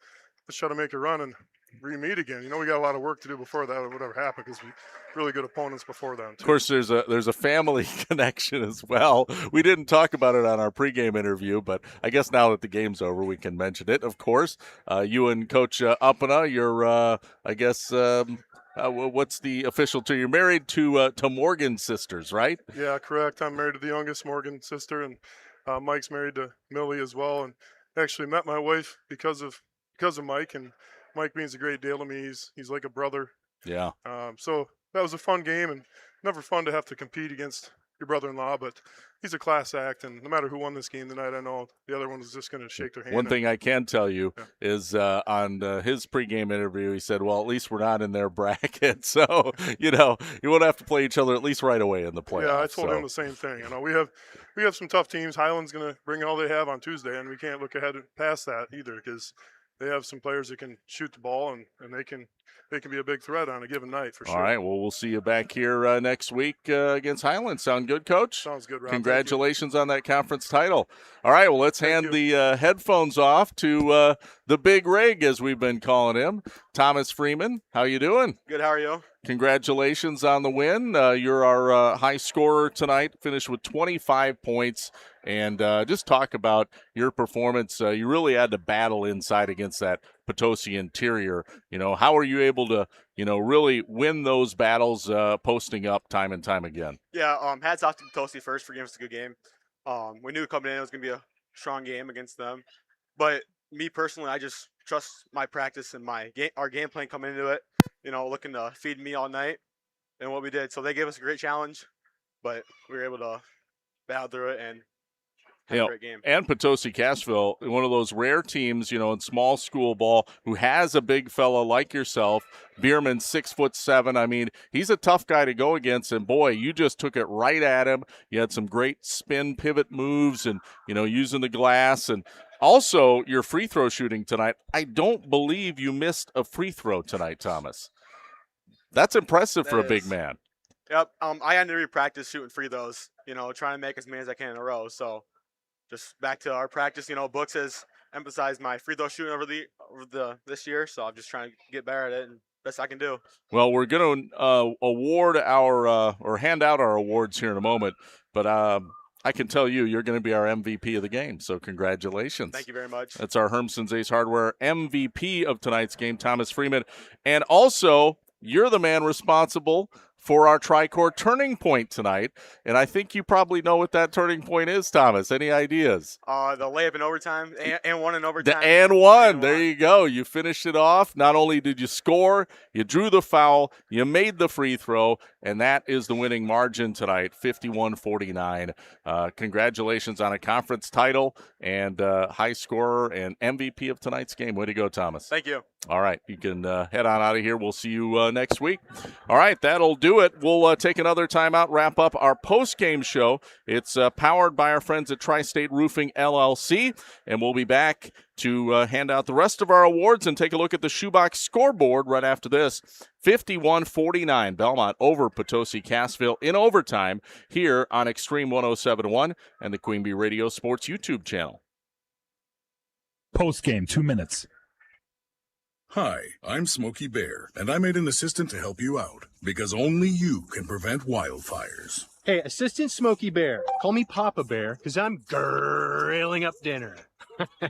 Let's try to make a run and re-meet again. We got a lot of work to do before that would ever happen because we really good opponents before then, too. Of course, there's a family connection as well. We didn't talk about it on our pregame interview, but I guess now that the game's over, we can mention it. Of course, you and Coach Uppana, you're, what's the official term? You're married to Morgan's sisters, right? Yeah, correct. I'm married to the youngest Morgan sister, and Mike's married to Millie as well. And actually met my wife because of Mike, and Mike means a great deal to me. He's like a brother. Yeah. So that was a fun game, and never fun to have to compete against your brother-in-law, but he's a class act, and no matter who won this game tonight, I know the other one is just going to shake their hand. One thing I can tell you is on his pregame interview, he said, well, at least we're not in their bracket. So, you won't have to play each other at least right away in the playoffs. Yeah, I told him the same thing. We have some tough teams. Highland's going to bring all they have on Tuesday, and we can't look ahead past that either because they have some players that can shoot the ball, and they can be a big threat on a given night for sure. All right, well, we'll see you back here next week against Highland. Sound good, Coach? Sounds good, Rob. Congratulations on that conference title. All right, well, let's hand the headphones off to the Big Rig, as we've been calling him, Thomas Freeman. How you doing? Good, how are you? Congratulations on the win. You're our high scorer tonight, finished with 25 points. And just talk about your performance. You really had to battle inside against that Potosi interior. How are you able to, really win those battles posting up time and time again? Yeah, hats off to Potosi first for giving us a good game. We knew coming in it was going to be a strong game against them. But me personally, I just trust my practice and our game plan coming into it, looking to feed me all night and what we did. So they gave us a great challenge, but we were able to battle through it and great game. And Potosi-Cassville, one of those rare teams, in small school ball who has a big fella like yourself. Bierman, 6'7". I mean, he's a tough guy to go against. And boy, you just took it right at him. You had some great spin pivot moves and, using the glass. And also your free throw shooting tonight. I don't believe you missed a free throw tonight, Thomas. That's impressive for a big man. Yep. I had to re-practice shooting free throws, trying to make as many as I can in a row. So just back to our practice, Books has emphasized my free throw shooting over this year, so I'm just trying to get better at it and best I can do. Well, we're going to award or hand out our awards here in a moment, but I can tell you're going to be our MVP of the game, so congratulations. Thank you very much. That's our Hermson's Ace Hardware MVP of tonight's game, Thomas Freeman, and also you're the man responsible for our Tri-Core turning point tonight. And I think you probably know what that turning point is, Thomas. Any ideas? The layup in overtime and one in overtime. And one. There you go. You finished it off. Not only did you score, you drew the foul, you made the free throw, and that is the winning margin tonight, 51-49. Congratulations on a conference title and high scorer and MVP of tonight's game. Way to go, Thomas. Thank you. All right, you can head on out of here. We'll see you next week. All right, that'll do it. We'll take another timeout, wrap up our post-game show. It's powered by our friends at Tri-State Roofing, LLC, and we'll be back to hand out the rest of our awards and take a look at the shoebox scoreboard right after this. 51-49, Belmont over Potosi-Cassville in overtime here on Extreme 107.1 and the Queen Bee Radio Sports YouTube channel. Postgame, 2 minutes. Hi, I'm Smokey Bear, and I made an assistant to help you out, because only you can prevent wildfires. Hey, Assistant Smokey Bear, call me Papa Bear, because I'm grilling up dinner.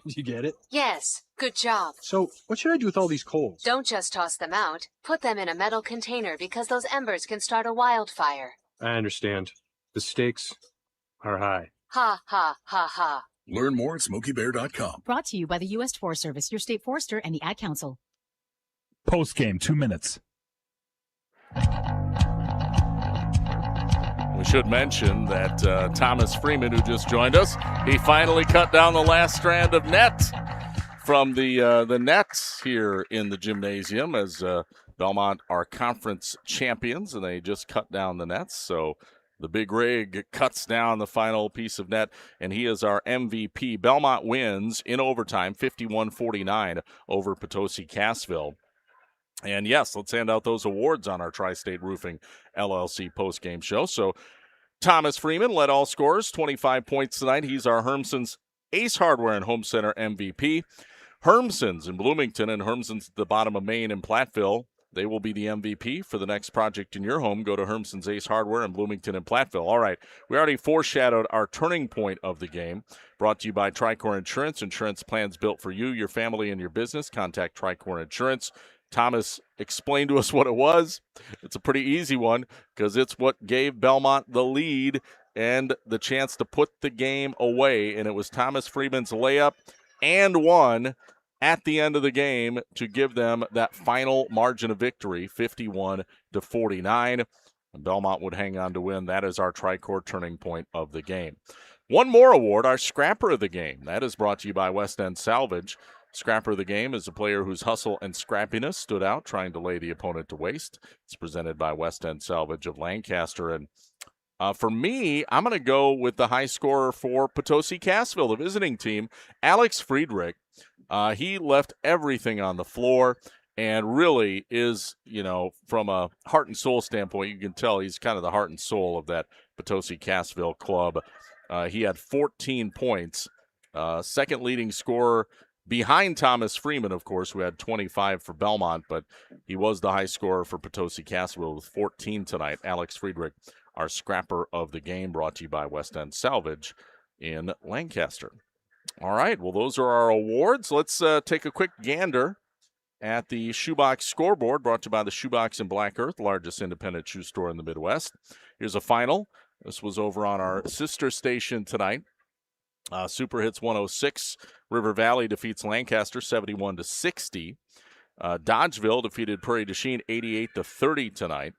You get it? Yes, good job. So, what should I do with all these coals? Don't just toss them out. Put them in a metal container because those embers can start a wildfire. I understand. The stakes are high. Ha, ha, ha, ha. Learn more at SmokeyBear.com. Brought to you by the U.S. Forest Service, your state forester, and the Ad Council. Postgame, 2 minutes. We should mention that Thomas Freeman, who just joined us, he finally cut down the last strand of net from the nets here in the gymnasium as Belmont are conference champions, and they just cut down the nets. So the Big Rig cuts down the final piece of net, and he is our MVP. Belmont wins in overtime, 51-49 over Potosi-Cassville. And yes, let's hand out those awards on our Tri-State Roofing LLC postgame show. So Thomas Freeman led all scorers, 25 points tonight. He's our Hermson's Ace Hardware and Home Center MVP. Hermson's in Bloomington and Hermson's at the bottom of Maine and Platteville. They will be the MVP for the next project in your home. Go to Hermson's Ace Hardware in Bloomington and Platteville. All right, we already foreshadowed our turning point of the game. Brought to you by Tri-Core Insurance. Insurance plans built for you, your family, and your business. Contact Tri-Core Insurance. Thomas explained to us what it was. It's a pretty easy one because it's what gave Belmont the lead and the chance to put the game away, and it was Thomas Freeman's layup and one at the end of the game to give them that final margin of victory, 51-49. And Belmont would hang on to win. That is our Tri-Core turning point of the game. One more award, our Scrapper of the Game. That is brought to you by West End Salvage. Scrapper of the Game is a player whose hustle and scrappiness stood out, trying to lay the opponent to waste. It's presented by West End Salvage of Lancaster. And for me, I'm going to go with the high scorer for Potosi-Cassville, the visiting team, Alex Friedrich. He left everything on the floor and really is, from a heart and soul standpoint, you can tell he's kind of the heart and soul of that Potosi-Cassville club. He had 14 points, second leading scorer behind Thomas Freeman, of course, who had 25 for Belmont, but he was the high scorer for Potosi-Cassville with 14 tonight. Alex Friedrich, our Scrapper of the Game, brought to you by West End Salvage in Lancaster. All right, well, those are our awards. Let's take a quick gander at the Shoebox scoreboard, brought to you by the Shoebox in Black Earth, largest independent shoe store in the Midwest. Here's a final. This was over on our sister station tonight. Super Hits 106. River Valley defeats Lancaster 71-60. Dodgeville defeated Prairie du Chien 88-30 tonight.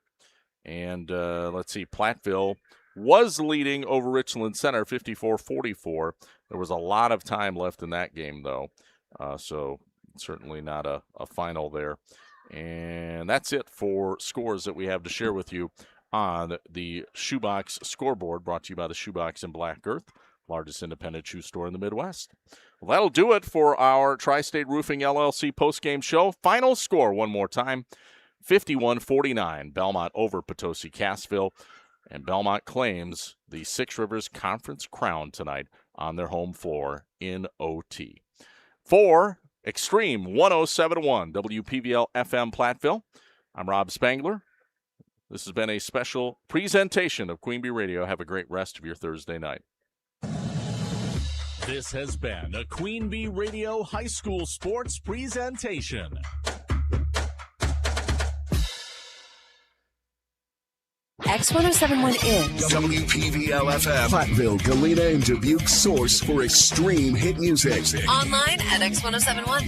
And let's see, Platteville was leading over Richland Center 54-44. There was a lot of time left in that game, though. So certainly not a final there. And that's it for scores that we have to share with you on the Shoebox scoreboard, brought to you by the Shoebox in Black Earth, largest independent shoe store in the Midwest. Well, that'll do it for our Tri-State Roofing LLC postgame show. Final score one more time, 51-49, Belmont over Potosi-Cassville. And Belmont claims the Six Rivers Conference crown tonight on their home floor in OT. For Extreme 107.1 WPVL FM Platteville, I'm Rob Spangler. This has been a special presentation of Queen Bee Radio. Have a great rest of your Thursday night. This has been a Queen Bee Radio High School Sports presentation. X1071 is WPVL FM, Platteville, Galena, and Dubuque's source for extreme hit music. online at x1071.com.